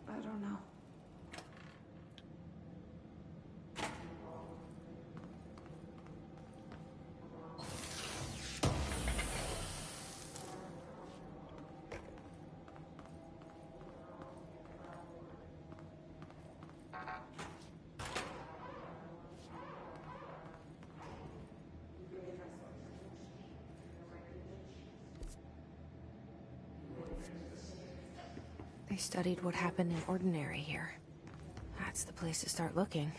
I don't know. They studied what happened in Ordinary here. That's the place to start looking.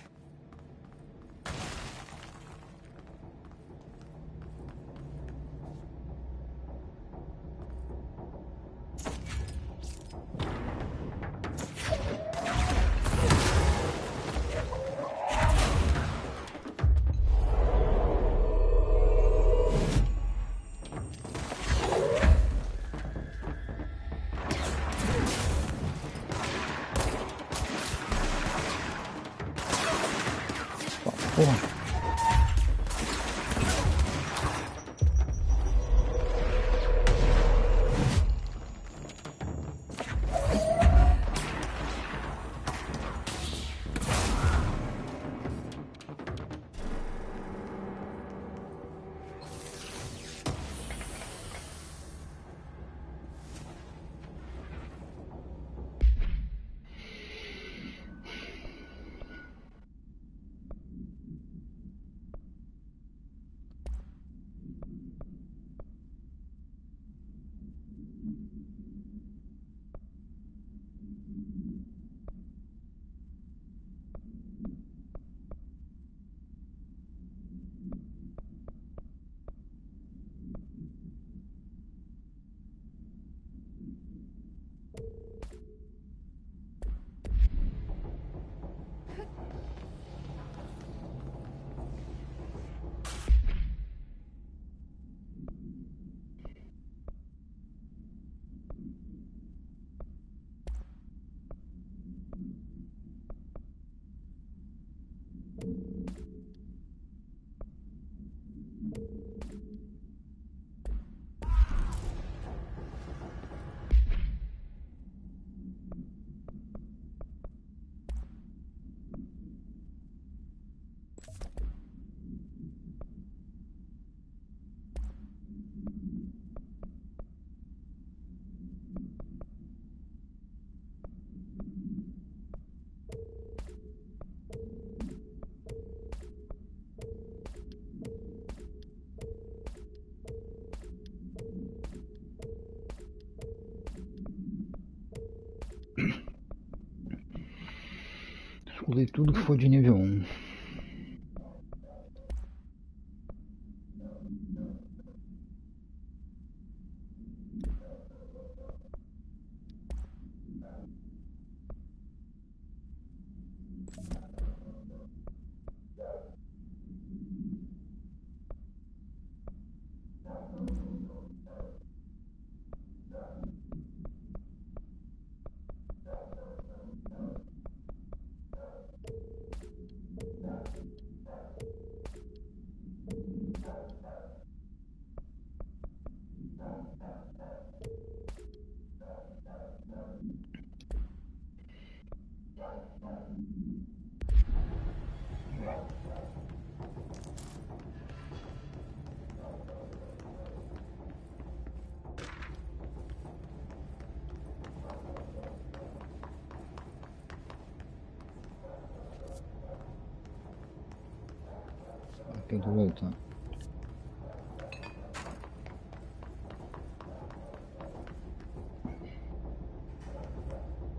Porra. Escolhi tudo que for de nível 1. Tem que voltar.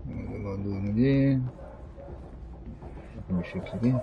Elevador ali. Vou mexer aqui.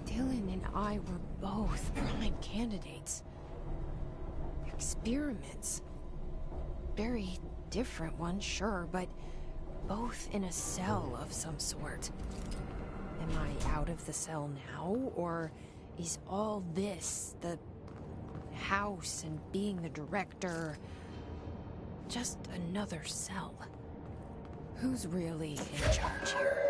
Dylan and I were both prime candidates. Experiments. Very different ones, sure, but both in a cell of some sort. Am I out of the cell now, or is all this, the house and being the director, just another cell? Who's really in charge here?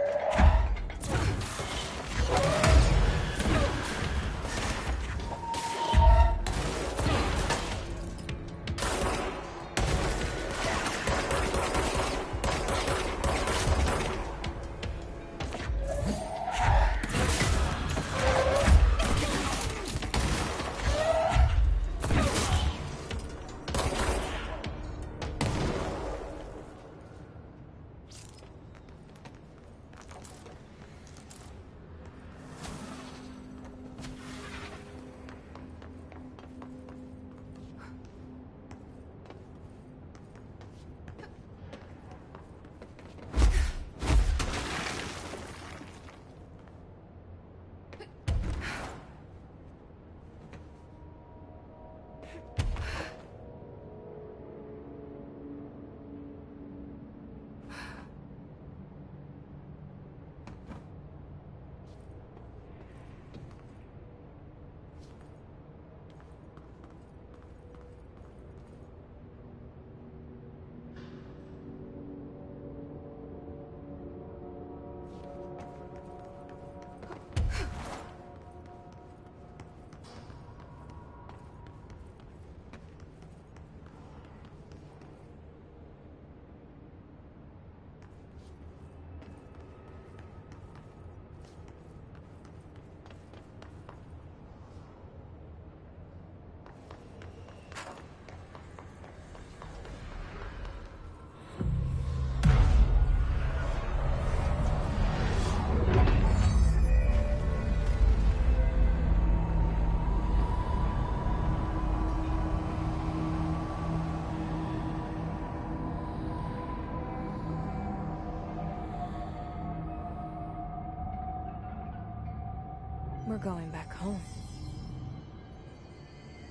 We're going back home.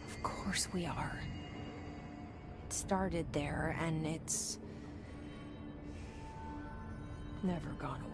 Of course we are. It started there, and it's never gone away.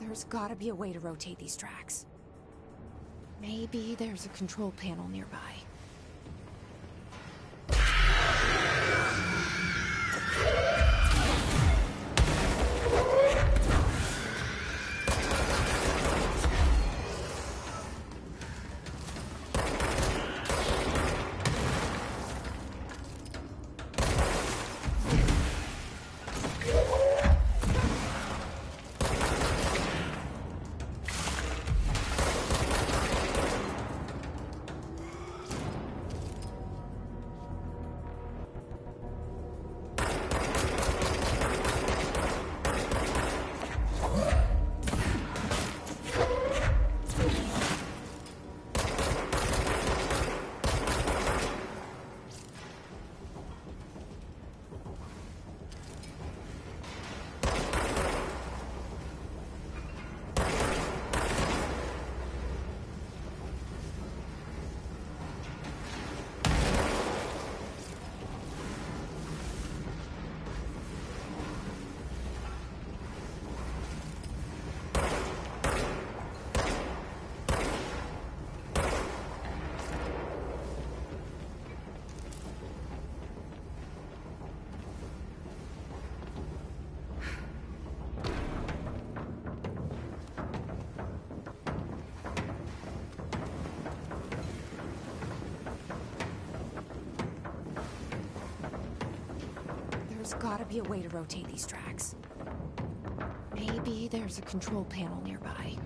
There's gotta be a way to rotate these tracks. Maybe there's a control panel nearby. There's gotta be a way to rotate these tracks. Maybe there's a control panel nearby.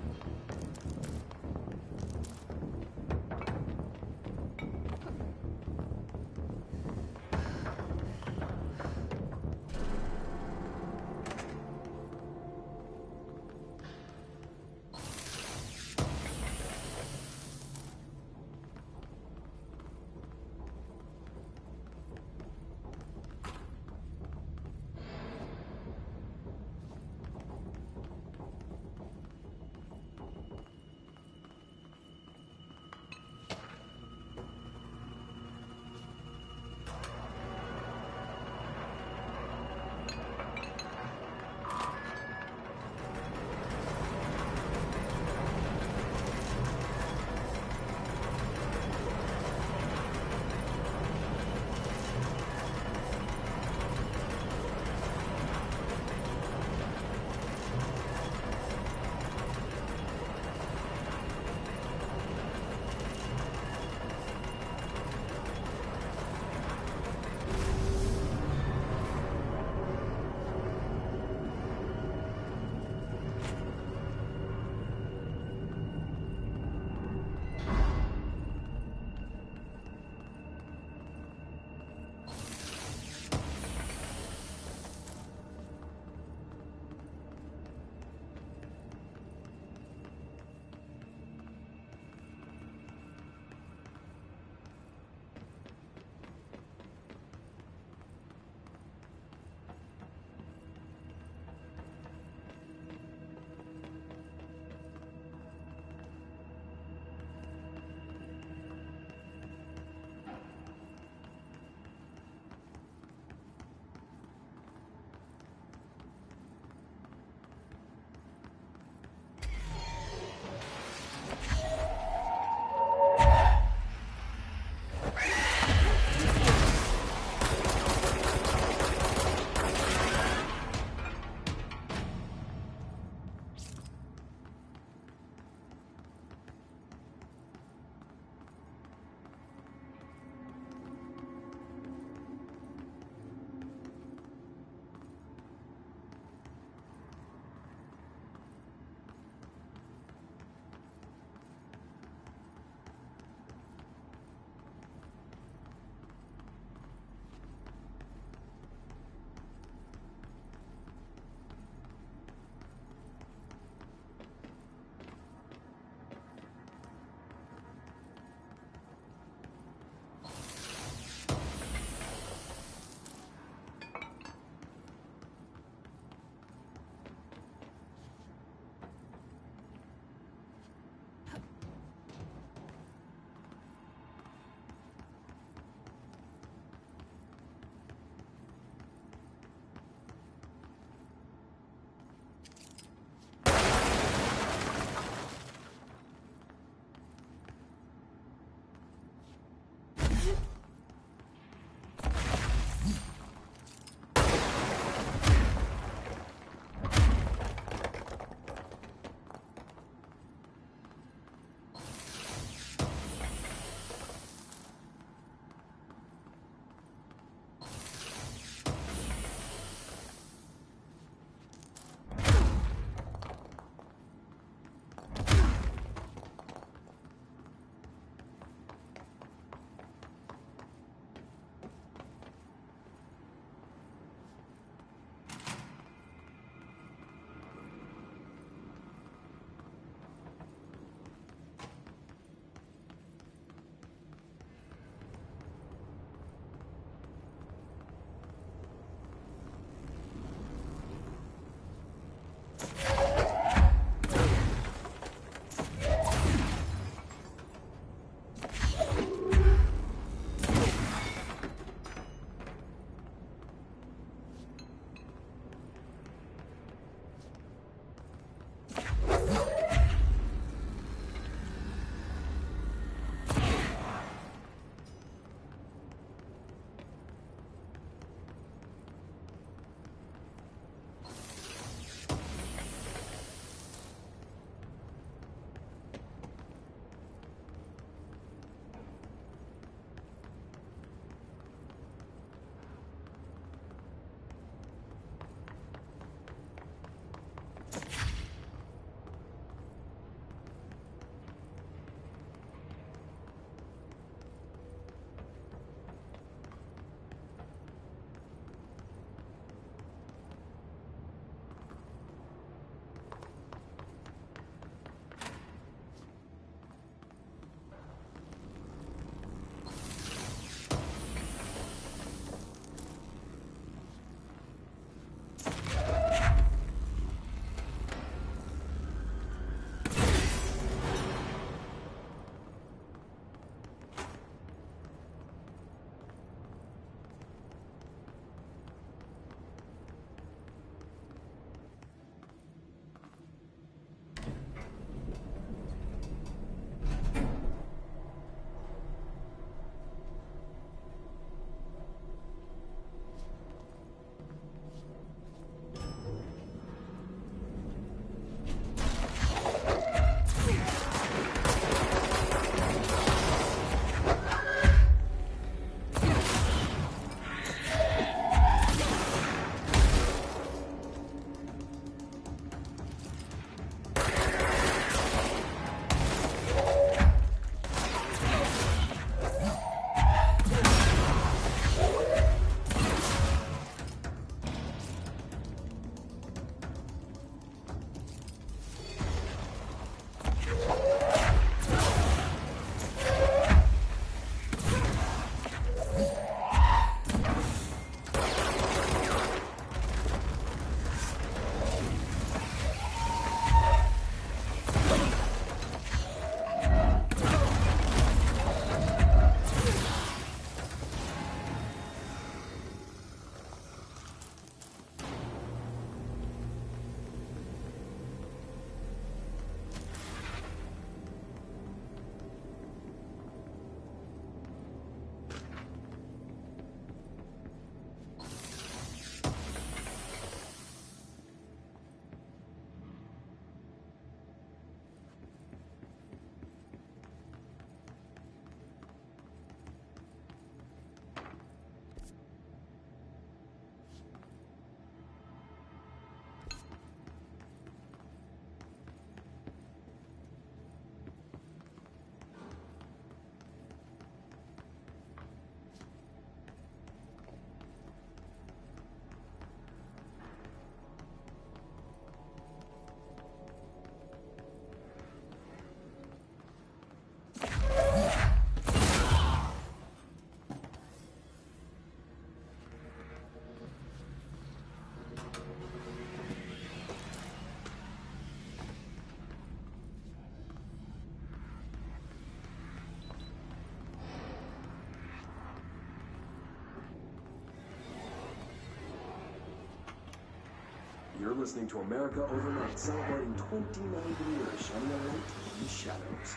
You're listening to America Overnight, celebrating 29 years, shining a light in the shadows.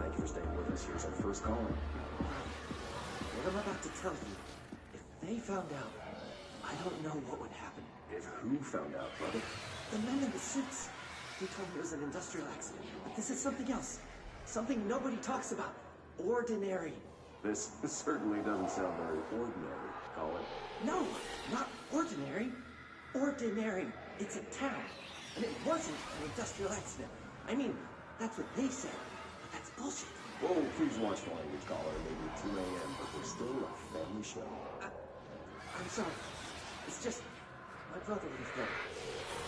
Thank you for staying with us. Here's our first caller. What I'm about to tell you, if they found out, I don't know what would happen. If who found out, brother? The men in the suits. They told me it was an industrial accident, but this is something else. Something nobody talks about. Ordinary. This certainly doesn't sound very ordinary, caller. No, not ordinary. Ordinary. It's a town. And it wasn't an industrial accident. I mean, that's what they said. But that's bullshit. Whoa, please watch the language, caller. It may be 2 a.m., but we're still a family show. I'm sorry. It's just, my brother was there.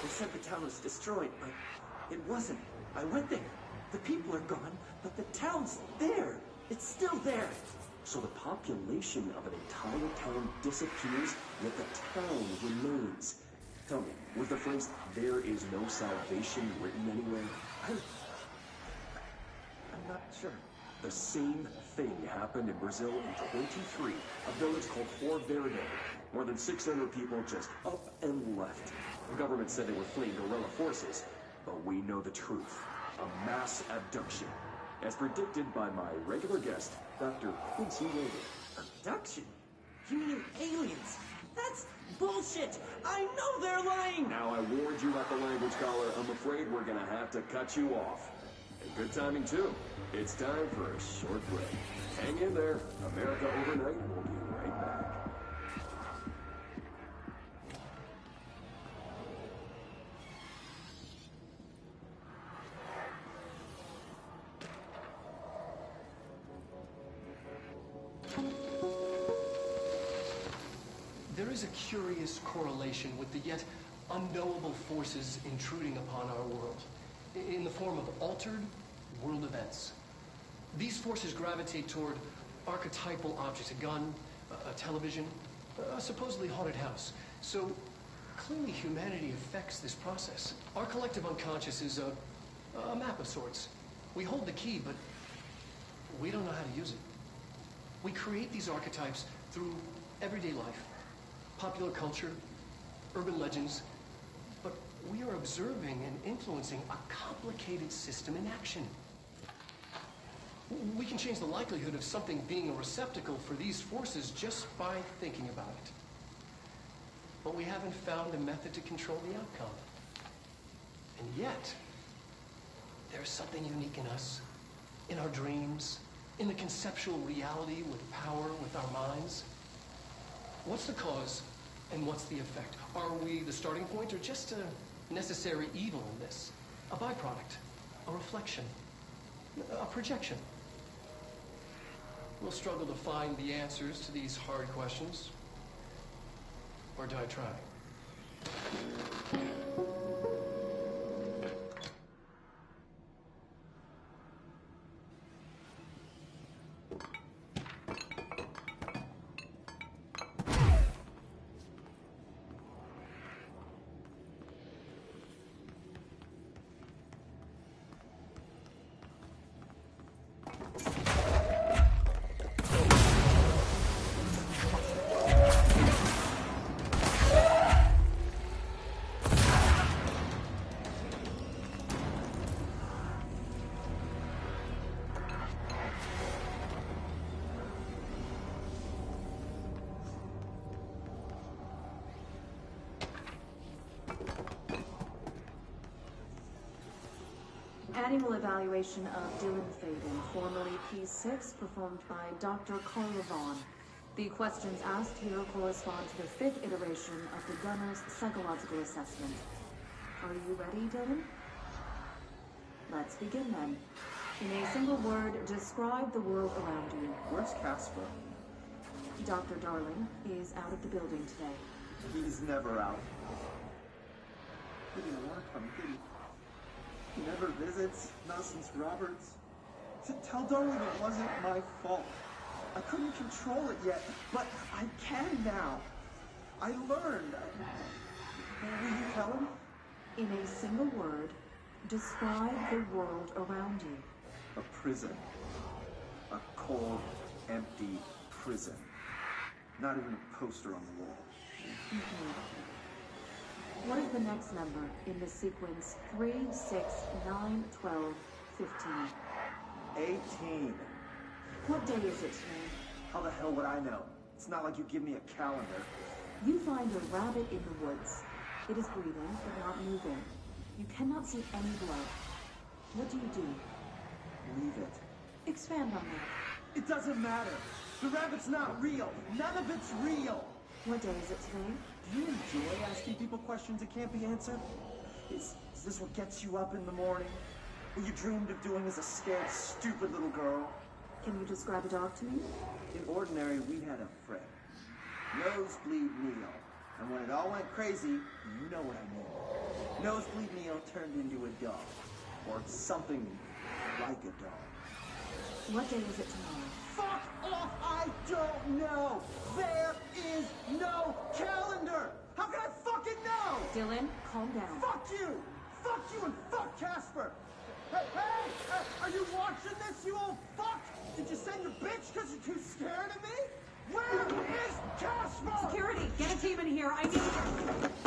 They said the town was destroyed, but it wasn't. I went there. The people are gone, but the town's there. It's still there. So the population of an entire town disappears, yet the town remains. Tell me, was the phrase, "there is no salvation," written anywhere? I'm not sure. The same thing happened in Brazil in 23, a village called Fort Verde. More than 600 people just up and left. The government said they were fleeing guerrilla forces, but we know the truth. A mass abduction. As predicted by my regular guest, Dr. Quincy Logan. Abduction? You mean aliens? That's bullshit! I know they're lying! Now I warned you about the language, caller. I'm afraid we're gonna have to cut you off. And good timing, too. It's time for a short break. Hang in there. America Overnight will be right back. There is a curious correlation with the yet unknowable forces intruding upon our world, in the form of altered world events. These forces gravitate toward archetypal objects, a gun, a television, a supposedly haunted house. So clearly humanity affects this process. Our collective unconscious is a map of sorts. We hold the key, but we don't know how to use it. We create these archetypes through everyday life, popular culture, urban legends, but we are observing and influencing a complicated system in action. We can change the likelihood of something being a receptacle for these forces just by thinking about it. But we haven't found a method to control the outcome. And yet, there's something unique in us, in our dreams, in the conceptual reality with power, with our minds. What's the cause and what's the effect? Are we the starting point or just a necessary evil in this? A byproduct, a reflection, a projection? We'll struggle to find the answers to these hard questions. Or do I try? Annual evaluation of Dylan Faden, formerly P6, performed by Dr. Carla Vaughn. The questions asked here correspond to the 5th iteration of the gunner's psychological assessment. Are you ready, Dylan? Let's begin then. In a single word, describe the world around you. Where's Casper? Dr. Darling is out of the building today. He's never out. He didn't want to come, did he? He never visits, not since Roberts. So tell Darling it wasn't my fault. I couldn't control it yet, but I can now. I learned. Will you tell him? In a single word, describe the world around you. A prison. A cold, empty prison. Not even a poster on the wall. What is the next number in the sequence 3, 6, 9, 12, 15? 18. What day is it, Shane? How the hell would I know? It's not like you give me a calendar. You find a rabbit in the woods. It is breathing, but not moving. You cannot see any blood. What do? Leave it. Expand on that. It doesn't matter. The rabbit's not real. None of it's real. What day is it today? Do you enjoy asking people questions that can't be answered? Is this what gets you up in the morning? What you dreamed of doing as a scared, stupid little girl? Can you describe a dog to me? In ordinary, we had a friend. Nosebleed Neil. And when it all went crazy, you know what I mean. Nosebleed Neil turned into a dog. Or something like a dog. What day is it tomorrow? Fuck off! I don't know! There is no calendar! How can I fucking know? Dylan, calm down. Fuck you! Fuck you and fuck Casper! Hey! Are you watching this, you old fuck? Did you send your bitch because you're too scared of me? Where is Casper? Security, get a team in here. I need you.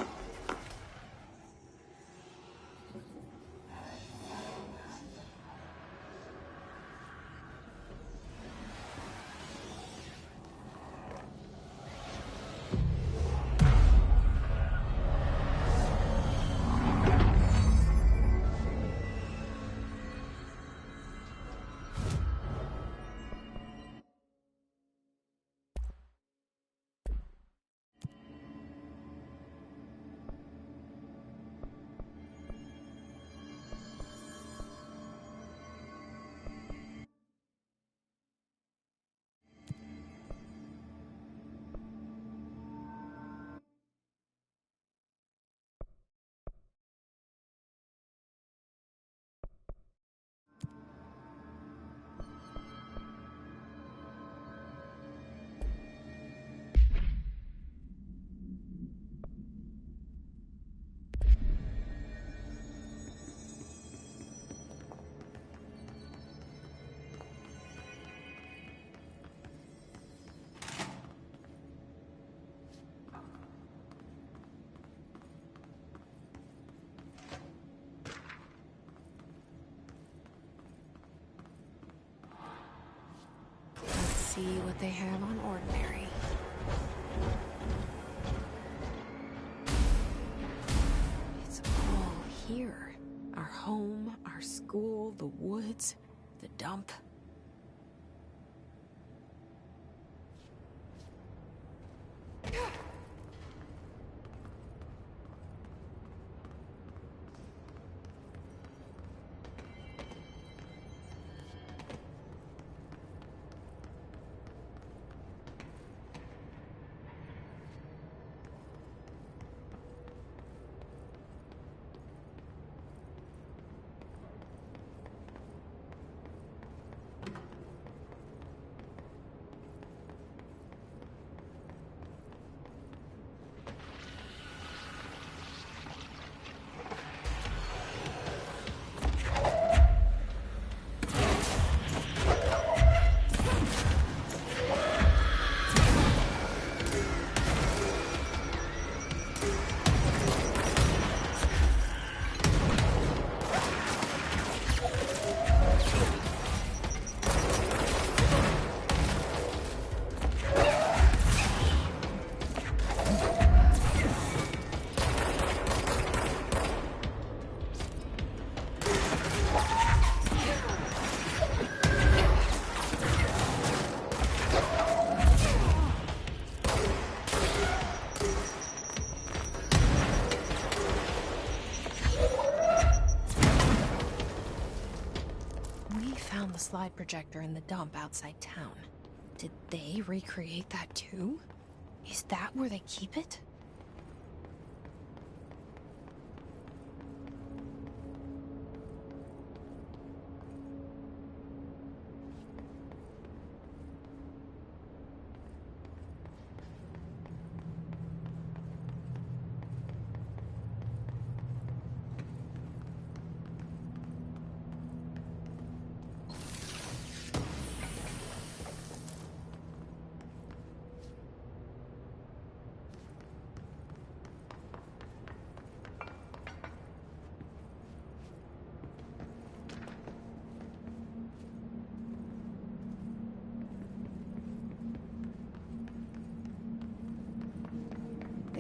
See what they have on ordinary. It's all here. Our home, our school, the woods, the dump. The slide projector in the dump outside town. Did they recreate that too? Is that where they keep it?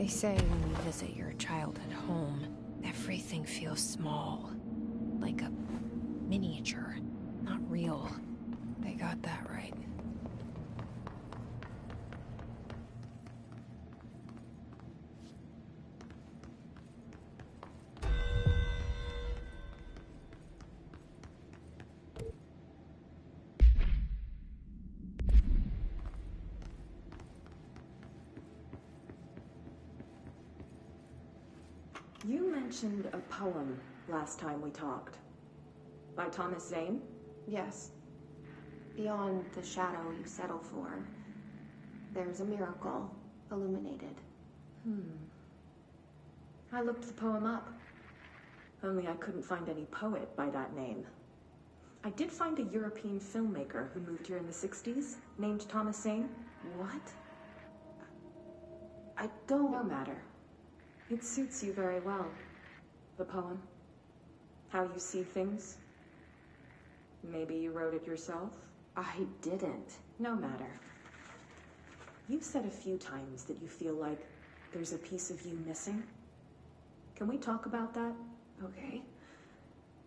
They say when you visit your childhood home, everything feels small. Like a miniature, not real. They got that right. You mentioned a poem last time we talked. By Thomas Zane? Yes. Beyond the shadow you settle for, there's a miracle illuminated. I looked the poem up. Only I couldn't find any poet by that name. I did find a European filmmaker who moved here in the 60s, named Thomas Zane. What? I don't... No matter. It suits you very well. The poem. How you see things. Maybe you wrote it yourself? I didn't. No matter. You've said a few times that you feel like there's a piece of you missing. Can we talk about that? Okay.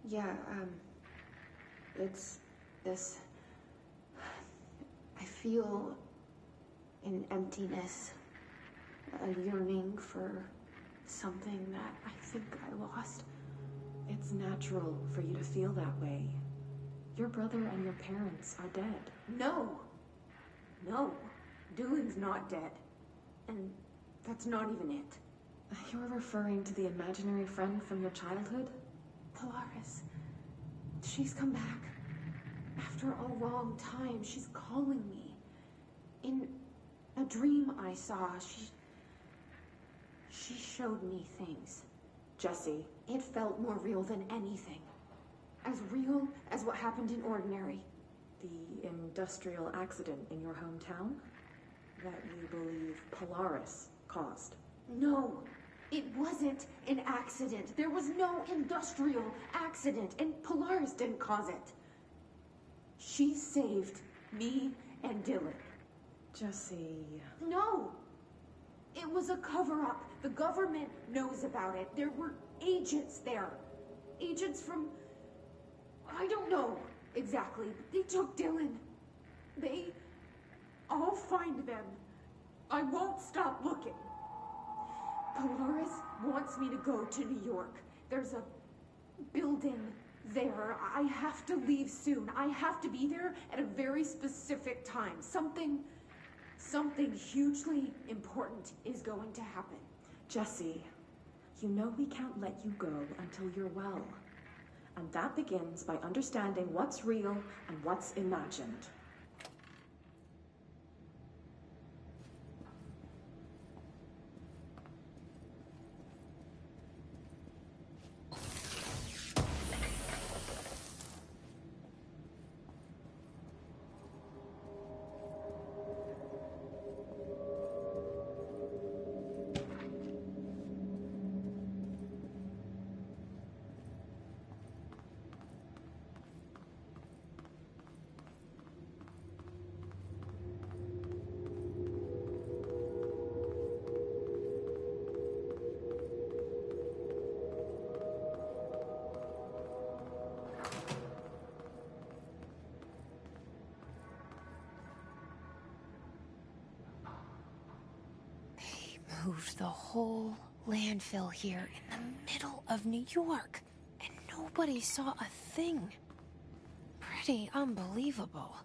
Yeah, it's this... I feel an emptiness, a yearning for something that I think I lost. It's natural for you to feel that way. Your brother and your parents are dead. No! No. Dylan's not dead. And that's not even it. You're referring to the imaginary friend from your childhood? Polaris. She's come back. After a long time, she's calling me. In a dream I saw, she showed me things. Jesse. It felt more real than anything. As real as what happened in Ordinary. The industrial accident in your hometown? That you believe Polaris caused? No, it wasn't an accident. There was no industrial accident, and Polaris didn't cause it. She saved me and Dylan. Jesse... No! It was a cover-up. The government knows about it. There were agents there. Agents from... I don't know exactly, but they took Dylan. I'll find them. I won't stop looking. Polaris wants me to go to New York. There's a building there. I have to leave soon. I have to be there at a very specific time. Something hugely important is going to happen. Jesse, you know we can't let you go until you're well. And that begins by understanding what's real and what's imagined. Moved the whole landfill here in the middle of New York, and nobody saw a thing. Pretty unbelievable.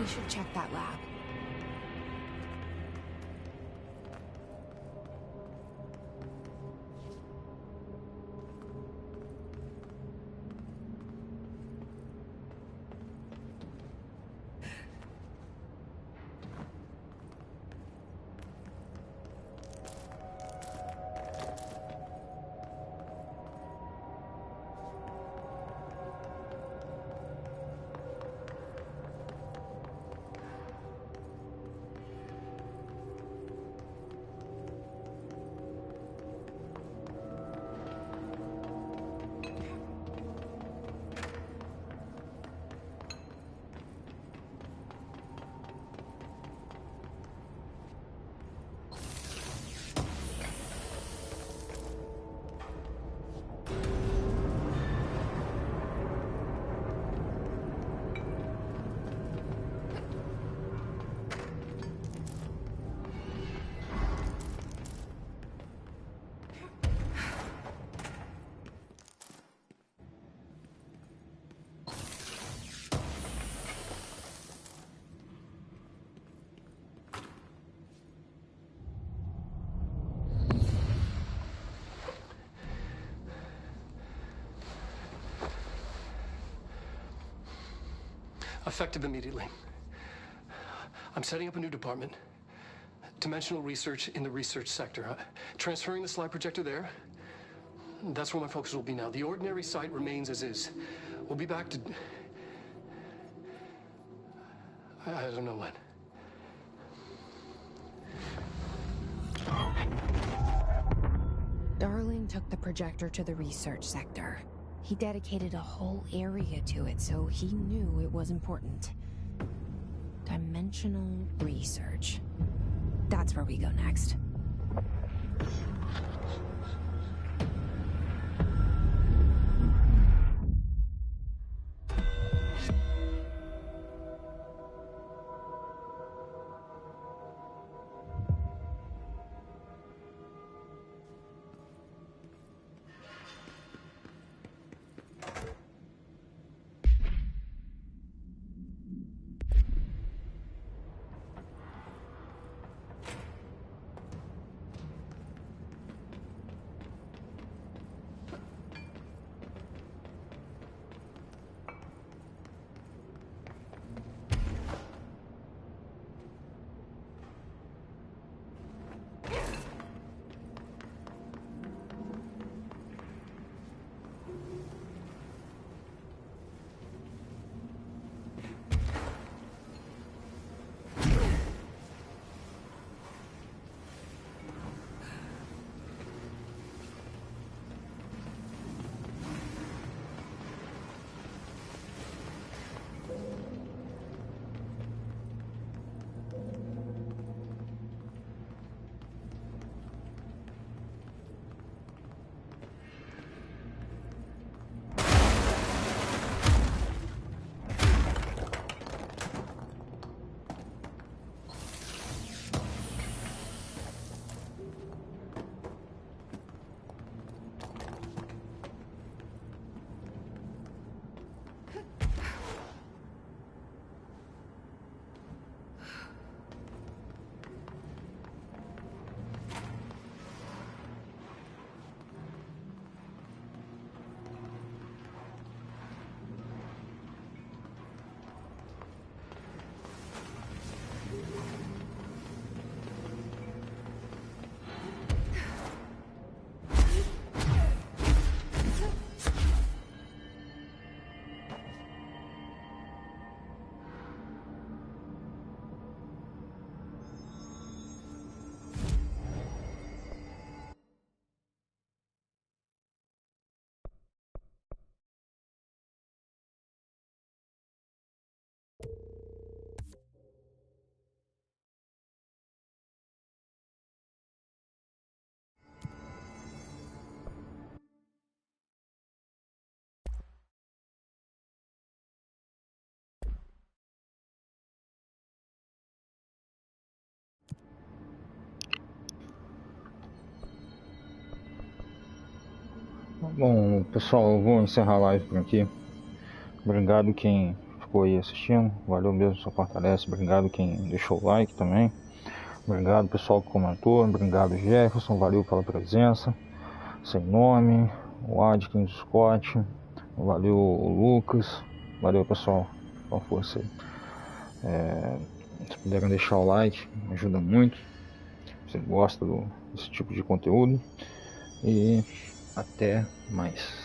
We should check that lab. Effective immediately. I'm setting up a new department. Dimensional research in the research sector. Transferring the slide projector there. That's where my focus will be now. The ordinary site remains as is. We'll be back to... I don't know when. Darling took the projector to the research sector. He dedicated a whole area to it, so he knew it was important. Dimensional research. That's where we go next. Bom, pessoal, eu vou encerrar a live por aqui. Obrigado quem ficou aí assistindo. Valeu mesmo, só fortalece. Obrigado quem deixou o like também. Obrigado pessoal que comentou. Obrigado Jefferson, valeu pela presença. Sem nome, o Adkins Scott. Valeu o Lucas. Valeu pessoal, com força aí. Se puderem deixar o like, ajuda muito. Você gosta desse tipo de conteúdo. E até mais.